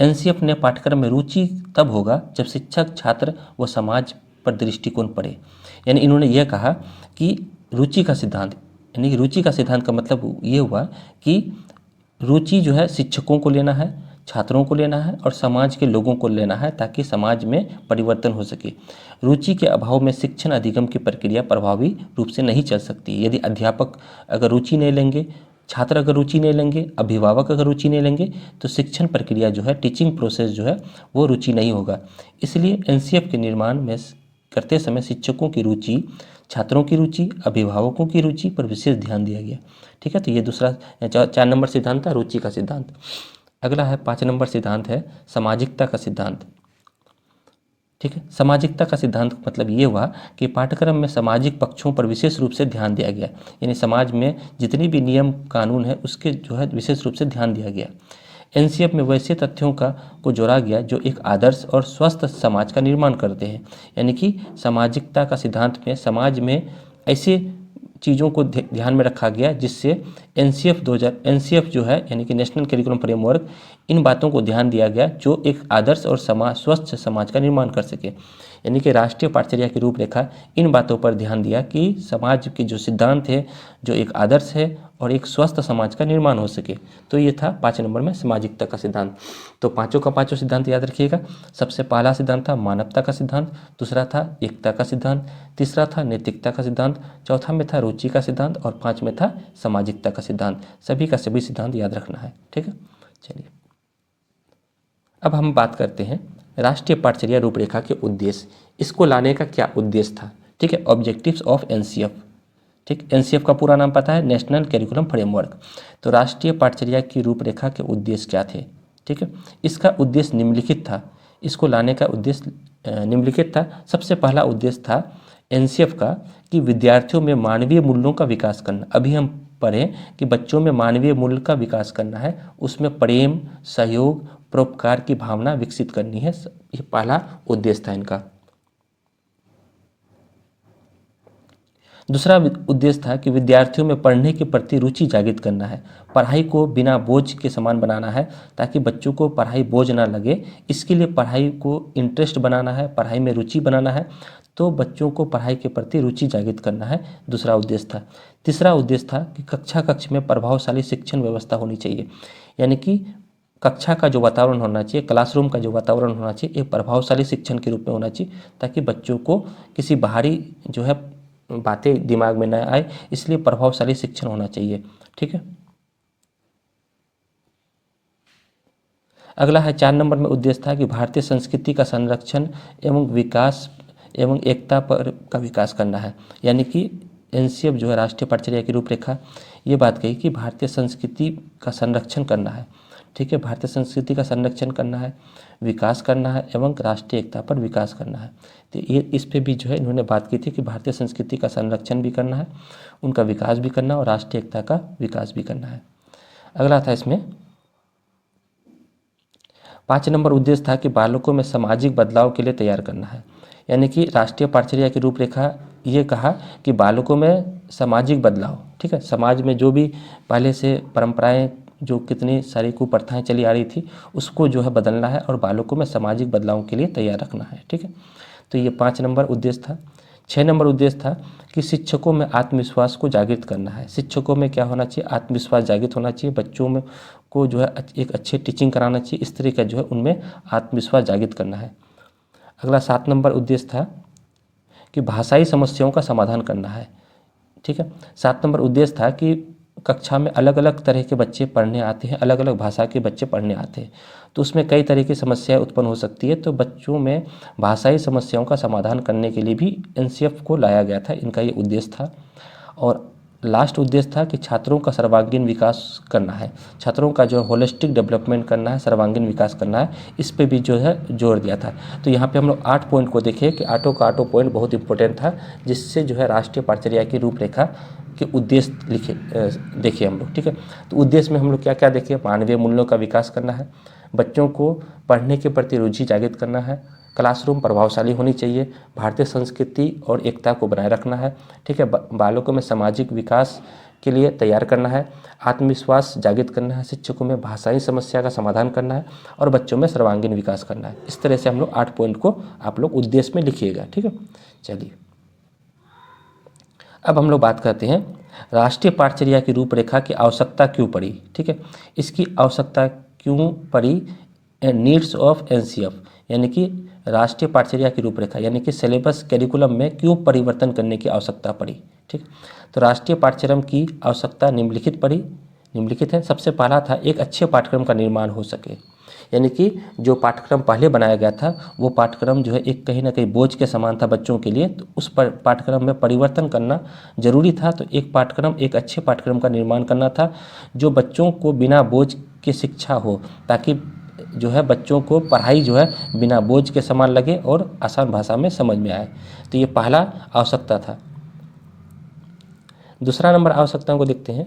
Speaker 1: एनसीएफ ने पाठ्यक्रम में रुचि तब होगा जब शिक्षक, छात्र व समाज पर दृष्टिकोण पड़े। यानी इन्होंने यह कहा कि रुचि का सिद्धांत, यानी कि रुचि का सिद्धांत का मतलब ये हुआ कि रुचि जो है शिक्षकों को लेना है, छात्रों को लेना है और समाज के लोगों को लेना है, ताकि समाज में परिवर्तन हो सके। रुचि के अभाव में शिक्षण अधिगम की प्रक्रिया प्रभावी रूप से नहीं चल सकती। यदि अध्यापक अगर रुचि नहीं लेंगे, छात्र अगर रुचि नहीं लेंगे, अभिभावक अगर रुचि नहीं लेंगे, तो शिक्षण प्रक्रिया जो है, टीचिंग प्रोसेस जो है, वो रुचि नहीं होगा। इसलिए एनसीएफ के निर्माण में करते समय शिक्षकों की रुचि, छात्रों की रुचि, अभिभावकों की रुचि पर विशेष ध्यान दिया गया। ठीक है, तो ये दूसरा 4 नंबर सिद्धांत था रुचि का सिद्धांत। अगला है 5 नंबर सिद्धांत है सामाजिकता का सिद्धांत। ठीक है, सामाजिकता का सिद्धांत मतलब ये हुआ कि पाठ्यक्रम में सामाजिक पक्षों पर विशेष रूप से ध्यान दिया गया, यानी समाज में जितनी भी नियम कानून है उसके जो है विशेष रूप से ध्यान दिया गया। एनसीएफ में वैसे तथ्यों को जोड़ा गया जो एक आदर्श और स्वस्थ समाज का निर्माण करते हैं। यानी कि सामाजिकता का सिद्धांत में समाज में ऐसे चीज़ों को ध्यान में रखा गया जिससे एनसीएफ जो है यानी कि नेशनल करिकुलम फ्रेमवर्क, इन बातों को ध्यान दिया गया जो एक आदर्श और स्वस्थ समाज का निर्माण कर सके। यानी कि राष्ट्रीय पाठचर्या की रूपरेखा इन बातों पर ध्यान दिया कि समाज के जो सिद्धांत है, जो एक आदर्श है और एक स्वस्थ समाज का निर्माण हो सके। तो ये था 5 नंबर में सामाजिकता का सिद्धांत। तो पाँचों का पाँचों सिद्धांत याद रखिएगा। सबसे पहला सिद्धांत था मानवता का सिद्धांत, दूसरा था एकता का सिद्धांत, तीसरा था नैतिकता का सिद्धांत, चौथा में था रुचि का सिद्धांत और 5 में था सामाजिकता का सिद्धांत। सभी का सभी सिद्धांत याद रखना है, ठीक है। चलिए अब हम बात करते हैं राष्ट्रीय पाठचर्या रूपरेखा के उद्देश्य। इसको लाने का क्या उद्देश्य था, ठीक है। ऑब्जेक्टिव्स ऑफ एनसीएफ, ठीक। एनसीएफ का पूरा नाम पता है, नेशनल करिकुलम फ्रेमवर्क। तो राष्ट्रीय पाठचर्या की रूपरेखा के उद्देश्य क्या थे, ठीक है। इसका उद्देश्य निम्नलिखित था, इसको लाने का उद्देश्य निम्नलिखित था। सबसे पहला उद्देश्य था एनसीएफ का कि विद्यार्थियों में मानवीय मूल्यों का विकास करना। अभी हम पढ़ें कि बच्चों में मानवीय मूल्य का विकास करना है, उसमें प्रेम, सहयोग, परोपकार की भावना विकसित करनी है। ये पहला उद्देश्य था इनका। दूसरा उद्देश्य था कि विद्यार्थियों में पढ़ने के प्रति रुचि जागृत करना है, पढ़ाई को बिना बोझ के समान बनाना है ताकि बच्चों को पढ़ाई बोझ ना लगे। इसके लिए पढ़ाई को इंटरेस्ट बनाना है, पढ़ाई में रुचि बनाना है, तो बच्चों को पढ़ाई के प्रति रुचि जागृत करना है, दूसरा उद्देश्य था। तीसरा उद्देश्य था कि कक्ष में प्रभावशाली शिक्षण व्यवस्था होनी चाहिए। यानी कि कक्षा का जो वातावरण होना चाहिए, क्लासरूम का जो वातावरण होना चाहिए, एक प्रभावशाली शिक्षण के रूप में होना चाहिए ताकि बच्चों को किसी बाहरी जो है बातें दिमाग में न आए, इसलिए प्रभावशाली शिक्षण होना चाहिए, ठीक है। अगला है 4 नंबर में उद्देश्य था कि भारतीय संस्कृति का संरक्षण एवं विकास एवं एकता पर का विकास करना है। यानी कि एनसीएफ जो है राष्ट्रीय पाठचर्या की रूपरेखा ये बात कही कि भारतीय संस्कृति का संरक्षण करना है, ठीक है। भारतीय संस्कृति का संरक्षण करना है, विकास करना है एवं राष्ट्रीय एकता पर विकास करना है। तो ये इस पे भी जो है इन्होंने बात की थी कि भारतीय संस्कृति का संरक्षण भी करना है, उनका विकास भी करना और राष्ट्रीय एकता का विकास भी करना है। अगला था इसमें 5 नंबर उद्देश्य था कि बालकों में सामाजिक बदलाव के लिए तैयार करना है। यानी कि राष्ट्रीय पाठचर्या की रूपरेखा ये कहा कि बालकों में सामाजिक बदलाव, ठीक है, समाज में जो भी पहले से परंपराएं जो कितनी सारी कुप्रथाएं चली आ रही थी उसको जो है बदलना है और बालकों में सामाजिक बदलाव के लिए तैयार रखना है, ठीक है। तो ये 5 नंबर उद्देश्य था। 6 नंबर उद्देश्य था कि शिक्षकों में आत्मविश्वास को जागृत करना है। शिक्षकों में क्या होना चाहिए, आत्मविश्वास जागृत होना चाहिए, बच्चों में को जो है एक अच्छी टीचिंग कराना चाहिए, इस तरह का जो है उनमें आत्मविश्वास जागृत करना है। अगला 7 नंबर उद्देश्य था कि भाषाई समस्याओं का समाधान करना है, ठीक है। 7 नंबर उद्देश्य था कि कक्षा में अलग अलग तरह के बच्चे पढ़ने आते हैं, अलग अलग भाषा के बच्चे पढ़ने आते हैं, तो उसमें कई तरह की समस्याएं उत्पन्न हो सकती है। तो बच्चों में भाषाई समस्याओं का समाधान करने के लिए भी एनसीएफ को लाया गया था, इनका ये उद्देश्य था। और लास्ट उद्देश्य था कि छात्रों का सर्वांगीण विकास करना है, छात्रों का जो होलिस्टिक डेवलपमेंट करना है, सर्वांगीण विकास करना है, इस पे भी जो है जोर दिया था। तो यहाँ पे हम लोग 8 पॉइंट को देखें कि आठों का आठों पॉइंट बहुत इंपॉर्टेंट था, जिससे जो है राष्ट्रीय पाठचर्या की रूपरेखा के उद्देश्य देखे हम लोग, ठीक है। तो उद्देश्य में हम लोग क्या क्या देखे, मानवीय मूल्यों का विकास करना है, बच्चों को पढ़ने के प्रति रुचि जागृत करना है, क्लासरूम प्रभावशाली होनी चाहिए, भारतीय संस्कृति और एकता को बनाए रखना है, ठीक है। बालकों में सामाजिक विकास के लिए तैयार करना है, आत्मविश्वास जागृत करना है, शिक्षकों में भाषाई समस्या का समाधान करना है और बच्चों में सर्वांगीण विकास करना है। इस तरह से हम लोग 8 पॉइंट को आप लोग उद्देश्य में लिखिएगा, ठीक है। चलिए अब हम लोग बात करते हैं राष्ट्रीय पाठचर्या की रूपरेखा की आवश्यकता क्यों पड़ी, ठीक है। इसकी आवश्यकता क्यों पड़ी, नीड्स ऑफ एनसीएफ, यानी कि राष्ट्रीय पाठचर्या की रूपरेखा यानी कि सिलेबस करिकुलम में क्यों परिवर्तन करने की आवश्यकता पड़ी, ठीक। तो राष्ट्रीय पाठ्यक्रम की आवश्यकता निम्नलिखित है। सबसे पहला था एक अच्छे पाठ्यक्रम का निर्माण हो सके, यानी कि जो पाठ्यक्रम पहले बनाया गया था वो पाठ्यक्रम जो है एक कहीं ना कहीं बोझ के समान था बच्चों के लिए, तो उस पाठ्यक्रम में परिवर्तन करना जरूरी था। तो एक अच्छे पाठ्यक्रम का निर्माण करना था जो बच्चों को बिना बोझ की शिक्षा हो, ताकि जो है बच्चों को पढ़ाई जो है बिना बोझ के समान लगे और आसान भाषा में समझ में आए। तो ये पहला आवश्यकता था। दूसरा नंबर आवश्यकताओं को देखते हैं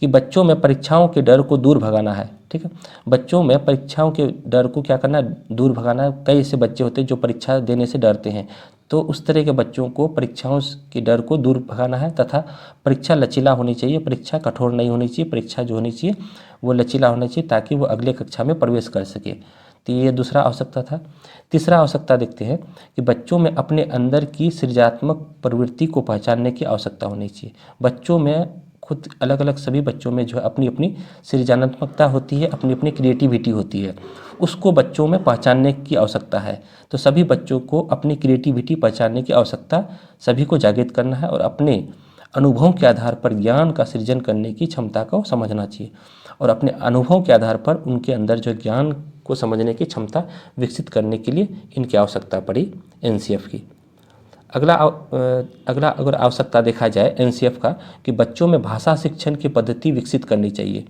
Speaker 1: कि बच्चों में परीक्षाओं के डर को दूर भगाना है। ठीक है, बच्चों में परीक्षाओं के डर को क्या करना है, दूर भगाना है। कई ऐसे बच्चे होते हैं जो परीक्षा देने से डरते हैं, तो उस तरह के बच्चों को परीक्षाओं के डर को दूर भगाना है तथा परीक्षा लचीला होनी चाहिए, परीक्षा कठोर नहीं होनी चाहिए, परीक्षा जो होनी चाहिए वो लचीला होना चाहिए ताकि वो अगले कक्षा में प्रवेश कर सके। तो ये दूसरा आवश्यकता था। तीसरा आवश्यकता देखते हैं कि बच्चों में अपने अंदर की सृजनात्मक प्रवृत्ति को पहचानने की आवश्यकता होनी चाहिए। बच्चों में खुद अलग अलग सभी बच्चों में जो है अपनी अपनी सृजनात्मकता होती है, अपनी अपनी क्रिएटिविटी होती है, उसको बच्चों में पहचानने की आवश्यकता है। तो सभी बच्चों को अपनी क्रिएटिविटी पहचानने की आवश्यकता, सभी को जागृत करना है और अपने अनुभवों के आधार पर ज्ञान का सृजन करने की क्षमता को समझना चाहिए और अपने अनुभवों के आधार पर उनके अंदर जो ज्ञान को समझने की क्षमता विकसित करने के लिए इनकी आवश्यकता पड़ी एनसीएफ की। अगला अगर आवश्यकता देखा जाए एनसीएफ का कि बच्चों में भाषा शिक्षण की पद्धति विकसित करनी चाहिए।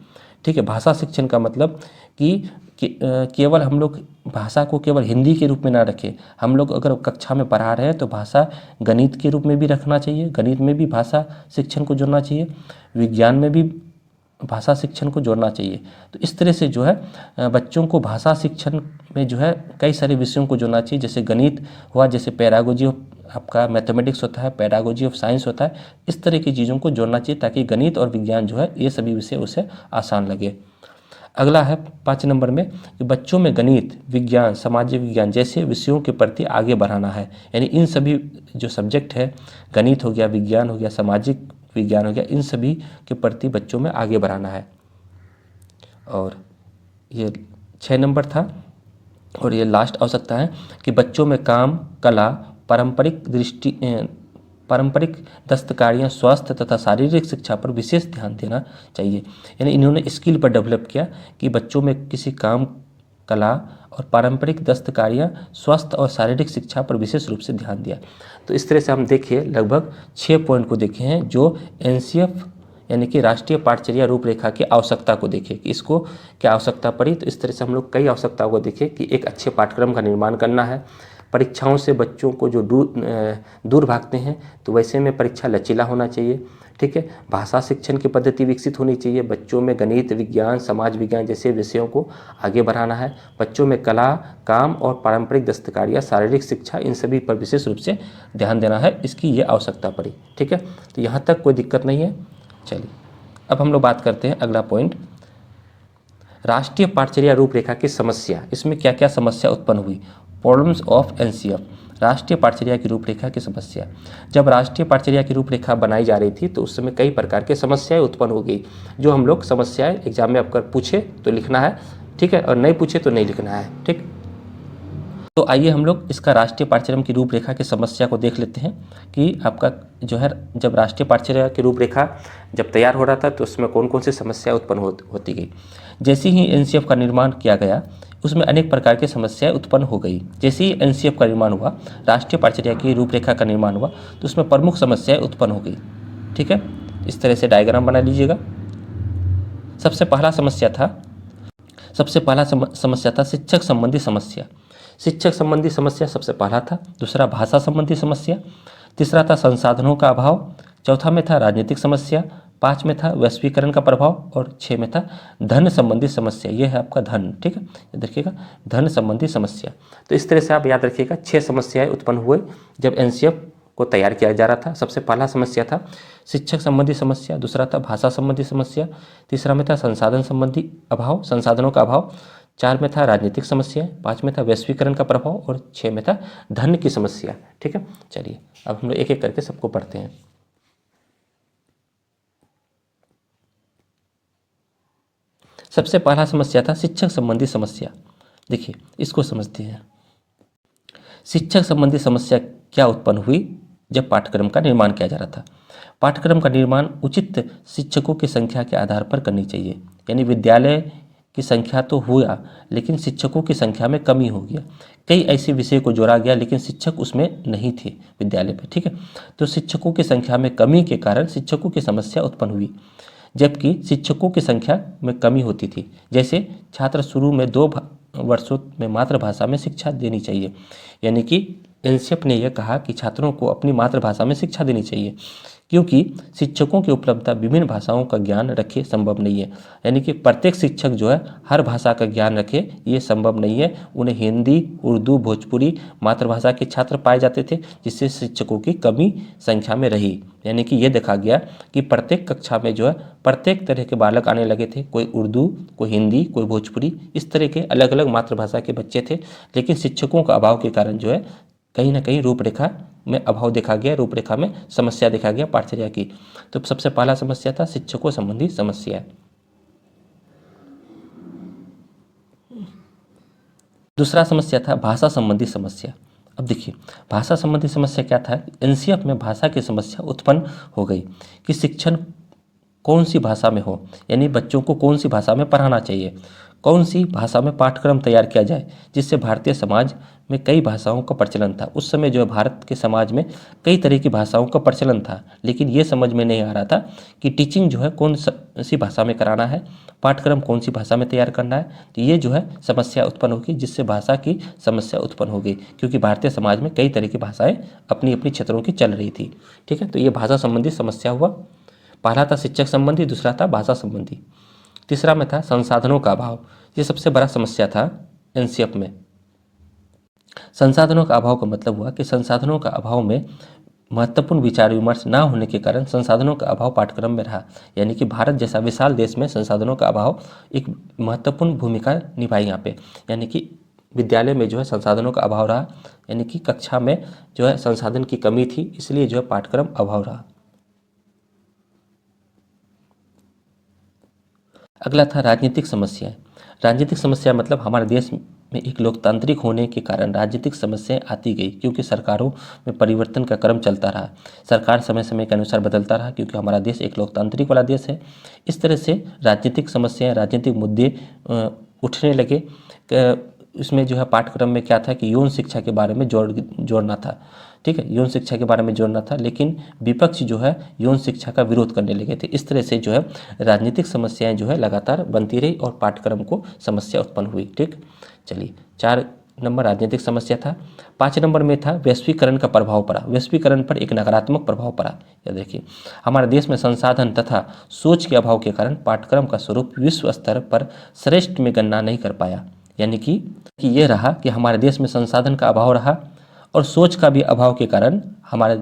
Speaker 1: ठीक है, भाषा शिक्षण का मतलब कि केवल हम लोग भाषा को केवल हिंदी के रूप में ना रखें। हम लोग अगर कक्षा में पढ़ा रहे हैं तो भाषा गणित के रूप में भी रखना चाहिए, गणित में भी भाषा शिक्षण को जोड़ना चाहिए, विज्ञान में भी भाषा शिक्षण को जोड़ना चाहिए। तो इस तरह से जो है बच्चों को भाषा शिक्षण में जो है कई सारे विषयों को जोड़ना चाहिए, जैसे गणित हुआ, जैसे पैडागोजी ऑफ आपका मैथमेटिक्स होता है, पैडागोजी ऑफ साइंस होता है, इस तरह की चीज़ों को जोड़ना चाहिए ताकि गणित और विज्ञान जो है ये सभी विषय उसे आसान लगे। अगला है 5 नंबर में कि बच्चों में गणित, विज्ञान, सामाजिक विज्ञान जैसे विषयों के प्रति आगे बढ़ाना है। यानी इन सभी जो सब्जेक्ट है, गणित हो गया, विज्ञान हो गया, सामाजिक विज्ञान हो गया, इन सभी के प्रति बच्चों में आगे बढ़ाना है। और ये 6 नंबर था। और ये लास्ट आवश्यकता है कि बच्चों में काम, कला, पारंपरिक दस्तकारियाँ, स्वास्थ्य तथा शारीरिक शिक्षा पर विशेष ध्यान देना चाहिए। यानी इन्होंने स्किल पर डेवलप किया कि बच्चों में किसी काम, कला और पारंपरिक दस्तकारियाँ, स्वास्थ्य और शारीरिक शिक्षा पर विशेष रूप से ध्यान दिया। तो इस तरह से हम देखिए लगभग 6 पॉइंट को देखे हैं जो एनसीएफ यानी कि राष्ट्रीय पाठचर्या रूपरेखा की आवश्यकता को देखे कि इसको क्या आवश्यकता पड़ी। तो इस तरह से हम लोग कई आवश्यकताओं को देखे कि एक अच्छे पाठ्यक्रम का निर्माण करना है, परीक्षाओं से बच्चों को जो दूर भागते हैं तो वैसे में परीक्षा लचीला होना चाहिए। ठीक है, भाषा शिक्षण की पद्धति विकसित होनी चाहिए, बच्चों में गणित, विज्ञान, समाज विज्ञान जैसे विषयों को आगे बढ़ाना है, बच्चों में कला, काम और पारंपरिक दस्तकारियाँ, शारीरिक शिक्षा, इन सभी पर विशेष रूप से ध्यान देना है। इसकी ये आवश्यकता पड़ी। ठीक है, तो यहाँ तक कोई दिक्कत नहीं है। चलिए अब हम लोग बात करते हैं अगला पॉइंट, राष्ट्रीय पाठचर्या रूपरेखा की समस्या। इसमें क्या क्या समस्या उत्पन्न हुई, प्रॉब्लम्स ऑफ एनसीएफ, राष्ट्रीय पाठचर्या की रूपरेखा की समस्या। जब राष्ट्रीय पाठचर्या की रूपरेखा बनाई जा रही थी तो उस समय कई प्रकार की समस्याएं उत्पन्न हो गई, जो हम लोग समस्याएं एग्जाम में अगर पूछे तो लिखना है, ठीक है, और नहीं पूछे तो नहीं लिखना है। ठीक, तो आइए हम लोग इसका राष्ट्रीय पाठ्यक्रम की रूपरेखा की समस्या को देख लेते हैं कि आपका जो है जब राष्ट्रीय पाठ्यक्रम की रूपरेखा जब तैयार हो रहा था तो उसमें कौन कौन सी समस्याएं उत्पन्न होती गई। जैसे ही एनसीएफ का निर्माण किया गया उसमें अनेक प्रकार की समस्याएं उत्पन्न हो गई। जैसे ही एनसीएफ का निर्माण हुआ, राष्ट्रीय पाठ्यक्रम की रूपरेखा का निर्माण हुआ, तो उसमें प्रमुख समस्याएं उत्पन्न हो गई। ठीक है, इस तरह से डायग्राम बना लीजिएगा। सबसे पहला समस्या था शिक्षक संबंधी समस्या। शिक्षक संबंधी समस्या सबसे पहला था। दूसरा भाषा संबंधी समस्या, तीसरा था संसाधनों का अभाव, चौथा में था राजनीतिक समस्या, 5 में था वैश्वीकरण का प्रभाव और 6 में था धन संबंधी समस्या। यह है आपका धन। ठीक है, देखिएगा धन संबंधी समस्या। तो इस तरह से आप याद रखिएगा 6 समस्याएं उत्पन्न हुए जब एनसीएफ को तैयार किया जा रहा था। सबसे पहला समस्या था शिक्षक संबंधी समस्या, दूसरा था भाषा संबंधी समस्या, तीसरा में था संसाधनों का अभाव, 4 में था राजनीतिक समस्या, 5 में था वैश्वीकरण का प्रभाव और 6 में था धन की समस्या। ठीक है, चलिए अब हम लोग एक एक करके सबको पढ़ते हैं। सबसे पहला समस्या था शिक्षक संबंधी समस्या। देखिए इसको समझते हैं। शिक्षक संबंधी समस्या क्या उत्पन्न हुई जब पाठ्यक्रम का निर्माण किया जा रहा था। पाठ्यक्रम का निर्माण उचित शिक्षकों की संख्या के आधार पर करनी चाहिए। यानी विद्यालय की संख्या तो हुआ लेकिन शिक्षकों की संख्या में कमी हो गया। कई ऐसे विषय को जोड़ा गया लेकिन शिक्षक उसमें नहीं थे विद्यालय पे। ठीक है, तो शिक्षकों की संख्या में कमी के कारण शिक्षकों की समस्या उत्पन्न हुई। जबकि शिक्षकों की संख्या में कमी होती थी। जैसे छात्र शुरू में 2 वर्षों में मातृभाषा में शिक्षा देनी चाहिए। यानी कि एनसीएफ ने यह कहा कि छात्रों को अपनी मातृभाषा में शिक्षा देनी चाहिए, क्योंकि शिक्षकों की उपलब्धता विभिन्न भाषाओं का ज्ञान रखे संभव नहीं है। यानी कि प्रत्येक शिक्षक जो है हर भाषा का ज्ञान रखे ये संभव नहीं है। उन्हें हिंदी, उर्दू, भोजपुरी मातृभाषा के छात्र पाए जाते थे, जिससे शिक्षकों की कमी संख्या में रही। यानी कि ये देखा गया कि प्रत्येक कक्षा में जो है प्रत्येक तरह के बालक आने लगे थे। कोई उर्दू, कोई हिंदी, कोई भोजपुरी, इस तरह के अलग अलग मातृभाषा के बच्चे थे। लेकिन शिक्षकों का अभाव के कारण जो है कहीं ना कहीं रूपरेखा में अभाव देखा गया, रूपरेखा में समस्या देखा गया पाठचर्या की। तो सबसे पहला समस्या था शिक्षकों संबंधी समस्या। दूसरा समस्या था भाषा संबंधी समस्या। अब देखिए भाषा संबंधी समस्या क्या था, एनसीएफ में भाषा की समस्या उत्पन्न हो गई कि शिक्षण कौन सी भाषा में हो, यानी बच्चों को कौन सी भाषा में पढ़ाना चाहिए, कौन सी भाषा में पाठ्यक्रम तैयार किया जाए, जिससे भारतीय समाज में कई भाषाओं का प्रचलन था। उस समय जो है भारत के समाज में कई तरह की भाषाओं का प्रचलन था, लेकिन ये समझ में नहीं आ रहा था कि टीचिंग जो है कौन सी भाषा में कराना है, पाठ्यक्रम कौन सी भाषा में तैयार करना है। तो ये जो है समस्या उत्पन्न होगी, जिससे भाषा की समस्या उत्पन्न हो गई, क्योंकि भारतीय समाज में कई तरह की भाषाएँ अपनी अपनी क्षेत्रों की चल रही थी। ठीक है, तो ये भाषा संबंधी समस्या हुआ। पहला था शिक्षक संबंधी, दूसरा था भाषा संबंधी, तीसरा में था संसाधनों का अभाव। ये सबसे बड़ा समस्या था एनसीएफ में। संसाधनों का अभाव का मतलब हुआ कि संसाधनों का अभाव में महत्वपूर्ण विचार विमर्श ना होने के कारण संसाधनों का अभाव पाठ्यक्रम में रहा। यानी कि भारत जैसा विशाल देश में संसाधनों का अभाव एक महत्वपूर्ण भूमिका निभाई यहाँ पे। यानी कि विद्यालय में जो है संसाधनों का अभाव रहा, यानी कि कक्षा में जो है संसाधन की कमी थी, इसलिए जो है पाठ्यक्रम अभाव रहा। अगला था राजनीतिक समस्याएं। राजनीतिक समस्या मतलब हमारे देश में एक लोकतांत्रिक होने के कारण राजनीतिक समस्याएं आती गई, क्योंकि सरकारों में परिवर्तन का क्रम चलता रहा, सरकार समय समय के अनुसार बदलता रहा, क्योंकि हमारा देश एक लोकतांत्रिक वाला देश है। इस तरह से राजनीतिक समस्याएं, राजनीतिक मुद्दे उठने लगे। इसमें जो है पाठ्यक्रम में क्या था कि यौन शिक्षा के बारे में जोड़ना था। ठीक है, यौन शिक्षा के बारे में जोड़ना था, लेकिन विपक्ष जो है यौन शिक्षा का विरोध करने लगे थे। इस तरह से जो है राजनीतिक समस्याएं जो है लगातार बनती रही और पाठ्यक्रम को समस्या उत्पन्न हुई। ठीक, चलिए 4 नंबर राजनीतिक समस्या था। 5 नंबर में था वैश्वीकरण का प्रभाव पड़ा। वैश्वीकरण पर एक नकारात्मक प्रभाव पड़ा। या देखिए हमारे देश में संसाधन तथा सोच के अभाव के कारण पाठ्यक्रम का स्वरूप विश्व स्तर पर श्रेष्ठ में गणना नहीं कर पाया। यानी कि ये रहा कि हमारे देश में संसाधन का अभाव रहा और सोच का भी अभाव के कारण हमारे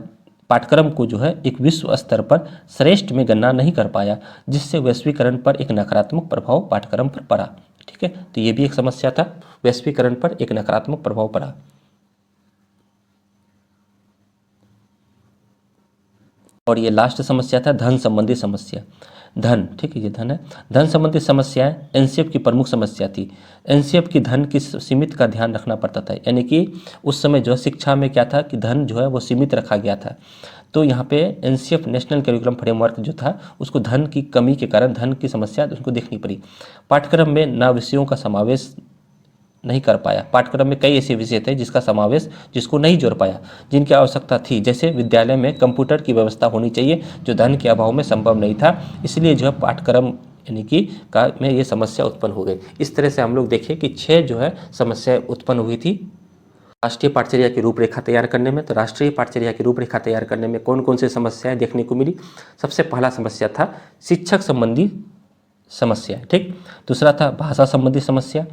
Speaker 1: पाठ्यक्रम को जो है एक विश्व स्तर पर श्रेष्ठ में गणना नहीं कर पाया, जिससे वैश्वीकरण पर एक नकारात्मक प्रभाव पाठ्यक्रम पर पड़ा। ठीक है, तो ये भी एक समस्या था, वैश्वीकरण पर एक नकारात्मक प्रभाव पड़ा। और ये लास्ट समस्या था धन संबंधी समस्या। धन, ठीक है, ये धन है। धन संबंधी समस्याएं एनसीएफ की प्रमुख समस्या थी। एनसीएफ की धन की सीमित का ध्यान रखना पड़ता था। यानी कि उस समय जो शिक्षा में क्या था कि धन जो है वो सीमित रखा गया था। तो यहाँ पे एनसीएफ नेशनल करिकुलम फ्रेमवर्क जो था उसको धन की कमी के कारण धन की समस्या उसको देखनी पड़ी। पाठ्यक्रम में नए विषयों का समावेश नहीं कर पाया। पाठ्यक्रम में कई ऐसे विषय थे जिसको नहीं जोड़ पाया, जिनकी आवश्यकता थी। जैसे विद्यालय में कंप्यूटर की व्यवस्था होनी चाहिए, जो धन के अभाव में संभव नहीं था। इसलिए जो है पाठ्यक्रम यानी कि में ये समस्या उत्पन्न हो गई। इस तरह से हम लोग देखें कि 6 जो है समस्या उत्पन्न हुई थी राष्ट्रीय पाठचर्या की रूपरेखा तैयार करने में। तो राष्ट्रीय पाठचर्या की रूपरेखा तैयार करने में कौन कौन सी समस्याएं देखने को मिली। सबसे पहला समस्या था शिक्षक संबंधी समस्या। ठीक, दूसरा था भाषा संबंधी समस्या,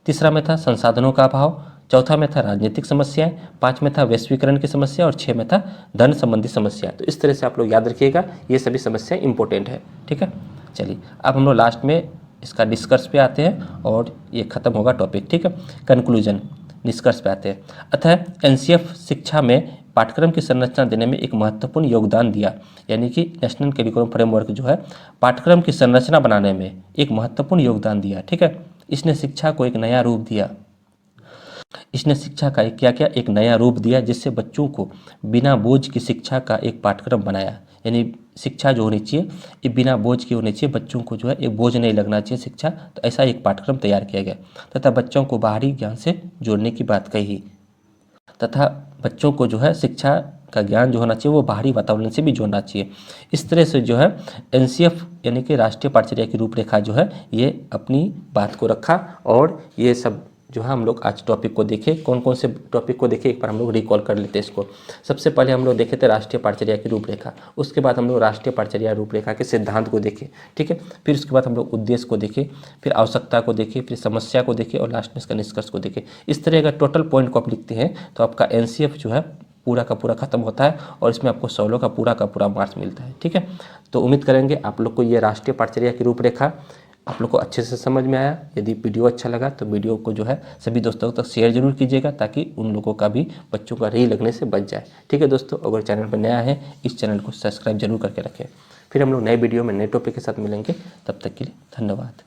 Speaker 1: तीसरा में था संसाधनों का अभाव, चौथा में था राजनीतिक समस्याएं, 5 में था वैश्वीकरण की समस्या और 6 में था धन संबंधी समस्या। तो इस तरह से आप लोग याद रखिएगा, ये सभी समस्याएं इंपॉर्टेंट है। ठीक है, चलिए अब हम लोग लास्ट में इसका निष्कर्ष पे आते हैं और ये खत्म होगा टॉपिक। ठीक है, कंक्लूजन, निष्कर्ष पे आते हैं। अतः एनसीएफ शिक्षा में पाठ्यक्रम की संरचना देने में एक महत्वपूर्ण योगदान दिया। यानी कि नेशनल करिकुलम फ्रेमवर्क जो है पाठ्यक्रम की संरचना बनाने में एक महत्वपूर्ण योगदान दिया। ठीक है, इसने शिक्षा को एक नया रूप दिया। इसने शिक्षा का एक नया रूप दिया, जिससे बच्चों को बिना बोझ की शिक्षा का एक पाठ्यक्रम बनाया। यानी शिक्षा जो होनी चाहिए ये बिना बोझ की होनी चाहिए, बच्चों को जो है एक बोझ नहीं लगना चाहिए शिक्षा। तो ऐसा एक पाठ्यक्रम तैयार किया गया तथा बच्चों को बाहरी ज्ञान से जोड़ने की बात कही, तथा बच्चों को जो है शिक्षा का ज्ञान जो होना चाहिए वो बाहरी वातावरण से भी जोड़ना चाहिए। इस तरह से जो है एनसीएफ यानी कि राष्ट्रीय पाठचर्या की रूपरेखा जो है ये अपनी बात को रखा और ये सब जो है हम लोग आज टॉपिक को देखें। कौन कौन से टॉपिक को देखें एक बार हम लोग रिकॉल कर लेते हैं इसको। सबसे पहले हम लोग देखे थे राष्ट्रीय पाठचर्या की रूपरेखा, उसके बाद हम लोग राष्ट्रीय पाठचर्या रूपरेखा के सिद्धांत को देखे, ठीक है। फिर उसके बाद हम लोग उद्देश्य को देखे, फिर आवश्यकता को देखे, फिर समस्या को देखे और लास्ट में इसका निष्कर्ष को देखे। इस तरह का टोटल पॉइंट को आप लिखते हैं तो आपका NCF जो है पूरा का पूरा खत्म होता है और इसमें आपको 100 का पूरा मार्क्स मिलता है, ठीक है। तो उम्मीद करेंगे आप लोग को ये राष्ट्रीय पाठचर्या की रूपरेखा आप लोग को अच्छे से समझ में आया। यदि वीडियो अच्छा लगा तो वीडियो को जो है सभी दोस्तों तक शेयर जरूर कीजिएगा ताकि उन लोगों का भी बच्चों का री लगने से बच जाए, ठीक है दोस्तों। अगर चैनल पर नया है इस चैनल को सब्सक्राइब जरूर करके रखें। फिर हम लोग नए वीडियो में नए टॉपिक के साथ मिलेंगे, तब तक के लिए धन्यवाद।